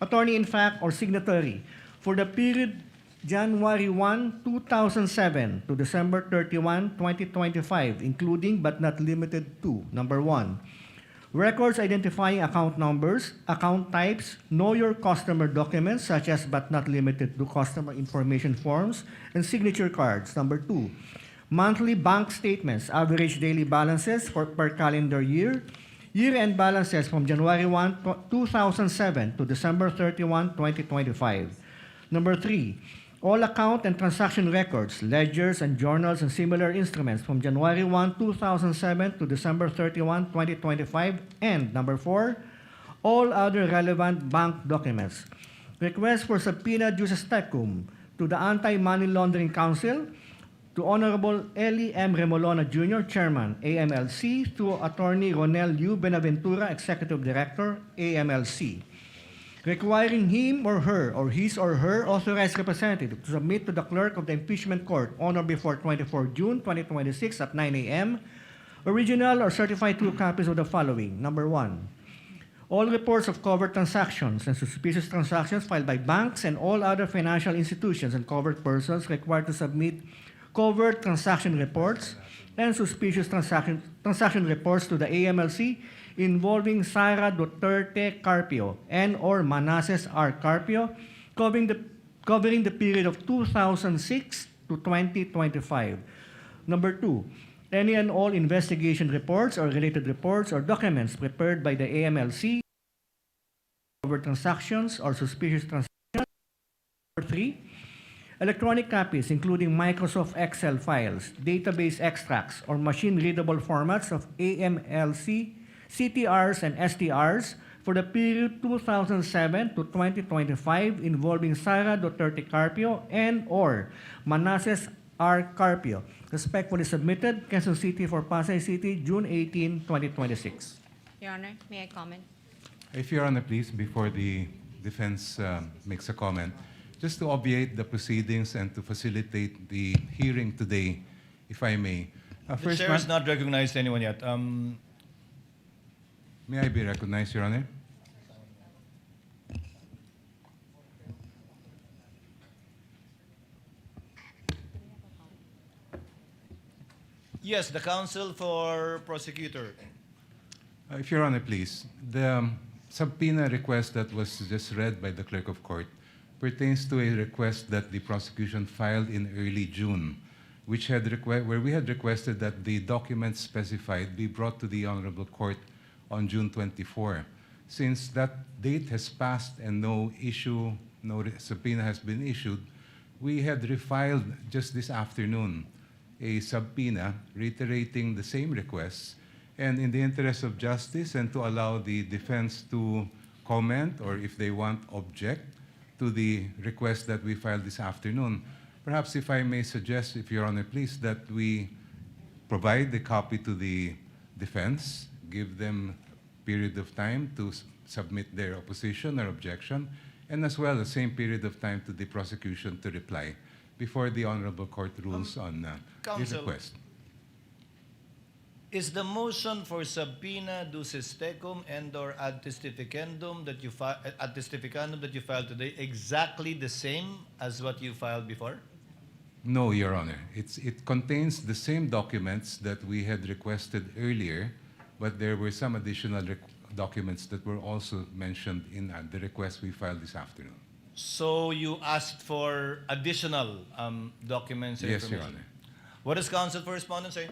attorney in fact, or signatory for the period January 1, 2007 to December 31, 2025, including but not limited to: number 1, records identifying account numbers, account types, know your customer documents such as but not limited to customer information forms and signature cards. Number 2, monthly bank statements, average daily balances per calendar year, year-end balances from January 1, 2007 to December 31, 2025. Number 3, all account and transaction records, ledgers and journals and similar instruments from January 1, 2007 to December 31, 2025. And number 4, all other relevant bank documents. Request for subpoena juris tecum to the Anti-Money Laundering Council, to Honorable Eli M. Remolona Jr., Chairman, AMLC, to Attorney Ronel U. Benaventura, Executive Director, AMLC, requiring him or her or his or her authorized representative to submit to the clerk of the impeachment court on or before 24 June 2026 at 9 a.m. original or certified true copies of the following. Number 1, all reports of covered transactions and suspicious transactions filed by banks and all other financial institutions and covered persons required to submit covered transaction reports and suspicious transaction reports to the AMLC involving Sara Duterte Carpio and or Manasseh R. Carpio covering the period of 2006 to 2025. Number 2, any and all investigation reports or related reports or documents prepared by the AMLC over transactions or suspicious transactions. Number 3, electronic copies including Microsoft Excel files, database extracts, or machine-readable formats of AMLC, CTRs, and STRs for the period 2007 to 2025 involving Sara Duterte Carpio and or Manasseh R. Carpio. Respectfully submitted, Quezon City for Pasay City, June 18, 2026. Your Honor, may I comment? If Your Honor, please, before the defense makes a comment, just to obviate the proceedings and to facilitate the hearing today, if I may. The chair has not recognized anyone yet. May I be recognized, Your Honor? Yes, the counsel for prosecutor. If Your Honor, please. The subpoena request that was just read by the clerk of court pertains to a request that the prosecution filed in early June, where we had requested that the documents specified be brought to the Honorable Court on June 24. Since that date has passed and no subpoena has been issued, we had refiled just this afternoon a subpoena reiterating the same requests, and in the interest of justice and to allow the defense to comment or if they want object to the request that we filed this afternoon, perhaps if I may suggest, if Your Honor, please, that we provide the copy to the defense, give them a period of time to submit their opposition or objection, and as well the same period of time to the prosecution to reply before the Honorable Court rules on the Counsel, request. Is the motion for subpoena ducis tecum and or ad testificandum that you filed today exactly the same as what you filed before? No, Your Honor. It contains the same documents that we had requested earlier, but there were some additional documents that were also mentioned in the request we filed this afternoon. So you asked for additional documents and Yes, information? Your Honor. What does counsel for respondent say?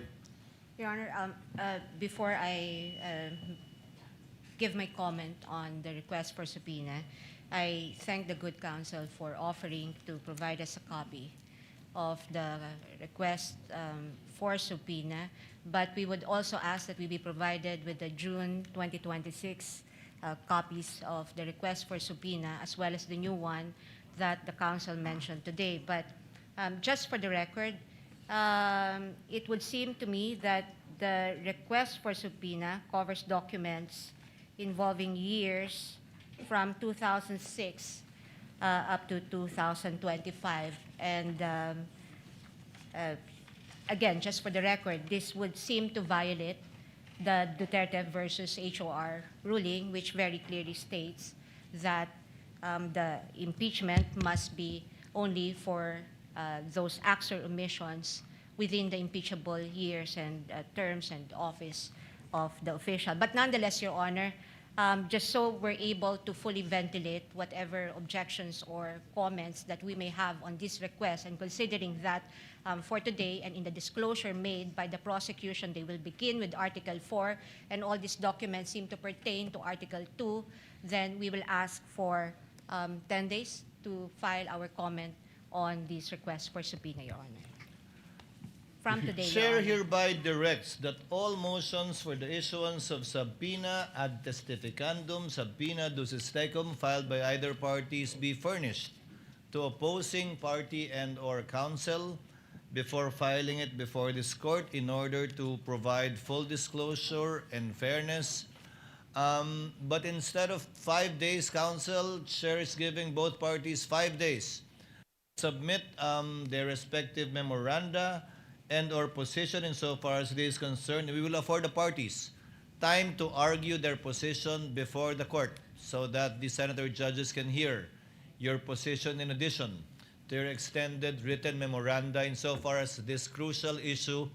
Your Honor, before I give my comment on the request for subpoena, I thank the good counsel for offering to provide us a copy of the request for subpoena, but we would also ask that we be provided with the June 2026 copies of the request for subpoena as well as the new one that the counsel mentioned today. But just for the record, it would seem to me that the request for subpoena covers documents involving years from 2006 up to 2025. And again, just for the record, this would seem to violate the Duterte versus HOR ruling, which very clearly states that the impeachment must be only for those acts or omissions within the impeachable years and terms and office of the official. But nonetheless, Your Honor, just so we're able to fully ventilate whatever objections or comments that we may have on this request, and considering that for today and in the disclosure made by the prosecution, they will begin with Article 4, and all these documents seem to pertain to Article 2, then we will ask for 10 days to file our comment on this request for subpoena, Your Honor. From today, Your Chair Honor. hereby directs that all motions for the issuance of subpoena ad testificandum, subpoena ducis tecum filed by either parties be furnished to opposing party and or counsel before filing it before this court in order to provide full disclosure and fairness. But instead of 5 days, counsel, Chair is giving both parties 5 days to submit their respective memoranda and or position insofar as it is concerned. We will afford the parties time to argue their position before the court so that the senator judges can hear your position in addition to your extended written memoranda insofar as this crucial issue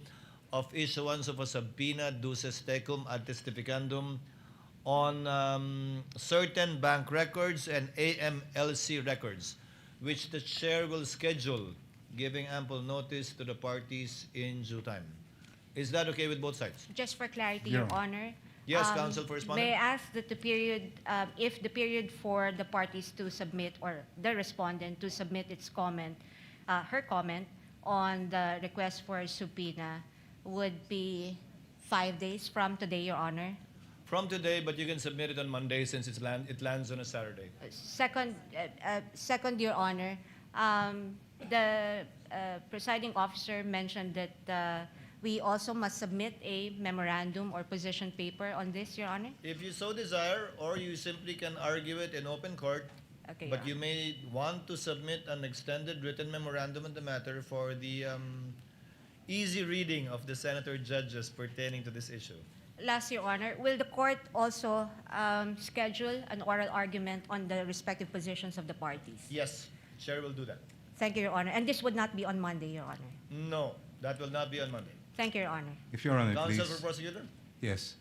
of issuance of a subpoena ducis tecum ad testificandum on certain bank records and AMLC records, which the chair will schedule, giving ample notice to the parties in due time. Is that okay with both sides? Just for clarity, Your Honor. Yes, counsel for respondent. May I ask that the period, if the period for the parties to submit, or the respondent to submit its comment, her comment on the request for subpoena would be 5 days from today, Your Honor? From today, but you can submit it on Monday since it lands on a Saturday. Second, Your Honor, the presiding officer mentioned that we also must submit a memorandum or position paper on this, Your Honor? If you so desire, or you simply can argue it in open court, Okay, but Your you may want to submit an extended written memorandum on the matter for the easy reading of the senator judges pertaining to this issue. Last, Your Honor, will the court also schedule an oral argument on the respective positions of the parties? Yes, Chair will do that. Thank you, Your Honor. And this would not be on Monday, Your Honor. No, that will not be on Monday. Thank you, Your Honor. If Your Honor, Counsel please. for prosecutor? Yes.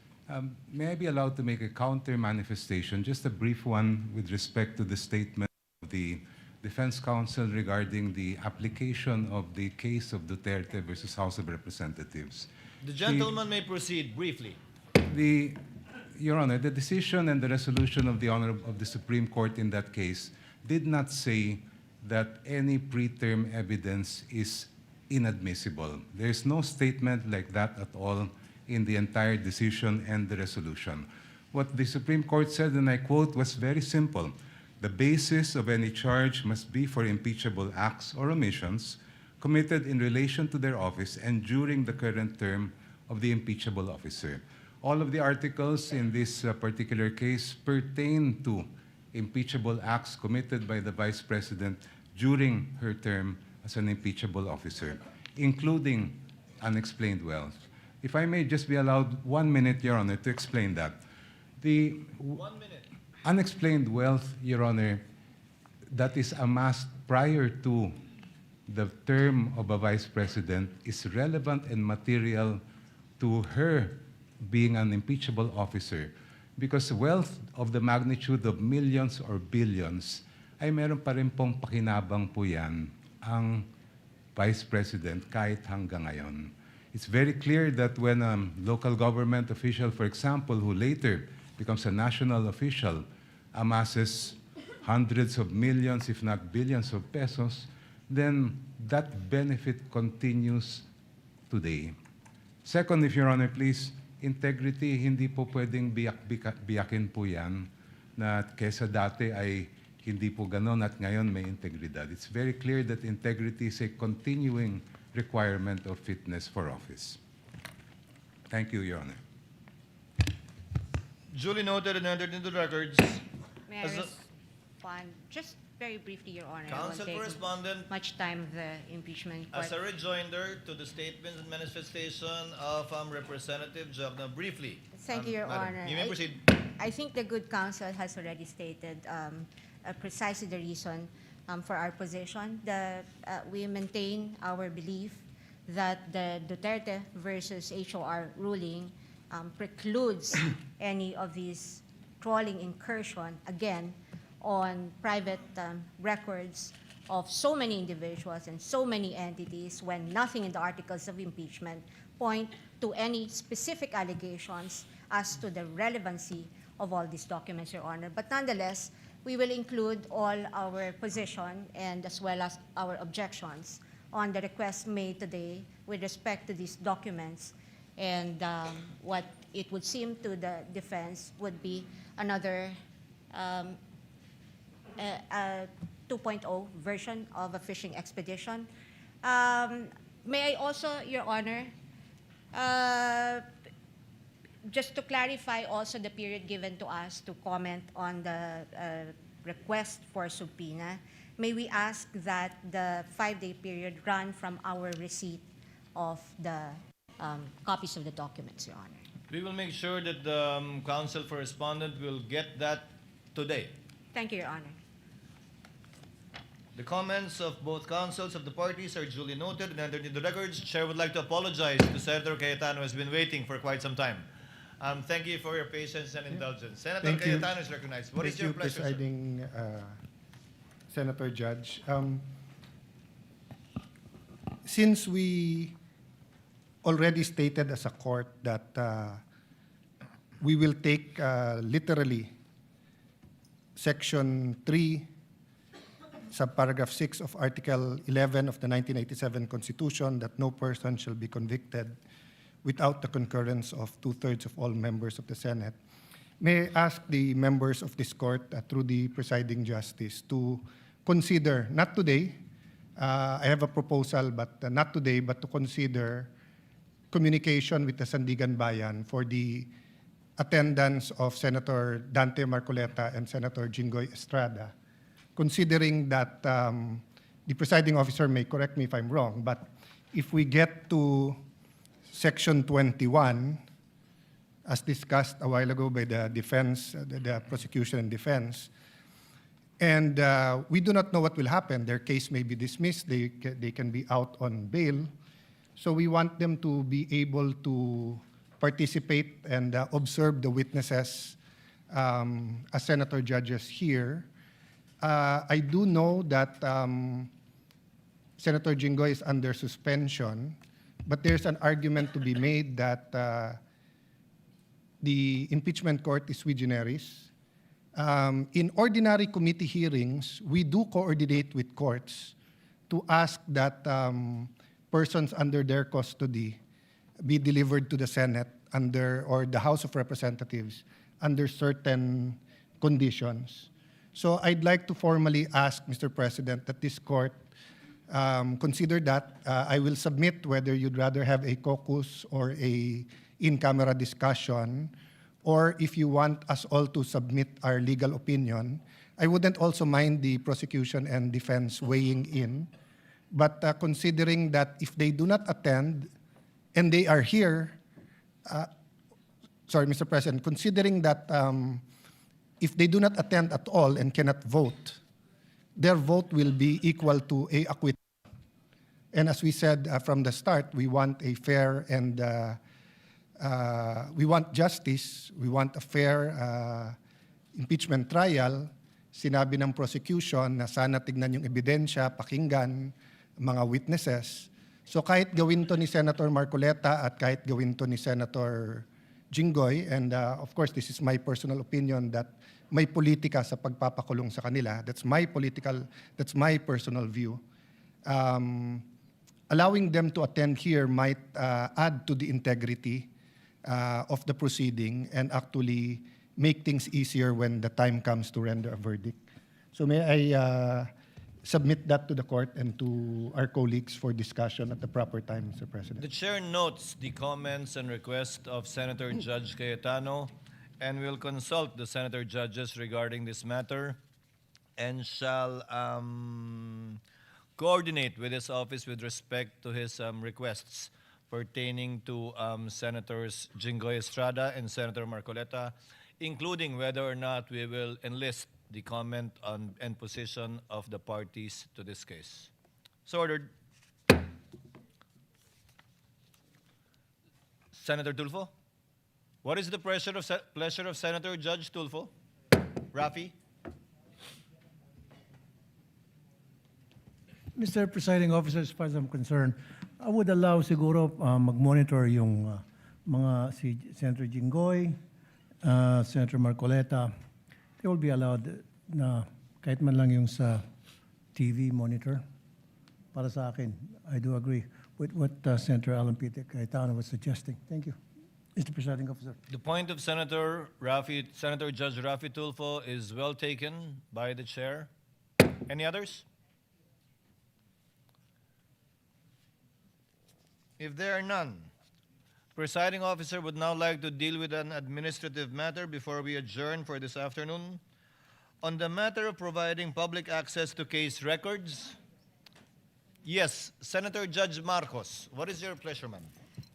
May I be allowed to make a counter manifestation, just a brief one with respect to the statement of the defense counsel regarding the application of the case of Duterte versus House of Representatives. The gentleman may proceed briefly. Your Honor, the decision and the resolution of the Honor of the Supreme Court in that case did not say that any preterm evidence is inadmissible. There is no statement like that at all in the entire decision and the resolution. What the Supreme Court said, and I quote, was very simple. The basis of any charge must be for impeachable acts or omissions committed in relation to their office and during the current term of the impeachable officer. All of the articles in this particular case pertain to impeachable acts committed by the Vice President during her term as an impeachable officer, including unexplained wealth. If I may just be allowed 1 minute, Your Honor, to explain that. The 1 minute. Unexplained wealth, Your Honor, that is amassed prior to the term of a Vice President is relevant and material to her being an impeachable officer because wealth of the magnitude of millions or billions ay meron pa rin pong pakinabang po yan ang Vice President kahit hanggang ngayon. It's very clear that when a local government official, for example, who later becomes a national official, amasses hundreds of millions, if not billions of pesos, then that benefit continues today. Second, if Your Honor, please, integrity, hindi po pwedeng biyakin po yan na kesa dati ay hindi po ganon at ngayon may integridad. It's very clear that integrity is a continuing requirement of fitness for office. Thank you, Your Honor. Duly noted and entered into the records. May I respond? Just very briefly, Your Honor. Counsel I won't for take Respondent, much time of the impeachment court. as a rejoinder to the statements and manifestation of Representative Jogna, briefly. Thank you, Your Madam, Honor. you may proceed. I think the good counsel has already stated precisely the reason for our position. We maintain our belief that the Duterte versus HOR ruling precludes any of these trawling incursion, again, on private records of so many individuals and so many entities when nothing in the articles of impeachment point to any specific allegations as to the relevancy of all these documents, Your Honor. But nonetheless, we will include all our position and as well as our objections on the request made today with respect to these documents, and what it would seem to the defense would be another 2.0 version of a fishing expedition. May I also, Your Honor, just to clarify also the period given to us to comment on the request for subpoena, may we ask that the 5-day period run from our receipt of the copies of the documents, Your Honor. We will make sure that the Counsel for Respondent will get that today. Thank you, Your Honor. The comments of both counsels of the parties are duly noted and entered into the records. Chair would like to apologize to Senator Cayetano, who has been waiting for quite some time. Thank you for your patience and indulgence. Senator Thank you. Cayetano is recognized. What is your pleasure, sir? Presiding Senator Judge. Since we already stated as a court that we will take literally Section 3, subparagraph 6 of Article 11 of the 1987 Constitution, that no person shall be convicted without the concurrence of 2/3 of all members of the Senate, may I ask the members of this court, through the presiding justice, to consider, not today, I have a proposal, but not today, but to consider communication with the Sandigan Bayan for the attendance of Senator Dante Marcoleta and Senator Jinggoy Estrada, considering that the presiding officer may correct me if I'm wrong, but if we get to Section 21, as discussed a while ago by the defense, the prosecution and defense, and we do not know what will happen. Their case may be dismissed. They can be out on bail. So we want them to be able to participate and observe the witnesses as senator judges here. I do know that Senator Jinggoy is under suspension, but there's an argument to be made that the impeachment court is sui generis. In ordinary committee hearings, we do coordinate with courts to ask that persons under their custody be delivered to the Senate under, or the House of Representatives under certain conditions. So I'd like to formally ask, Mr. President, that this court consider that. I will submit whether you'd rather have a caucus or a in-camera discussion, or if you want us all to submit our legal opinion. I wouldn't also mind the prosecution and defense weighing in, but considering that if they do not attend and they are here, sorry, Mr. President, considering that if they do not attend at all and cannot vote, their vote will be equal to a acquittal. And as we said from the start, we want a fair and we want justice, we want a fair impeachment trial. Sinabi ng prosecution na sana tignan yung ebidensya, pakinggan mga witnesses. So kahit gawin to ni Senator Marcoleta at kahit gawin to ni Senator Jinggoy, and of course this is my personal opinion that may politika sa pagpapakulong sa kanila. That's my personal view. Allowing them to attend here might add to the integrity of the proceeding and actually make things easier when the time comes to render a verdict. So may I submit that to the court and to our colleagues for discussion at the proper time, Mr. President. The chair notes the comments and requests of Senator Judge Cayetano and will consult the senator judges regarding this matter and shall coordinate with his office with respect to his requests pertaining to Senators Jinggoy Estrada and Senator Marcoleta, including whether or not we will enlist the comment on and position of the parties to this case. So ordered. Senator Tulfo? What is the pleasure of Senator Judge Tulfo? Rafi? Mr. Presiding Officer, as far as I'm concerned, I would allow siguro mag-monitor yung mga si Senator Jinggoy, Senator Marcoleta. They will be allowed na kahit man lang yung sa TV monitor. Para sa akin, I do agree with what Senator Alan Peter Cayetano was suggesting. Thank you, Mr. Presiding Officer. The point of Senator Judge Rafi Tulfo is well taken by the chair. Any others? If there are none, Presiding Officer would now like to deal with an administrative matter before we adjourn for this afternoon. On the matter of providing public access to case records, yes, Senator Judge Marcos, what is your pleasure, ma'am?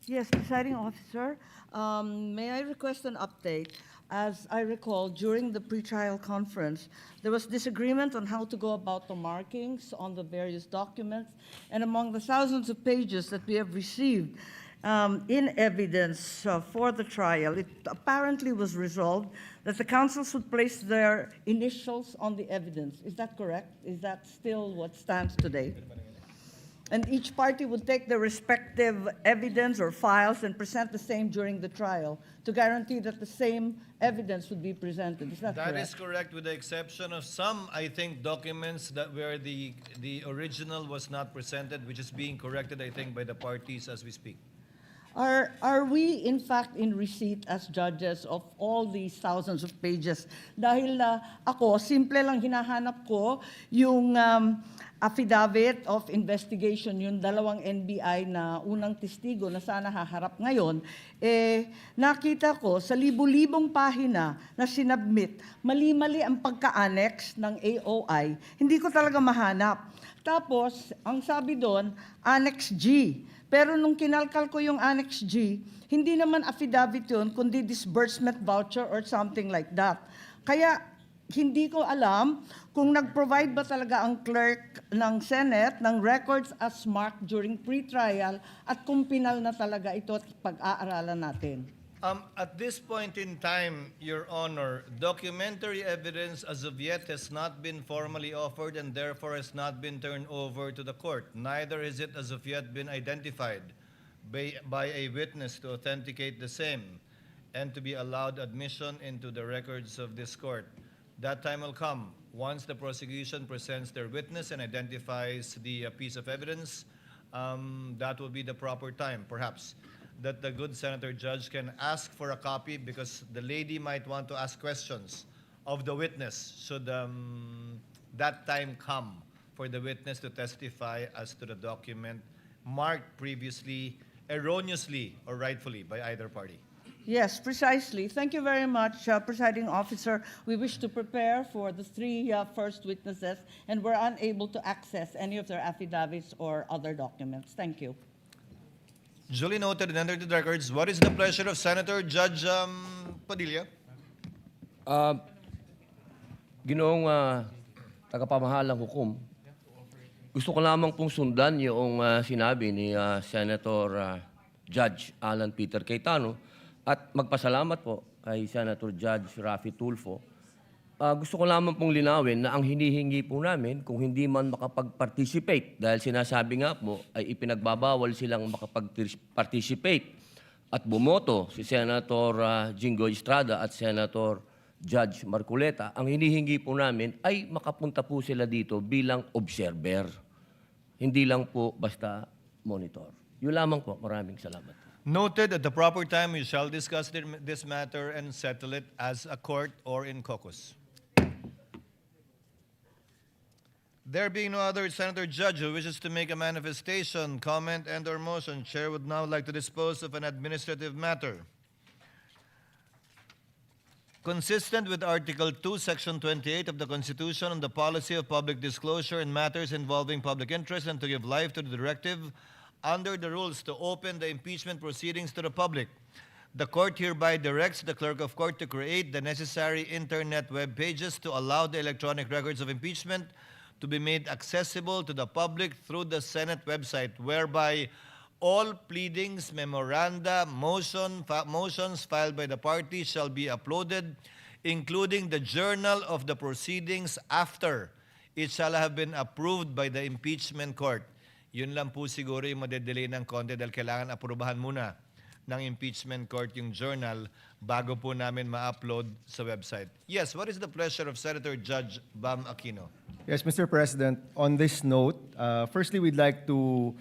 Yes, Presiding Officer, may I request an update? As I recall, during the pretrial conference, there was disagreement on how to go about the markings on the various documents, and among the thousands of pages that we have received in evidence for the trial, it apparently was resolved that the counsels would place their initials on the evidence. Is that correct? Is that still what stands today? And each party would take their respective evidence or files and present the same during the trial to guarantee that the same evidence would be presented. Is that correct? That is correct, with the exception of some, I think, documents that where the original was not presented, which is being corrected, I think, by the parties as we speak. Are we in fact in receipt as judges of all these thousands of pages? Dahil ako, simple lang hinahanap ko yung affidavit of investigation, yung dalawang NBI na unang testigo na sana haharap ngayon, nakita ko sa libu-libong pahina na sinubmit, mali-mali ang pagka-annex ng AOI, hindi ko talaga mahanap. Tapos, ang sabi doon, Annex G. Pero nung kinalkal ko yung Annex G, hindi naman affidavit yun, kundi disbursement voucher or something like that. Kaya hindi ko alam kung nag-provide ba talaga ang clerk ng Senate ng records as marked during pre-trial at kung pinal na talaga ito at pag-aaralan natin. At this point in time, Your Honor, documentary evidence as of yet has not been formally offered and therefore has not been turned over to the court. Neither is it as of yet been identified by a witness to authenticate the same and to be allowed admission into the records of this court. That time will come once the prosecution presents their witness and identifies the piece of evidence. That will be the proper time, perhaps, that the good Senator Judge can ask for a copy because the lady might want to ask questions of the witness should that time come for the witness to testify as to the document marked previously erroneously or rightfully by either party. Yes, precisely. Thank you very much, Presiding Officer. We wish to prepare for the three first witnesses and we're unable to access any of their affidavits or other documents. Thank you. Duly noted and entered into the records. What is the pleasure of Senator Judge Padilla? Ginoong tagapamahalang hukom, gusto ko lamang pong sundan yung sinabi ni Senator Judge Alan Peter Cayetano at magpasalamat po kay Senator Judge Rafi Tulfo. Gusto ko lamang pong linawin na ang hinihingi po namin kung hindi man makapag-participate dahil sinasabi nga po ay ipinagbabawal silang makapag-participate at bumoto si Senator Jinggoy Estrada at Senator Judge Marcoleta. Ang hinihingi po namin ay makapunta po sila dito bilang observer. Hindi lang po basta monitor. Yun lamang po. Maraming salamat. Noted, at the proper time we shall discuss this matter and settle it as a court or in caucus. There being no other Senator Judge who wishes to make a manifestation, comment, and or motion, Chair would now like to dispose of an administrative matter. consistent with Article 2, Section 28 of the Constitution on the policy of public disclosure in matters involving public interest, and to give life to the directive under the rules to open the impeachment proceedings to the public. The court hereby directs the clerk of court to create the necessary internet web pages to allow the electronic records of impeachment to be made accessible to the public through the Senate website, whereby all pleadings, memoranda, motions filed by the party shall be uploaded, including the journal of the proceedings after it shall have been approved by the impeachment court. Yun lang po siguro yung madedelay ng konti dahil kailangan aprubahan muna ng impeachment court yung journal bago po namin ma-upload sa website. Yes, what is the pleasure of Senator Judge Bam Aquino? Yes, Mr. President, on this note, firstly, we'd like to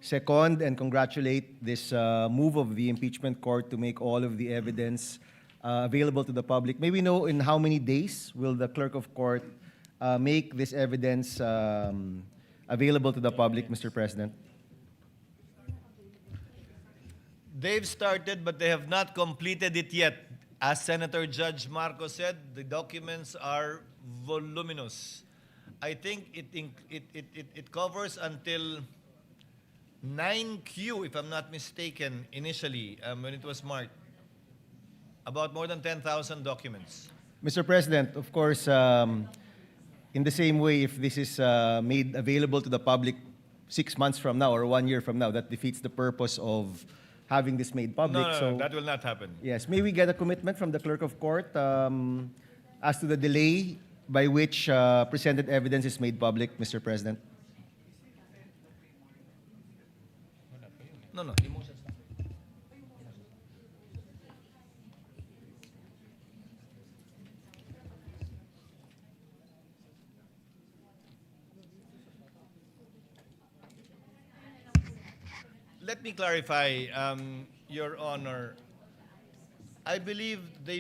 second and congratulate this move of the impeachment court to make all of the evidence available to the public. May we know in how many days will the clerk of court make this evidence available to the public, Mr. President? They've started, but they have not completed it yet. As Senator Judge Marco said, the documents are voluminous. I think it covers until 9Q, if I'm not mistaken, initially, when it was marked. About more than 10,000 documents. Mr. President, of course, in the same way, if this is made available to the public 6 months from now or 1 year from now, that defeats the purpose of having this made public. No, that will not happen. Yes, may we get a commitment from the clerk of court as to the delay by which presented evidence is made public, Mr. President? No. Let me clarify, Your Honor. I believe the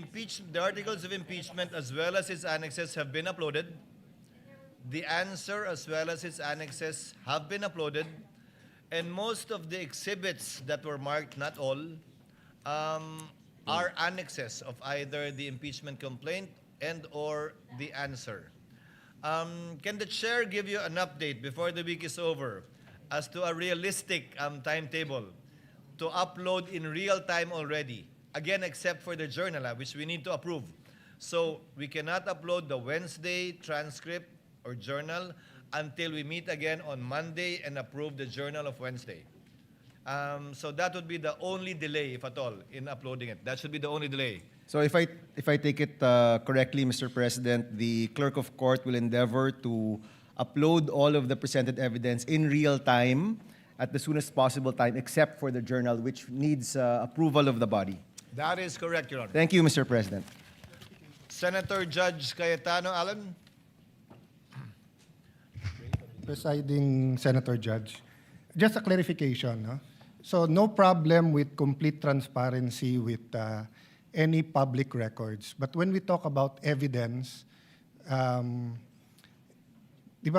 articles of impeachment as well as its annexes have been uploaded. The answer as well as its annexes have been uploaded. And most of the exhibits that were marked, not all, are annexes of either the impeachment complaint and or the answer. Can the chair give you an update before the week is over as to a realistic timetable to upload in real time already? Again, except for the journal, which we need to approve. So we cannot upload the Wednesday transcript or journal until we meet again on Monday and approve the journal of Wednesday. So that would be the only delay, if at all, in uploading it. That should be the only delay. So if I take it correctly, Mr. President, the clerk of court will endeavor to upload all of the presented evidence in real time at the soonest possible time, except for the journal, which needs approval of the body. That is correct, Your Honor. Thank you, Mr. President. Senator Judge Cayetano Allen. Presiding Senator Judge, just a clarification. No? So no problem with complete transparency with any public records. But when we talk about evidence,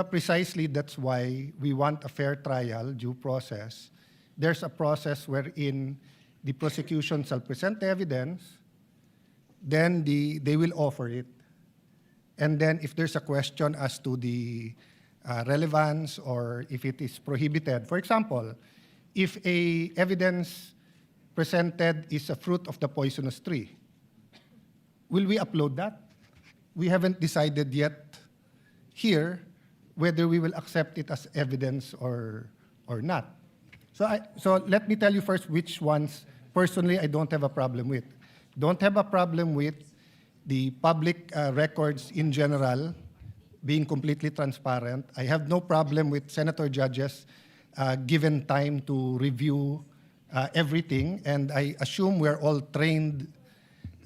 precisely that's why we want a fair trial, due process. There's a process wherein the prosecution shall present evidence, then they will offer it. And then if there's a question as to the relevance or if it is prohibited, for example, if a evidence presented is a fruit of the poisonous tree, will we upload that? We haven't decided yet here whether we will accept it as evidence or not. So let me tell you first which ones personally I don't have a problem with. Don't have a problem with the public records in general being completely transparent. I have no problem with senator judges given time to review everything, and I assume we're all trained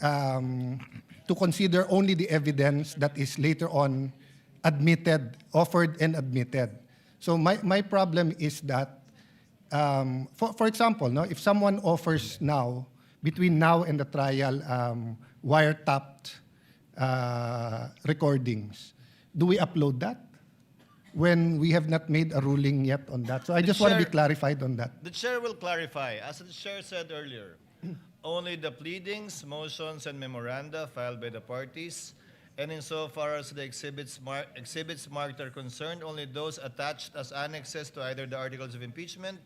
to consider only the evidence that is later on admitted, offered and admitted. So my problem is that, for example, no, if someone offers now, between now and the trial, wiretapped recordings, do we upload that when we have not made a ruling yet on that? So I just want to be clarified on that. The chair will clarify. As the chair said earlier, only the pleadings, motions, and memoranda filed by the parties, and insofar as the exhibits marked are concerned, only those attached as annexes to either the articles of impeachment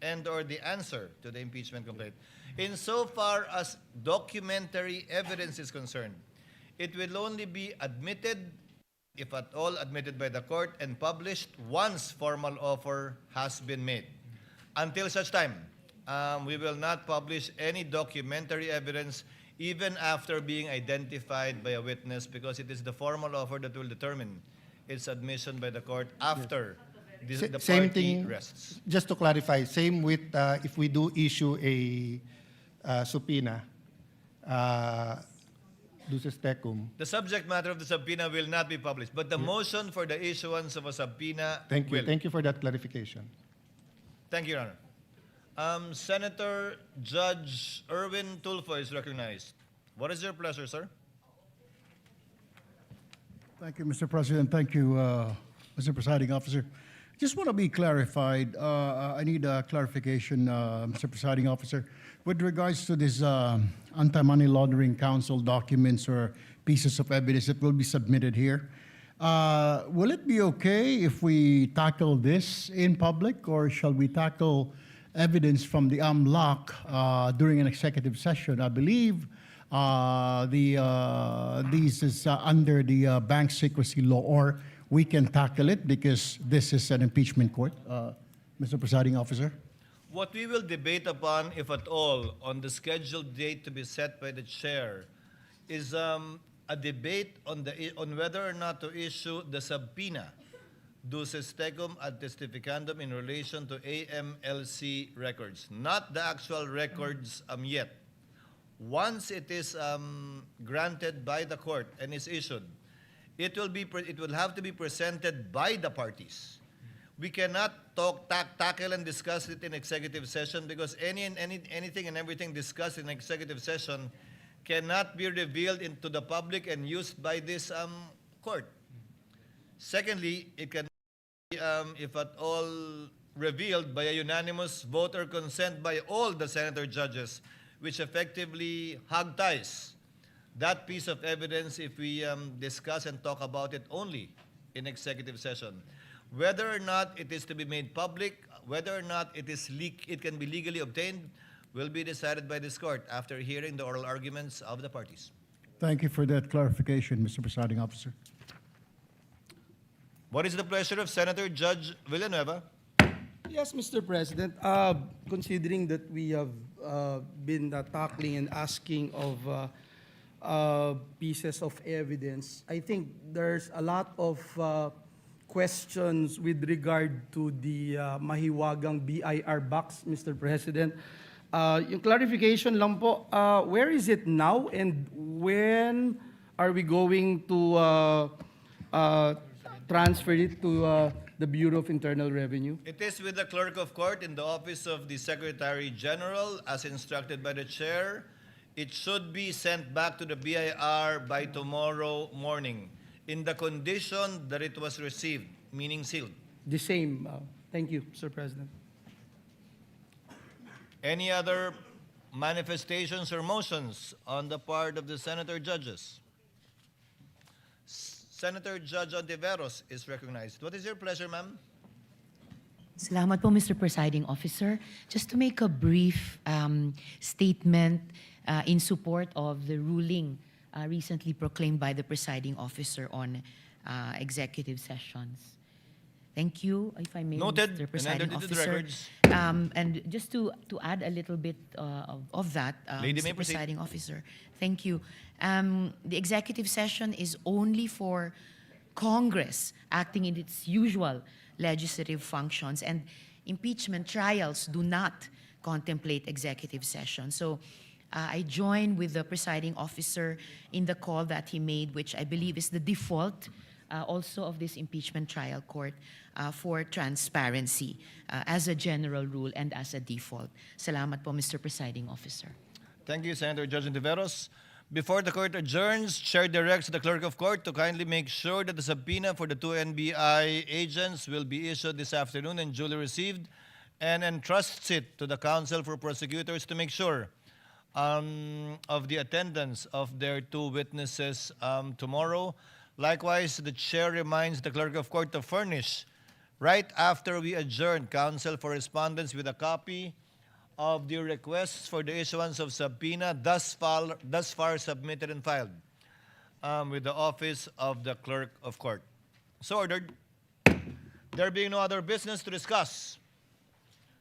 and/or the answer to the impeachment complaint. Insofar as documentary evidence is concerned, it will only be admitted, if at all admitted by the court, and published once formal offer has been made. Until such time, we will not publish any documentary evidence even after being identified by a witness, because it is the formal offer that will determine its admission by the court after the Same party thing, rests. just to clarify, same with if we do issue a subpoena, duces tecum. The subject matter of the subpoena will not be published, but the motion for the issuance of a subpoena Thank you. will. Thank you for that clarification. Thank you, Your Honor. Senator Judge Erwin Tulfo is recognized. What is your pleasure, sir? Thank you, Mr. President. Thank you, Mr. Presiding Officer. Just want to be clarified. I need a clarification, Mr. Presiding Officer, with regards to this Anti-Money Laundering Council documents or pieces of evidence that will be submitted here. Will it be okay if we tackle this in public, or shall we tackle evidence from the AMLAC during an executive session? I believe these is under the bank secrecy law, or we can tackle it because this is an impeachment court, Mr. Presiding Officer. What we will debate upon, if at all, on the scheduled date to be set by the chair is a debate on whether or not to issue the subpoena duces tecum ad testificandum in relation to AMLC records, not the actual records yet. Once it is granted by the court and is issued, it will have to be presented by the parties. We cannot tackle and discuss it in executive session, because anything and everything discussed in executive session cannot be revealed into the public and used by this court. Secondly, it can be, if at all revealed, by a unanimous vote or consent by all the senator judges, which effectively hog ties that piece of evidence if we discuss and talk about it only in executive session. Whether or not it is to be made public, whether or not it can be legally obtained, will be decided by this court after hearing the oral arguments of the parties. Thank you for that clarification, Mr. Presiding Officer. What is the pleasure of Senator Judge Villanueva? Yes, Mr. President. Considering that we have been tackling and asking of pieces of evidence, I think there's a lot of questions with regard to the mahiwagang BIR box, Mr. President. Yung clarification lang po, where is it now, and when are we going to transfer it to the Bureau of Internal Revenue? It is with the Clerk of Court in the Office of the Secretary General, as instructed by the Chair. It should be sent back to the BIR by tomorrow morning, in the condition that it was received, meaning sealed. The same. Thank you, Mr. President. Any other manifestations or motions on the part of the senator judges? Senator Judge Ontiveros is recognized. What is your pleasure, ma'am? Salamat po, Mr. Presiding Officer. Just to make a brief statement in support of the ruling recently proclaimed by the Presiding Officer on executive sessions. Thank you, if I may, Noted. Mr. Presiding And Officer. the records. And just to add a little bit of that, Lady may Mr. proceed. Presiding Officer, thank you. The executive session is only for Congress acting in its usual legislative functions, and impeachment trials do not contemplate executive session. So I join with the Presiding Officer in the call that he made, which I believe is the default also of this impeachment trial court for transparency as a general rule and as a default. Salamat po, Mr. Presiding Officer. Thank you, Senator Judge Ontiveros. Before the court adjourns, Chair directs the Clerk of Court to kindly make sure that the subpoena for the two NBI agents will be issued this afternoon and duly received, and entrusts it to the Council for Prosecutors to make sure of the attendance of their two witnesses tomorrow. Likewise, the chair reminds the clerk of court to furnish, right after we adjourn, counsel for respondents with a copy of the requests for the issuance of subpoena thus far submitted and filed with the office of the clerk of court. So ordered. There being no other business to discuss,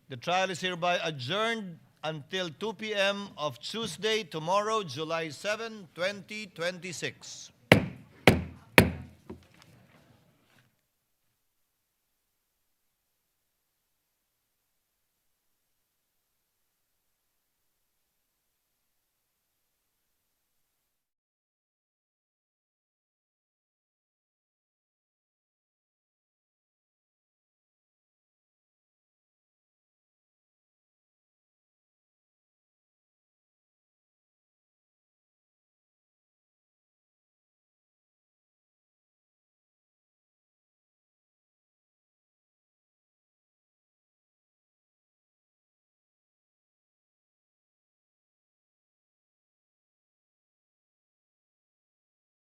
the trial is hereby adjourned until 2 p.m. of Tuesday, tomorrow, July 7, 2026.